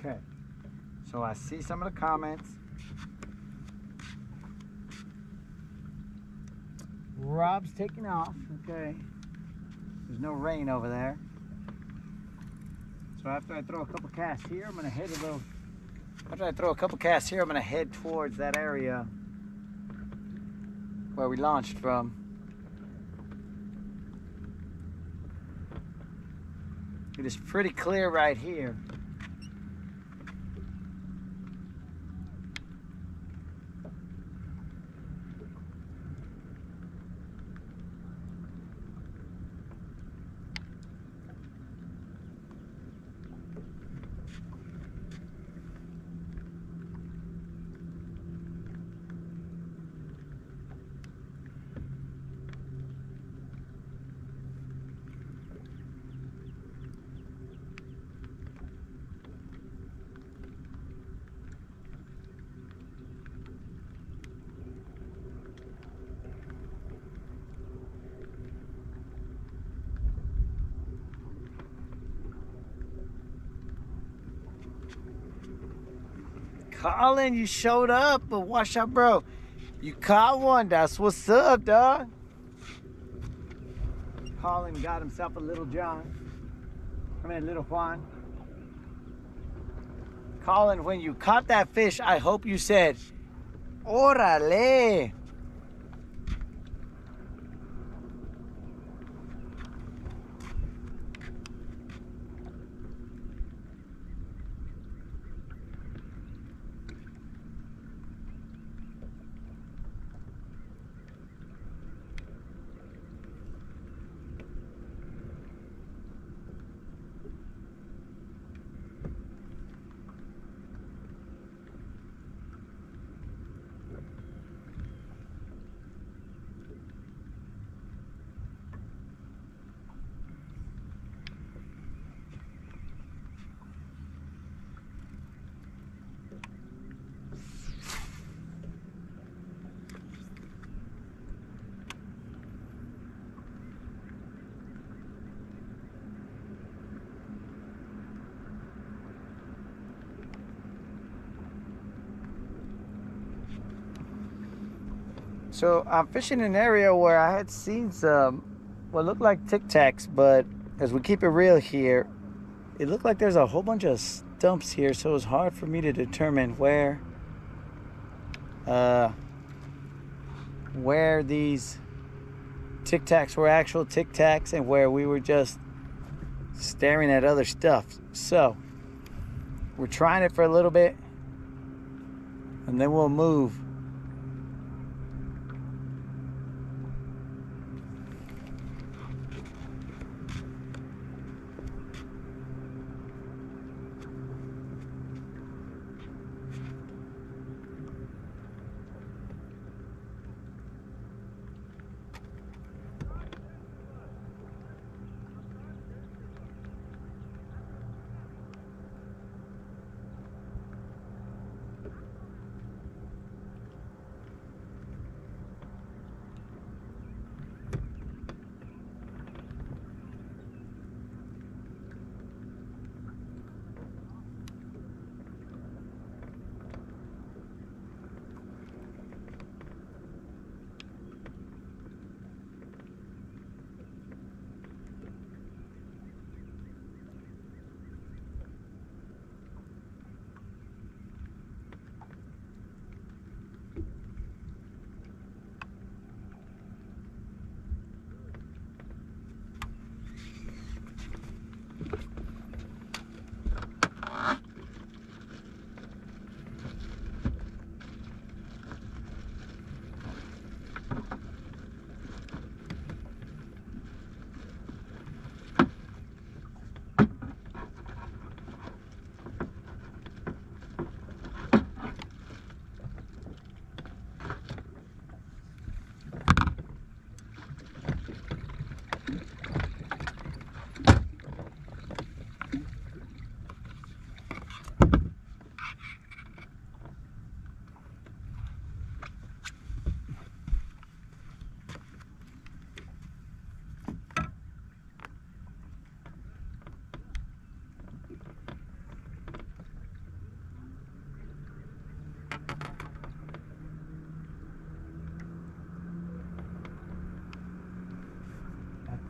Speaker 1: Okay, so I see some of the comments. Rob's taking off, okay. There's no rain over there. So after I throw a couple casts here, I'm gonna head a little, after I throw a couple casts here, I'm gonna head towards that area where we launched from. It is pretty clear right here. Colin, you showed up, but watch out, bro. You caught one. That's what's up, dog. Colin got himself a little John. I mean, little Juan. Colin, when you caught that fish, I hope you said, "Órale." So I'm fishing in an area where I had seen some what looked like Tic Tacs, but as we keep it real here, it looked like there's a whole bunch of stumps here, so it was hard for me to determine where these Tic Tacs were actual Tic Tacs and where we were just staring at other stuff. So we're trying it for a little bit. and then we'll move.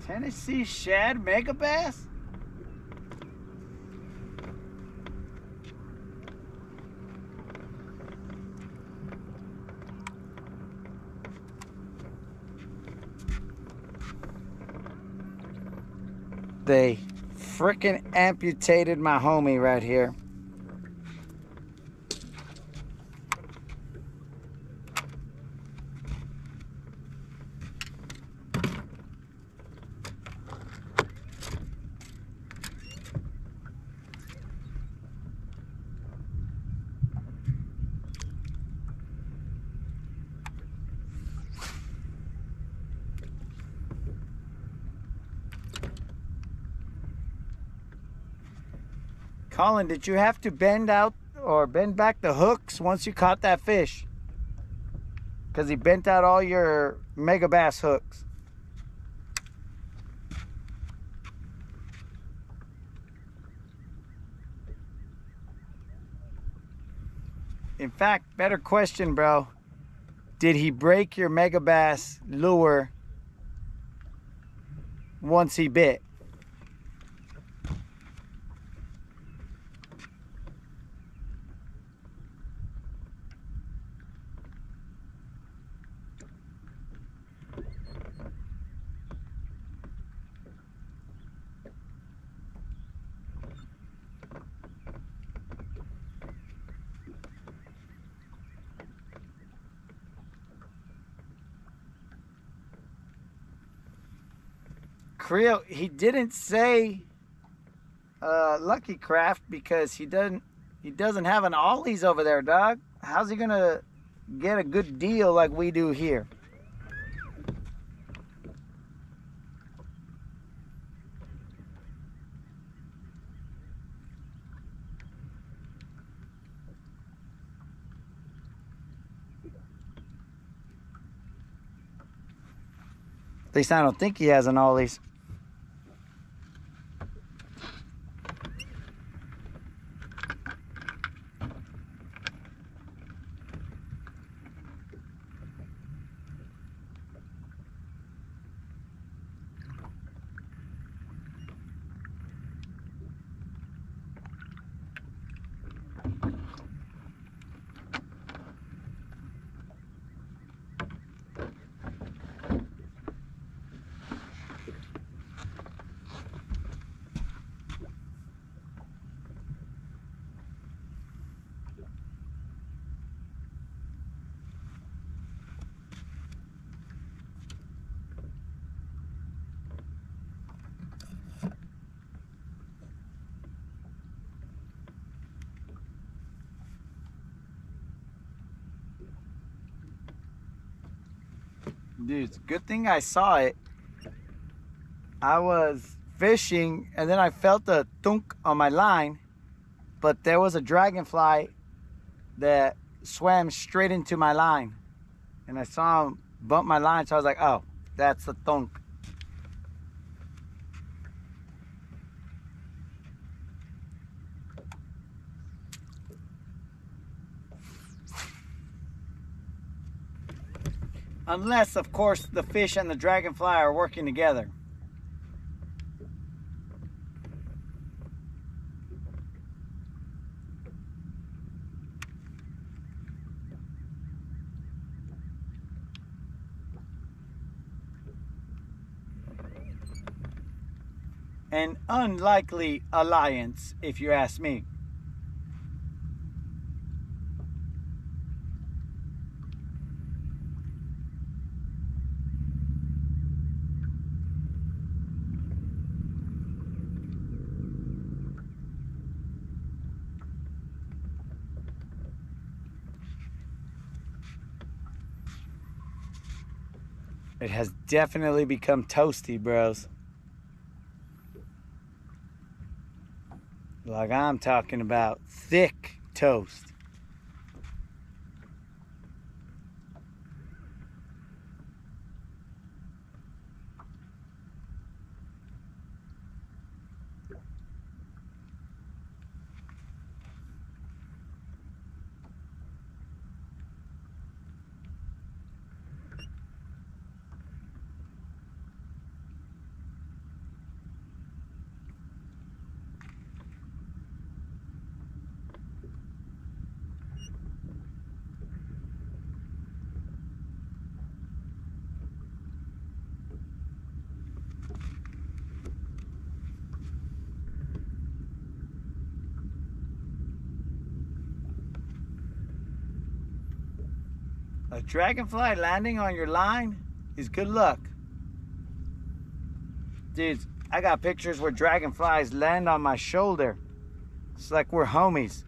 Speaker 1: Tennessee shad mega bass? They frickin' amputated my homie right here. Colin, did you have to bend out or bend back the hooks once you caught that fish? Because he bent out all your mega bass hooks. In fact, better question, bro. Did he break your mega bass lure once he bit? Creel, he didn't say Lucky Craft because he doesn't have an ollies over there, dog. How's he gonna get a good deal like we do here? At least I don't think he has an ollies. Dude, it's a good thing I saw it. I was fishing and then I felt a thunk on my line, but there was a dragonfly that swam straight into my line. And I saw him bump my line, so I was like, oh, that's the thunk. Unless, of course, the fish and the dragonfly are working together. An unlikely alliance, if you ask me. It has definitely become toasty, bros. Like I'm talking about thick toast. A dragonfly landing on your line is good luck. Dude, I got pictures where dragonflies land on my shoulder. It's like we're homies.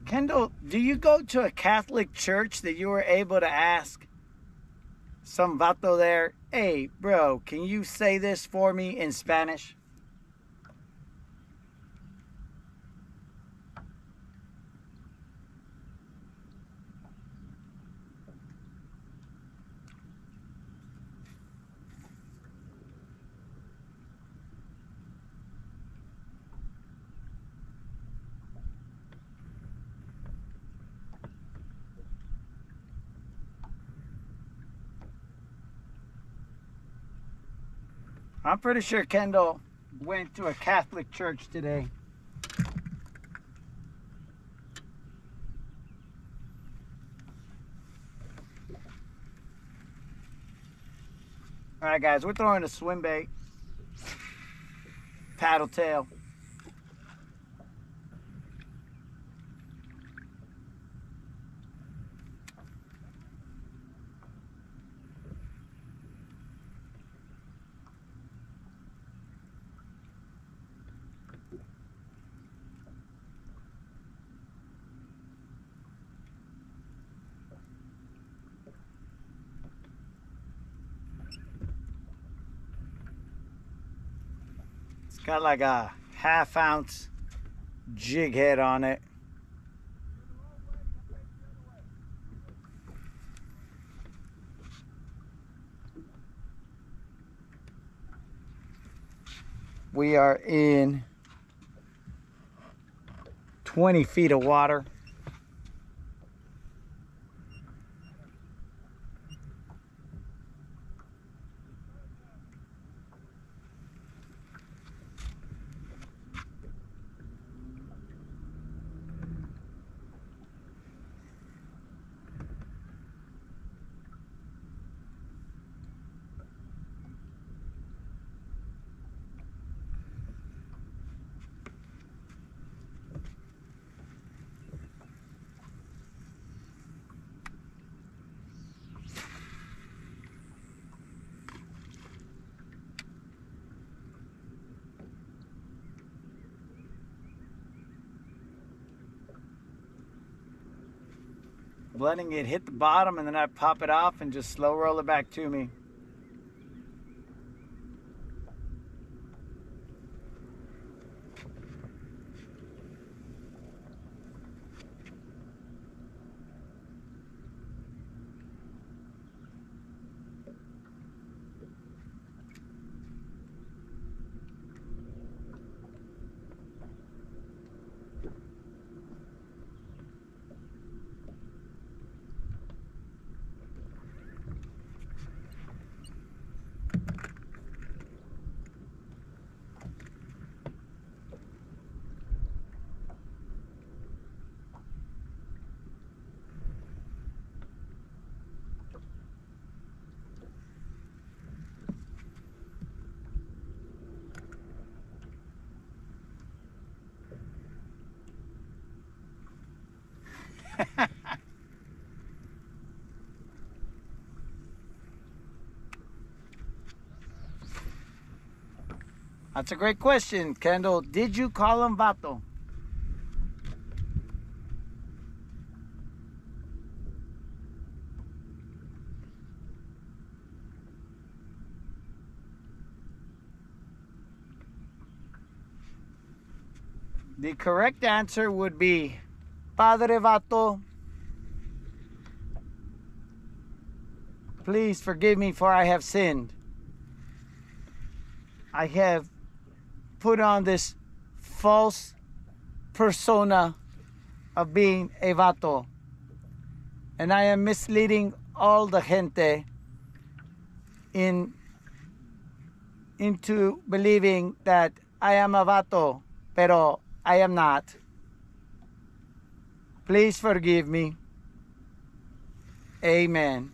Speaker 1: Kendall, do you go to a Catholic church that you were able to ask some vato there, hey, bro, can you say this for me in Spanish? I'm pretty sure Kendall went to a Catholic church today. All right, guys, we're throwing a swim bait, paddle tail. It's got like a 1/2 ounce jig head on it. We are in 20 feet of water. Letting it hit the bottom, and then I pop it off and just slow roll it back to me. That's a great question, Kendall. Did you call him vato? The correct answer would be Padre Vato. Please forgive me, for I have sinned. I have put on this false persona of being a vato, and I am misleading all the gente into believing that I am a vato, pero I am not. Please forgive me. Amen.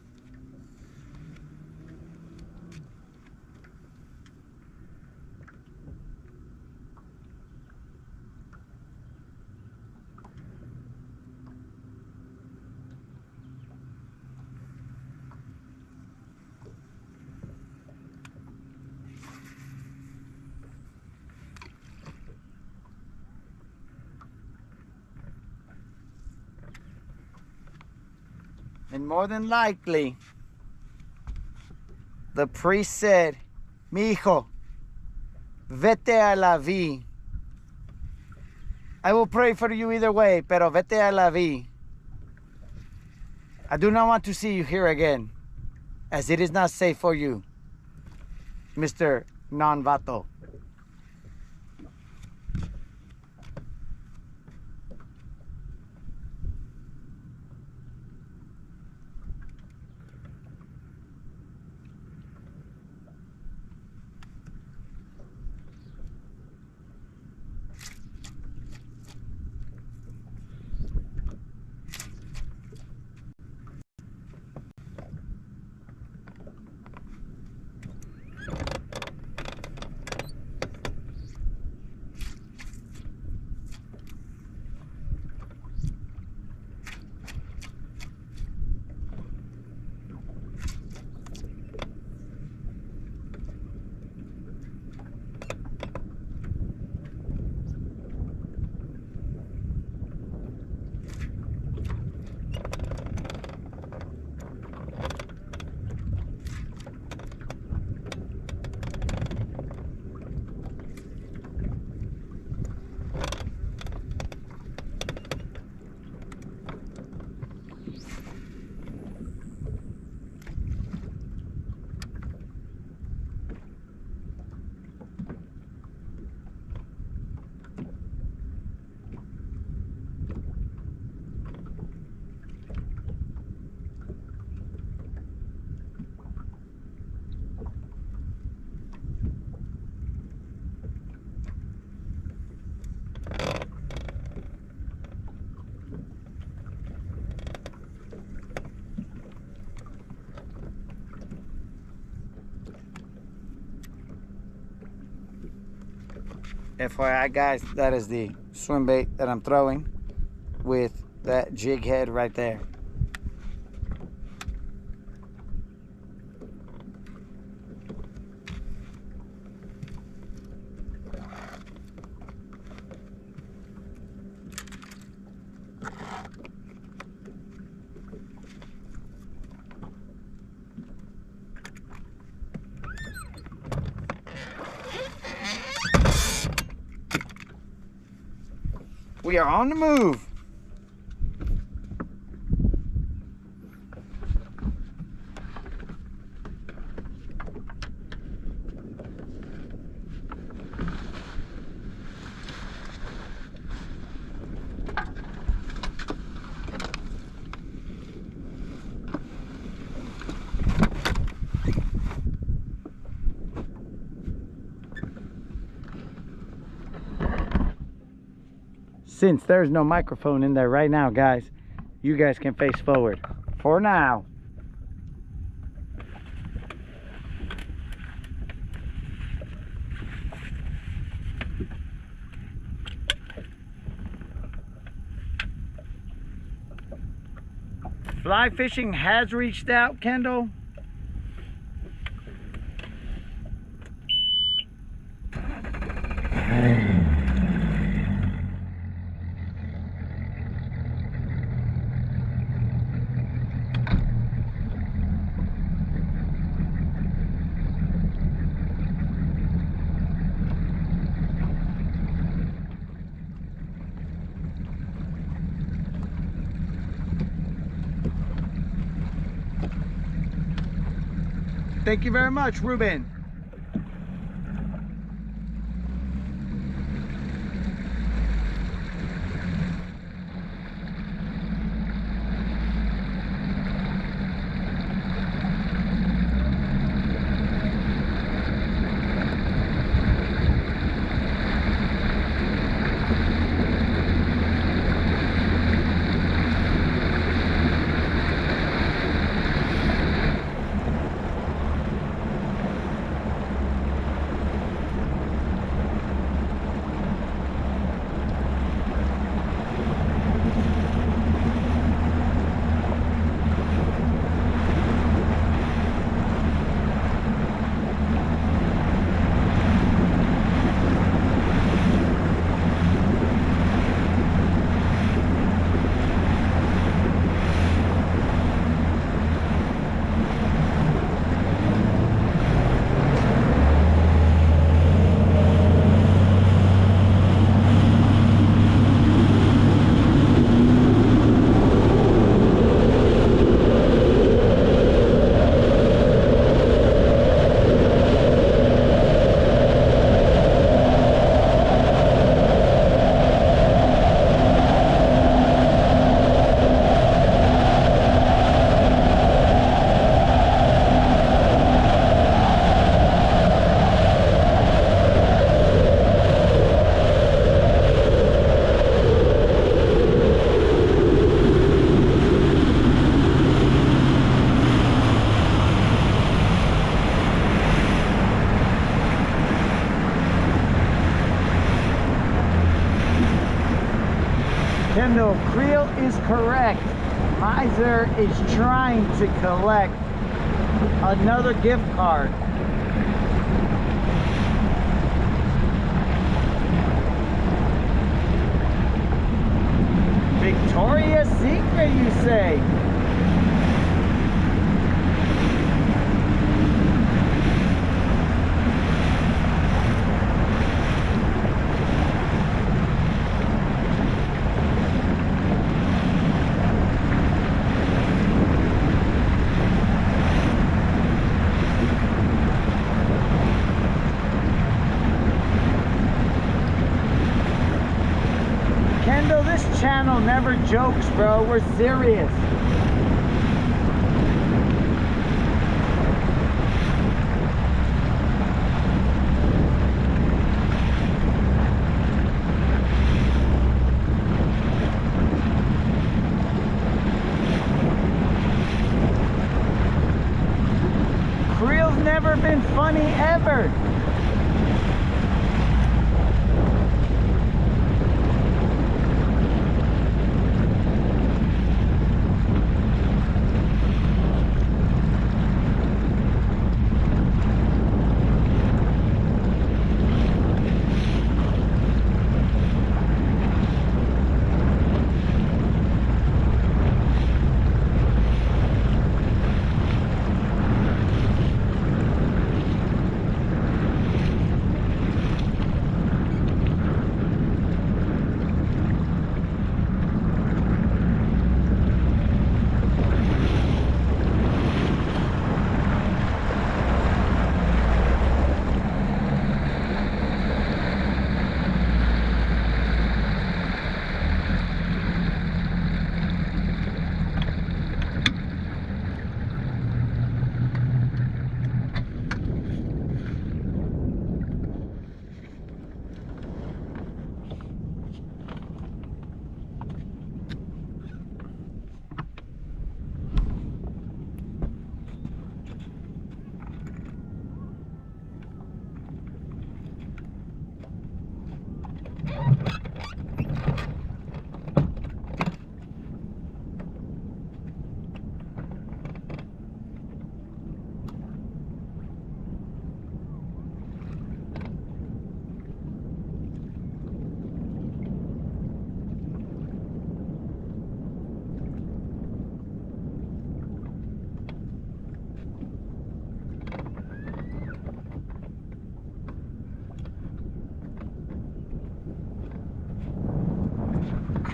Speaker 1: And more than likely, the priest said, Mi hijo, vete a la vi. I will pray for you either way, pero vete a la vi. I do not want to see you here again, as it is not safe for you, Mr. Non-Vato. FYI guys, that is the swim bait that I'm throwing with that jig head right there. We are on the move. Since there's no microphone in there right now, guys, you guys can face forward for now. Fly fishing has reached out, Kendall. Thank you very much, Ruben. Kendall, Creel is correct. Miser is trying to collect another gift card. Victoria's Secret, you say? Kendall, this channel never jokes, bro. We're serious. Creel's never been funny ever.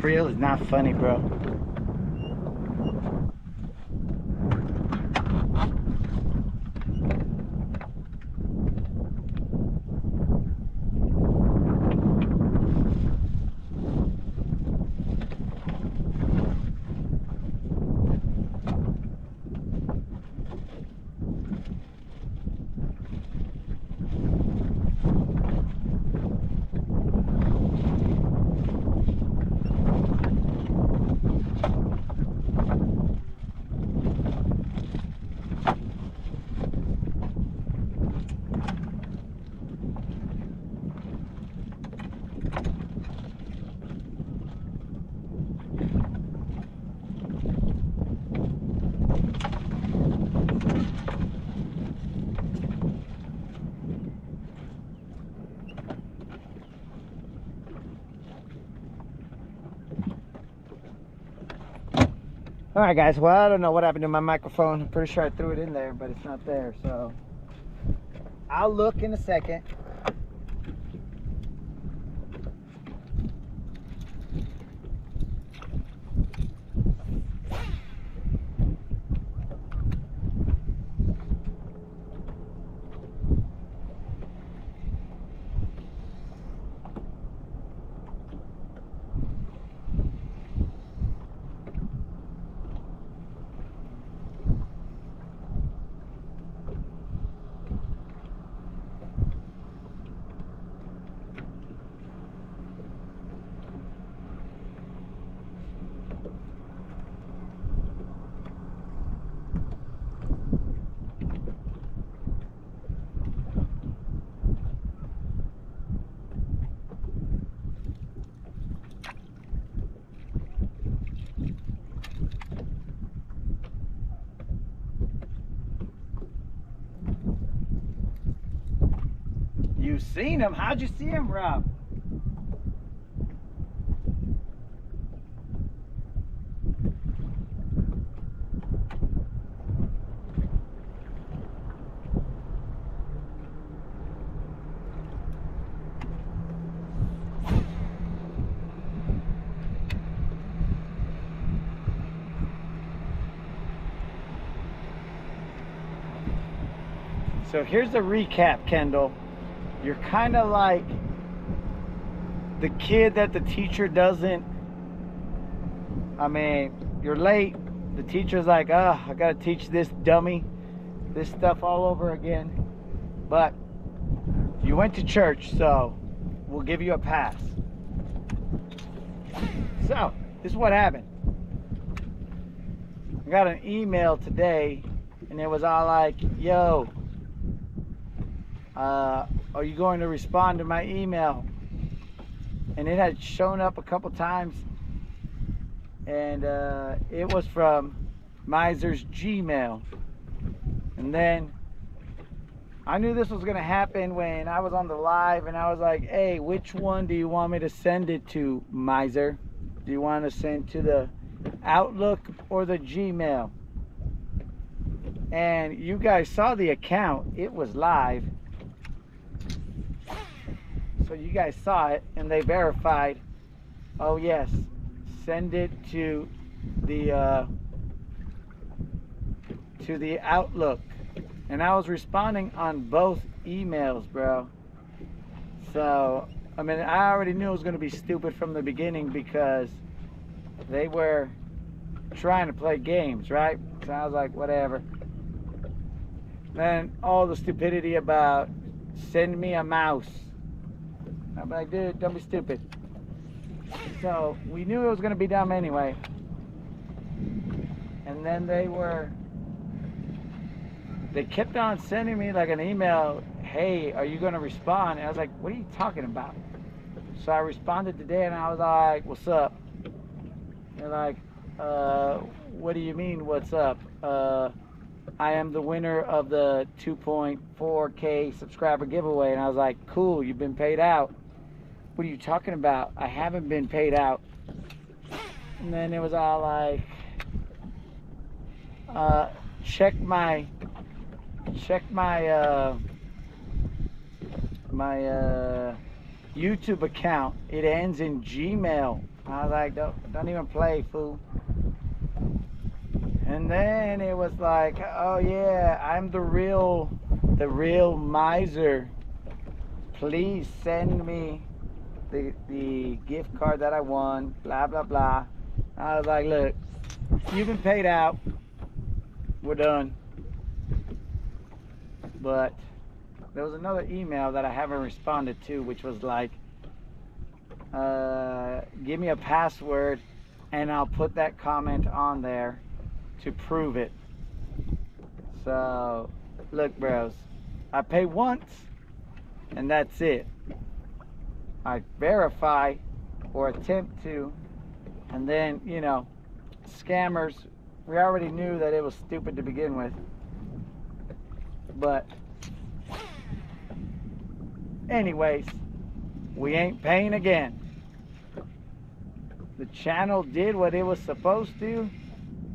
Speaker 1: creel is not funny, bro. All right, guys. Well, I don't know what happened to my microphone. I'm pretty sure I threw it in there, but it's not there. So I'll look in a second. You seen him? How'd you see him, Rob? So here's the recap, Kendall. You're kind of like the kid that the teacher doesn't, I mean, you're late. The teacher's like, oh, I gotta teach this dummy this stuff all over again. But you went to church, so we'll give you a pass. So, this is what happened. I got an email today, and it was all like, yo, are you going to respond to my email? And it had shown up a couple times, and it was from Miser's Gmail. And then I knew this was gonna happen when I was on the live, and I was like, hey, which one do you want me to send it to, Miser? Do you want to send to the Outlook or the Gmail? And you guys saw the account, it was live. So you guys saw it, and they verified, oh yes, send it to the Outlook. And I was responding on both emails, bro. So, I mean, I already knew it was going to be stupid from the beginning because they were trying to play games, right? So I was like, whatever. Then all the stupidity about send me a mouse. I'm like, dude, don't be stupid. So we knew it was going to be dumb anyway. And then they kept on sending me like an email, hey, are you going to respond? And I was like, what are you talking about? So I responded today, and I was like, what's up? They're like, what do you mean, what's up? I am the winner of the 2.4K subscriber giveaway. And I was like, cool, you've been paid out. What are you talking about? I haven't been paid out. And then it was all like, check my YouTube account. It ends in Gmail. I was like, don't even play, fool. And then it was like, oh yeah, I'm the real miser. Please send me the gift card that I won, blah, blah, blah. I was like, look, you've been paid out. We're done. But there was another email that I haven't responded to, which was like, give me a password and I'll put that comment on there to prove it. So, look, bros, I pay once and that's it. I verify or attempt to, and then, you know, scammers, we already knew that it was stupid to begin with. But anyways, we ain't paying again. The channel did what it was supposed to.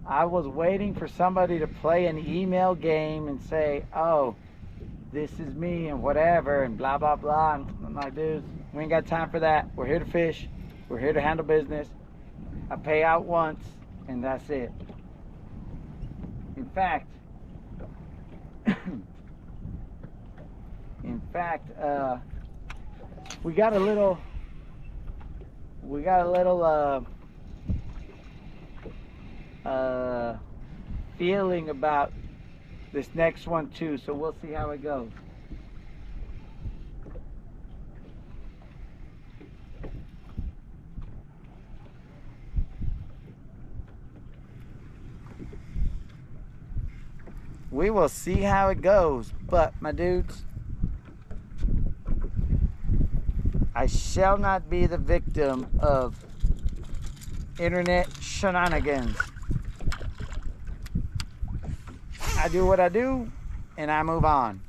Speaker 1: I was waiting for somebody to play an email game and say, oh, this is me and whatever and blah, blah, blah. And I'm like, dudes, we ain't got time for that. We're here to fish. We're here to handle business. I pay out once and that's it. In fact, we got a little feeling about this next one too, so we'll see how it goes. We will see how it goes, but my dudes, I shall not be the victim of internet shenanigans. I do what I do and I move on.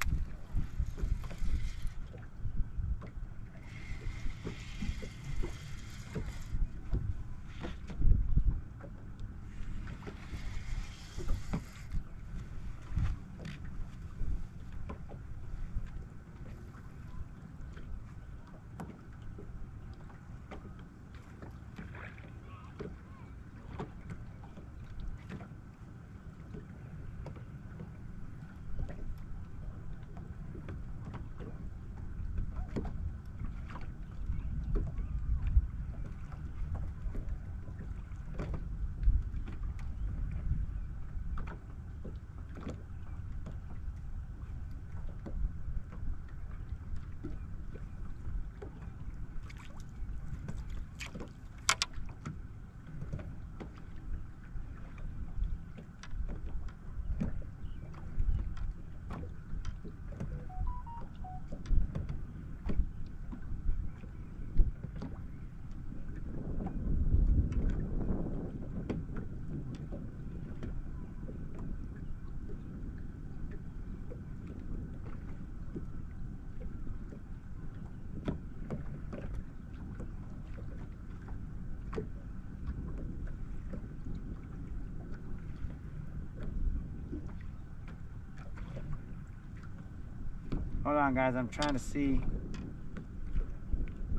Speaker 1: Hold on, guys, I'm trying to see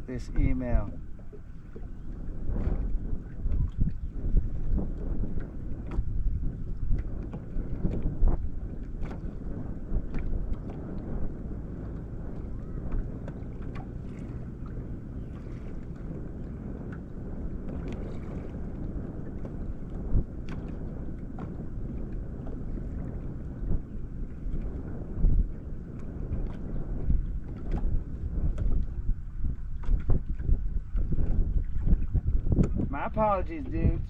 Speaker 1: this email. My apologies, dudes.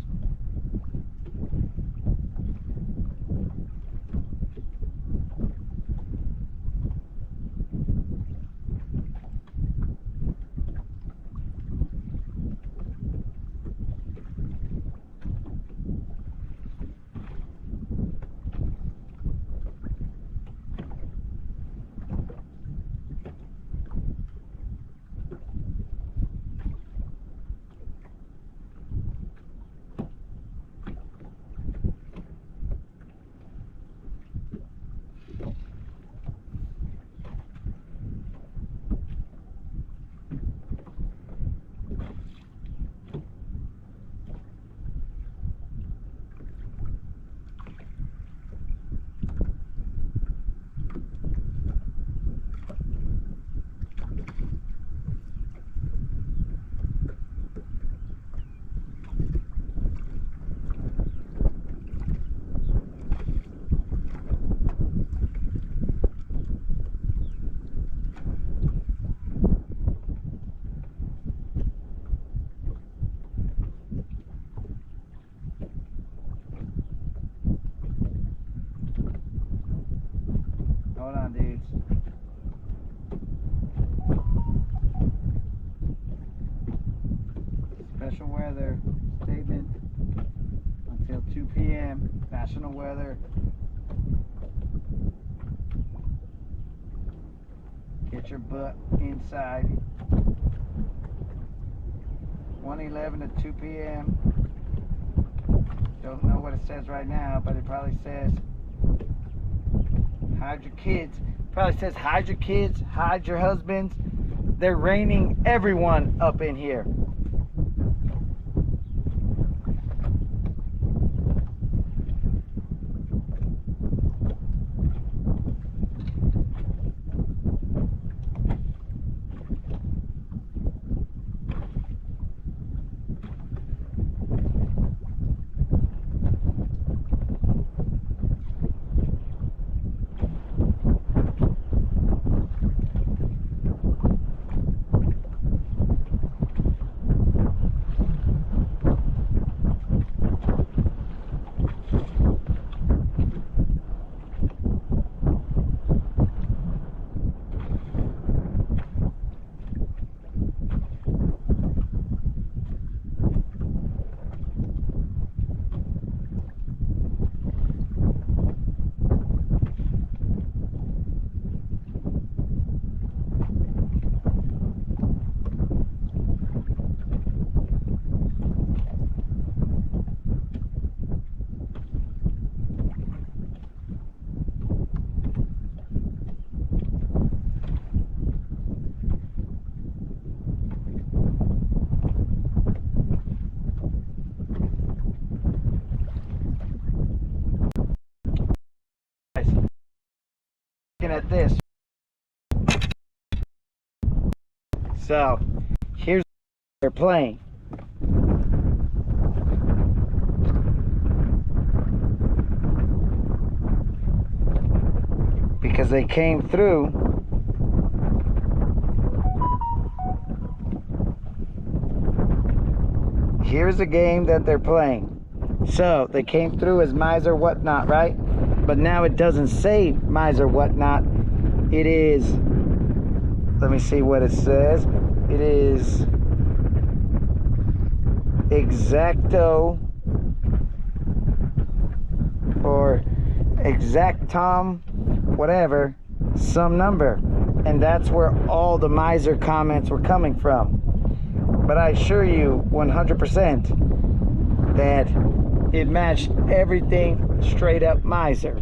Speaker 1: Hold on, dudes. Special weather statement until 2 p.m. National weather. Get your butt inside. 1:11 to 2 p.m. Don't know what it says right now, but it probably says hide your kids. Probably says hide your kids, hide your husbands. They're raining everyone up in here. At this. So here's what they're playing. Because they came through. Here's a game that they're playing. So they came through as miser whatnot, right? But now it doesn't say miser whatnot. It is, let me see what it says. It is exacto or exactum, whatever, some number. And that's where all the miser comments were coming from. But I assure you 100% that it matched everything straight up miser.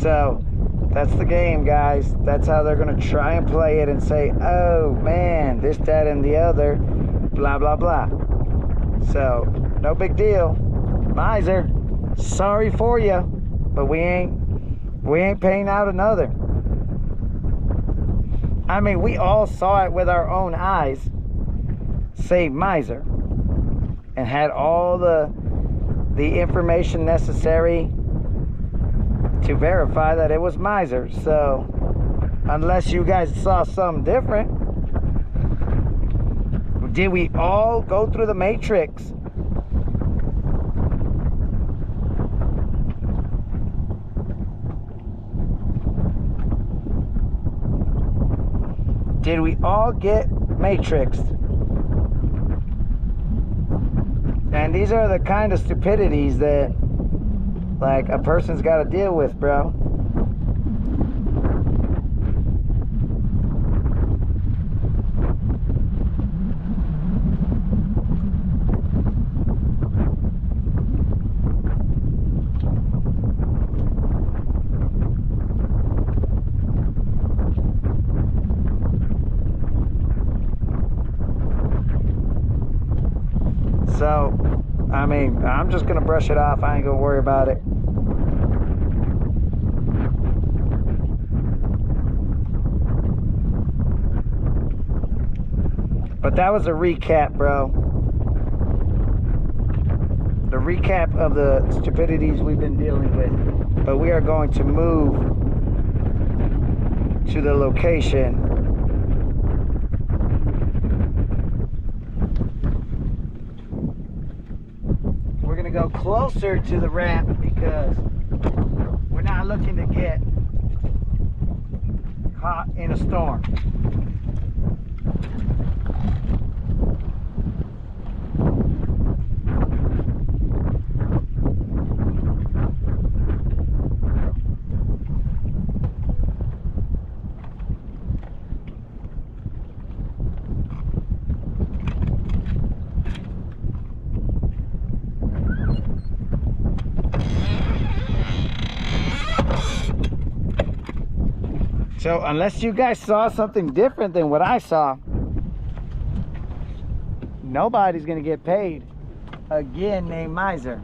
Speaker 1: So that's the game, guys. That's how they're gonna try and play it and say, oh man, this, that, and the other, blah blah blah. So no big deal. Miser, sorry for you, but we ain't paying out another. I mean, we all saw it with our own eyes. Save miser, and had all the information necessary to verify that it was miser. So unless you guys saw something different, did we all go through the matrix? Did we all get matrixed? And these are the kind of stupidities that, like, a person's got to deal with, bro. So, I mean, I'm just gonna brush it off. I ain't gonna worry about it. But that was a recap, bro. The recap of the stupidities we've been dealing with. But we are going to move to the location. We're gonna go closer to the ramp because we're not looking to get caught in a storm. So unless you guys saw something different than what I saw, nobody's gonna get paid again named Miser.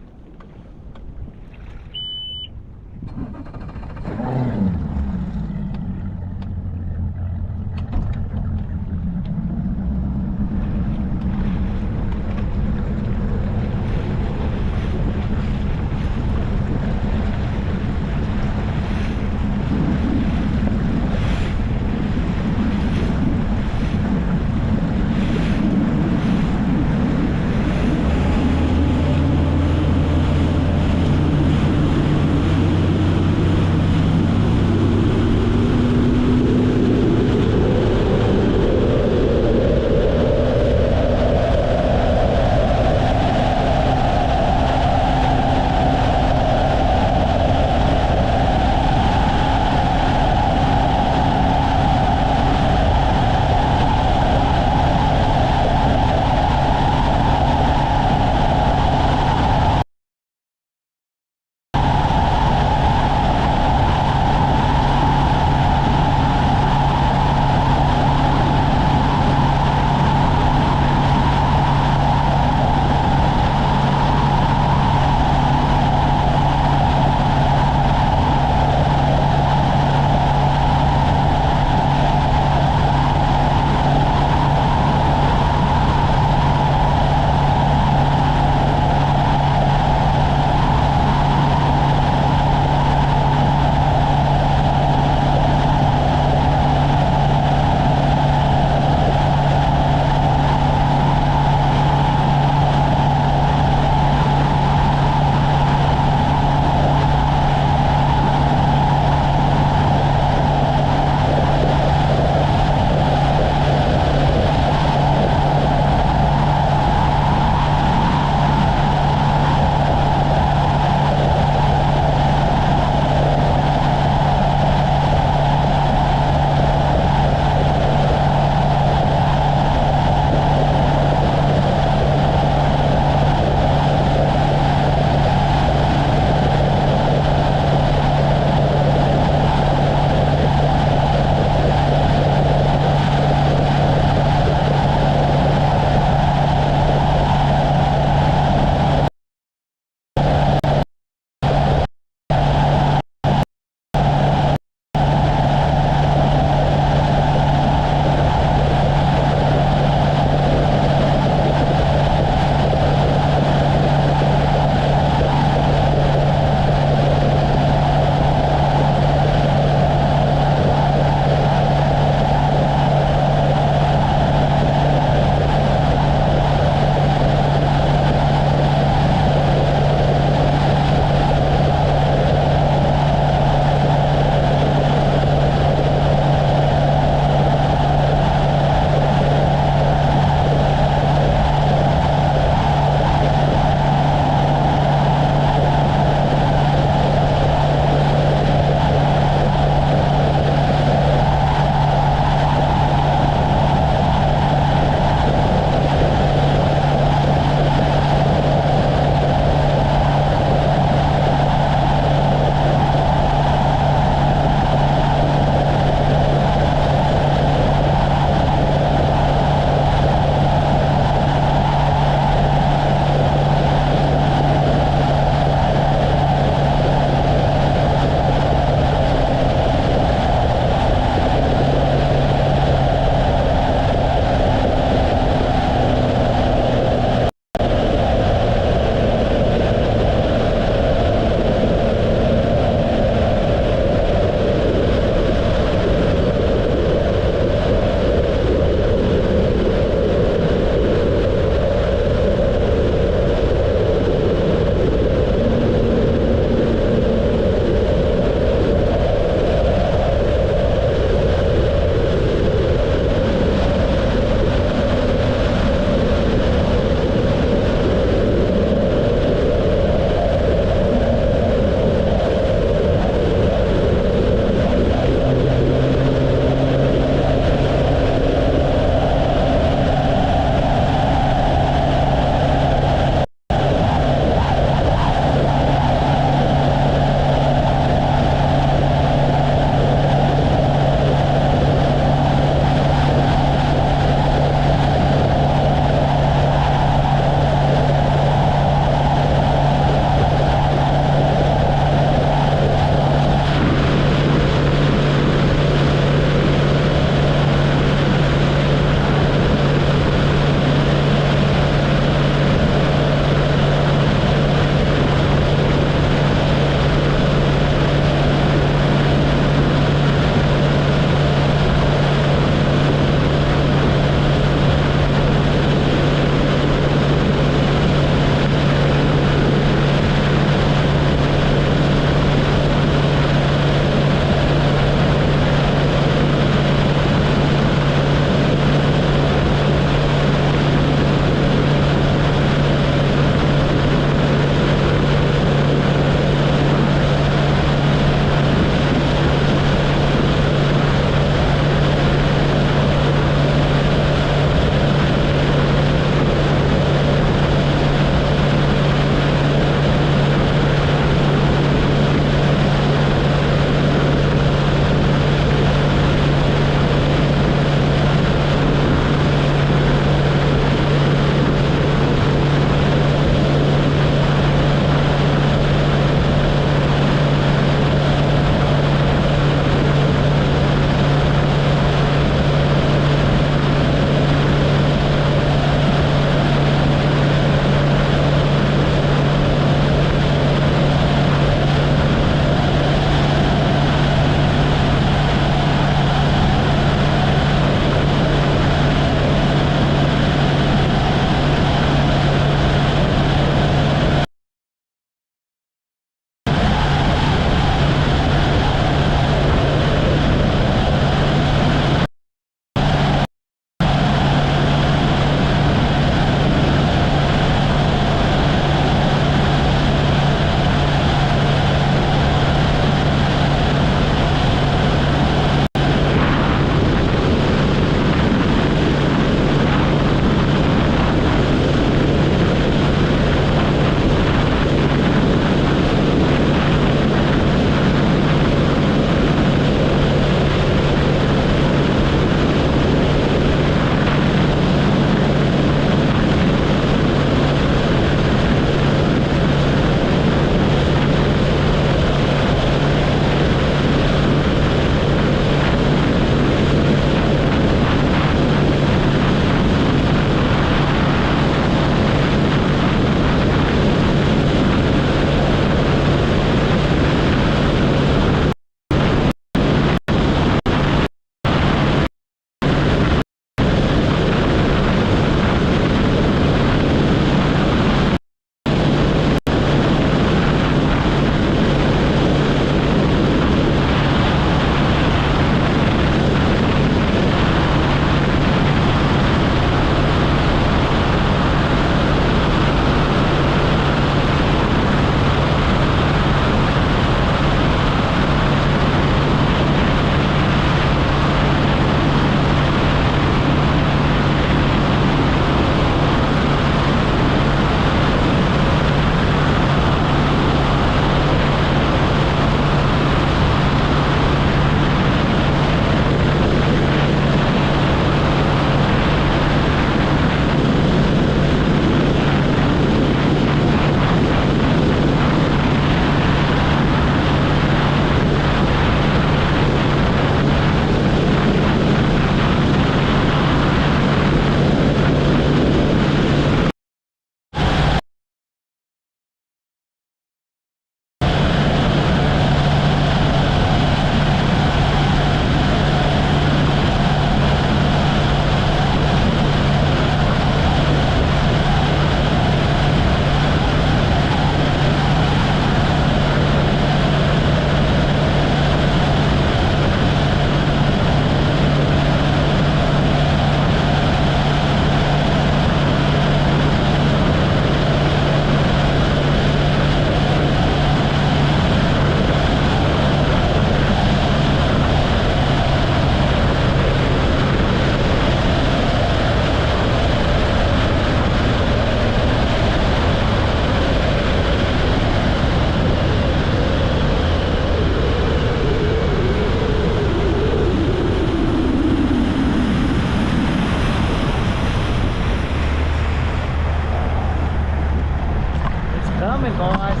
Speaker 1: boys.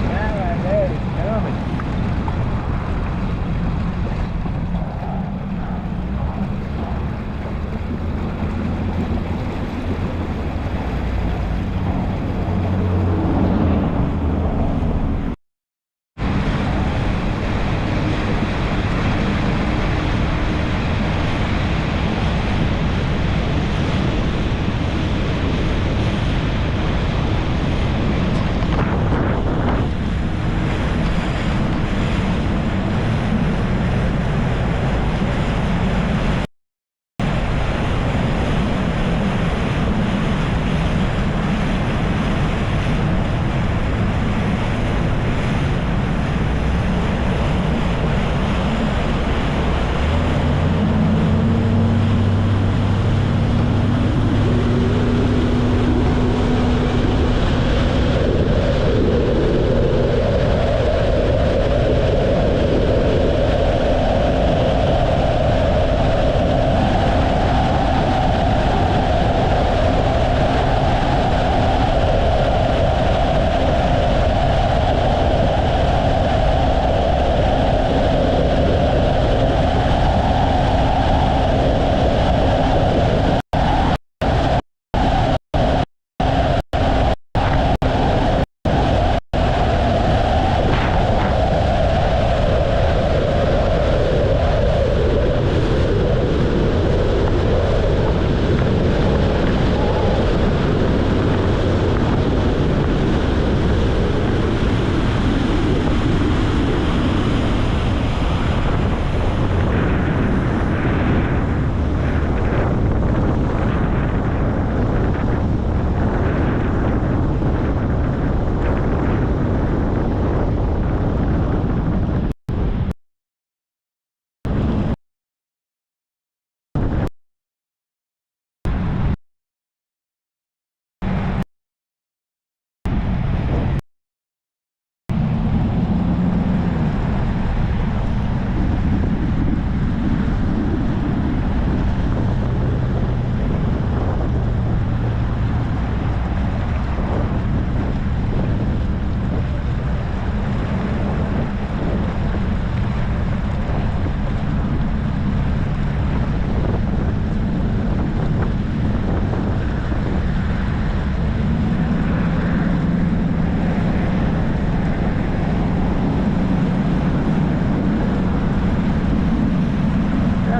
Speaker 1: That right there is coming.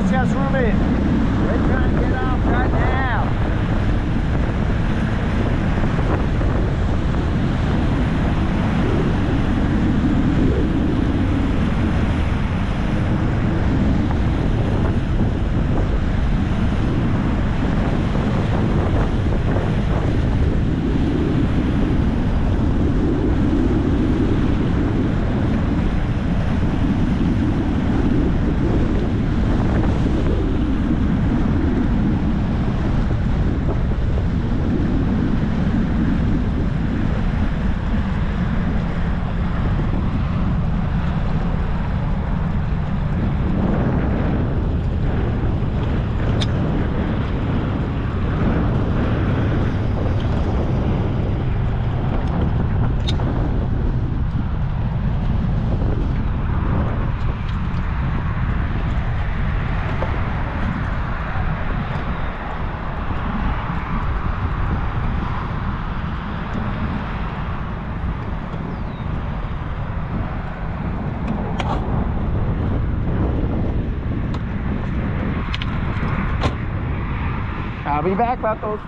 Speaker 1: Just Ruben. We're trying to get off right now. I'll be back, vatos.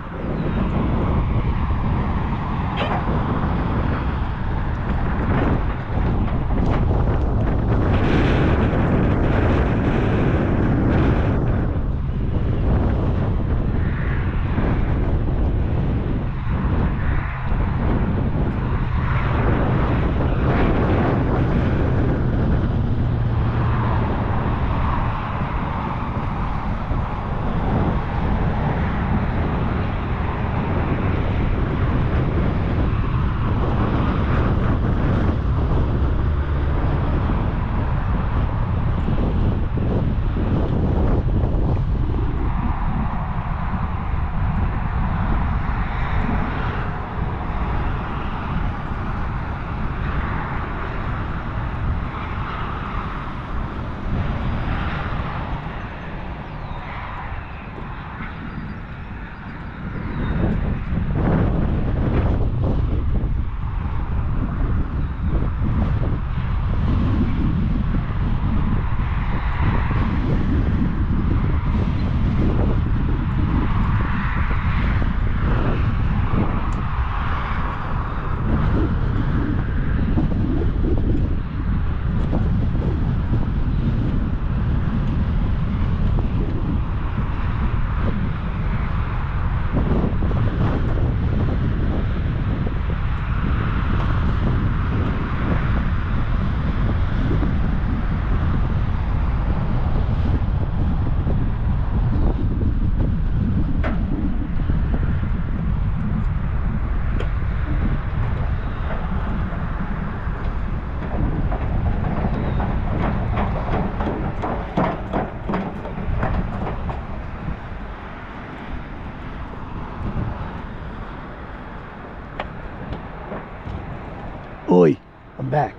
Speaker 1: Oi, I'm back.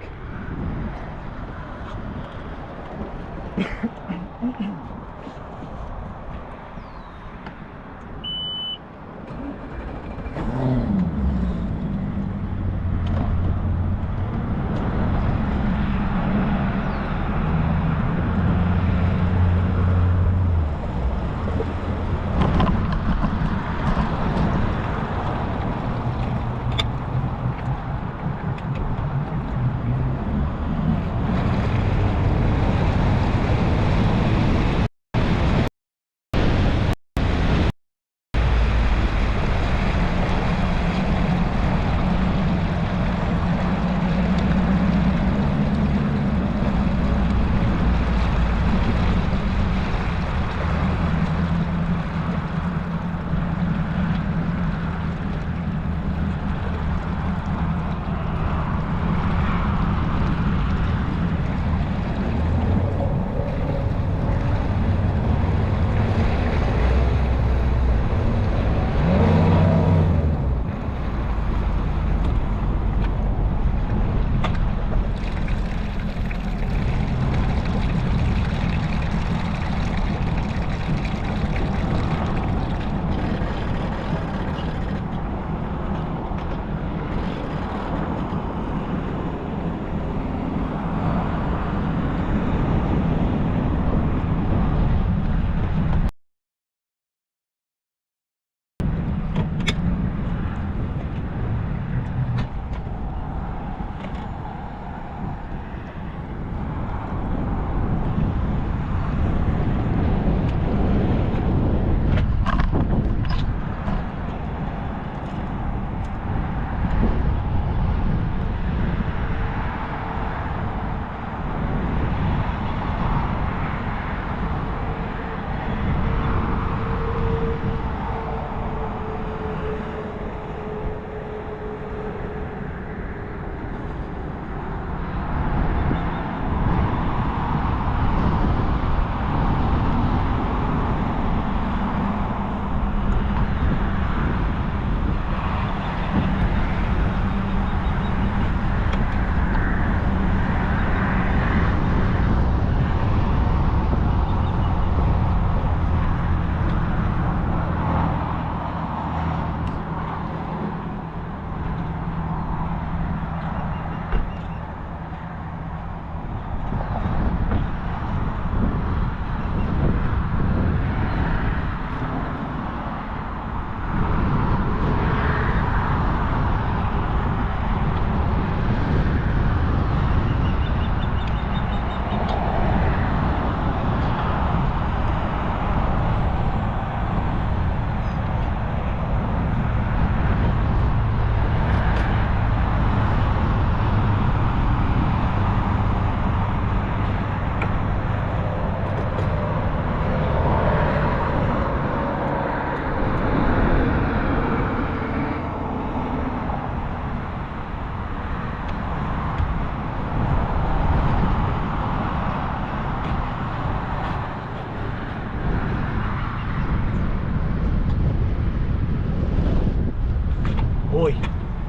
Speaker 1: Oi,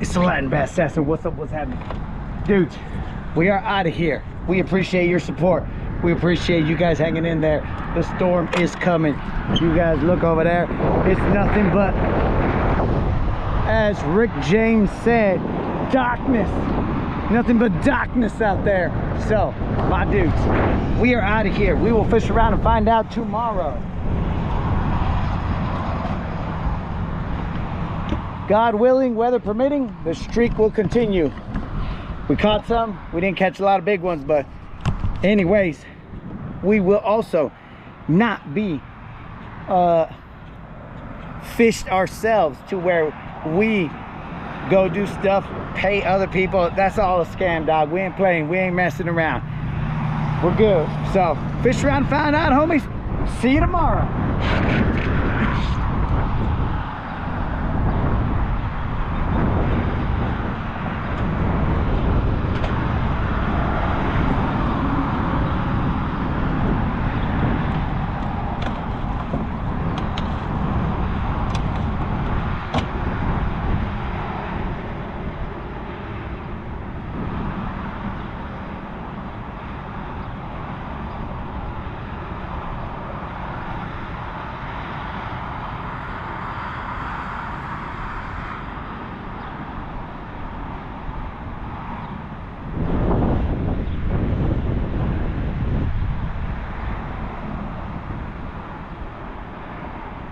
Speaker 1: it's the Latin Bass Assassin. What's up? What's happening? Dudes, we are out of here. We appreciate your support. We appreciate you guys hanging in there. The storm is coming. You guys look over there. It's nothing but, as Rick James said, darkness. Nothing but darkness out there. So, my dudes, we are out of here. We will fish around and find out tomorrow. God willing, weather permitting, the streak will continue. We caught some. We didn't catch a lot of big ones, but anyways, we will also not be fished ourselves to where we go do stuff, pay other people. That's all a scam, dog. We ain't playing. We ain't messing around. We're good. So fish around, find out, homies. See you tomorrow.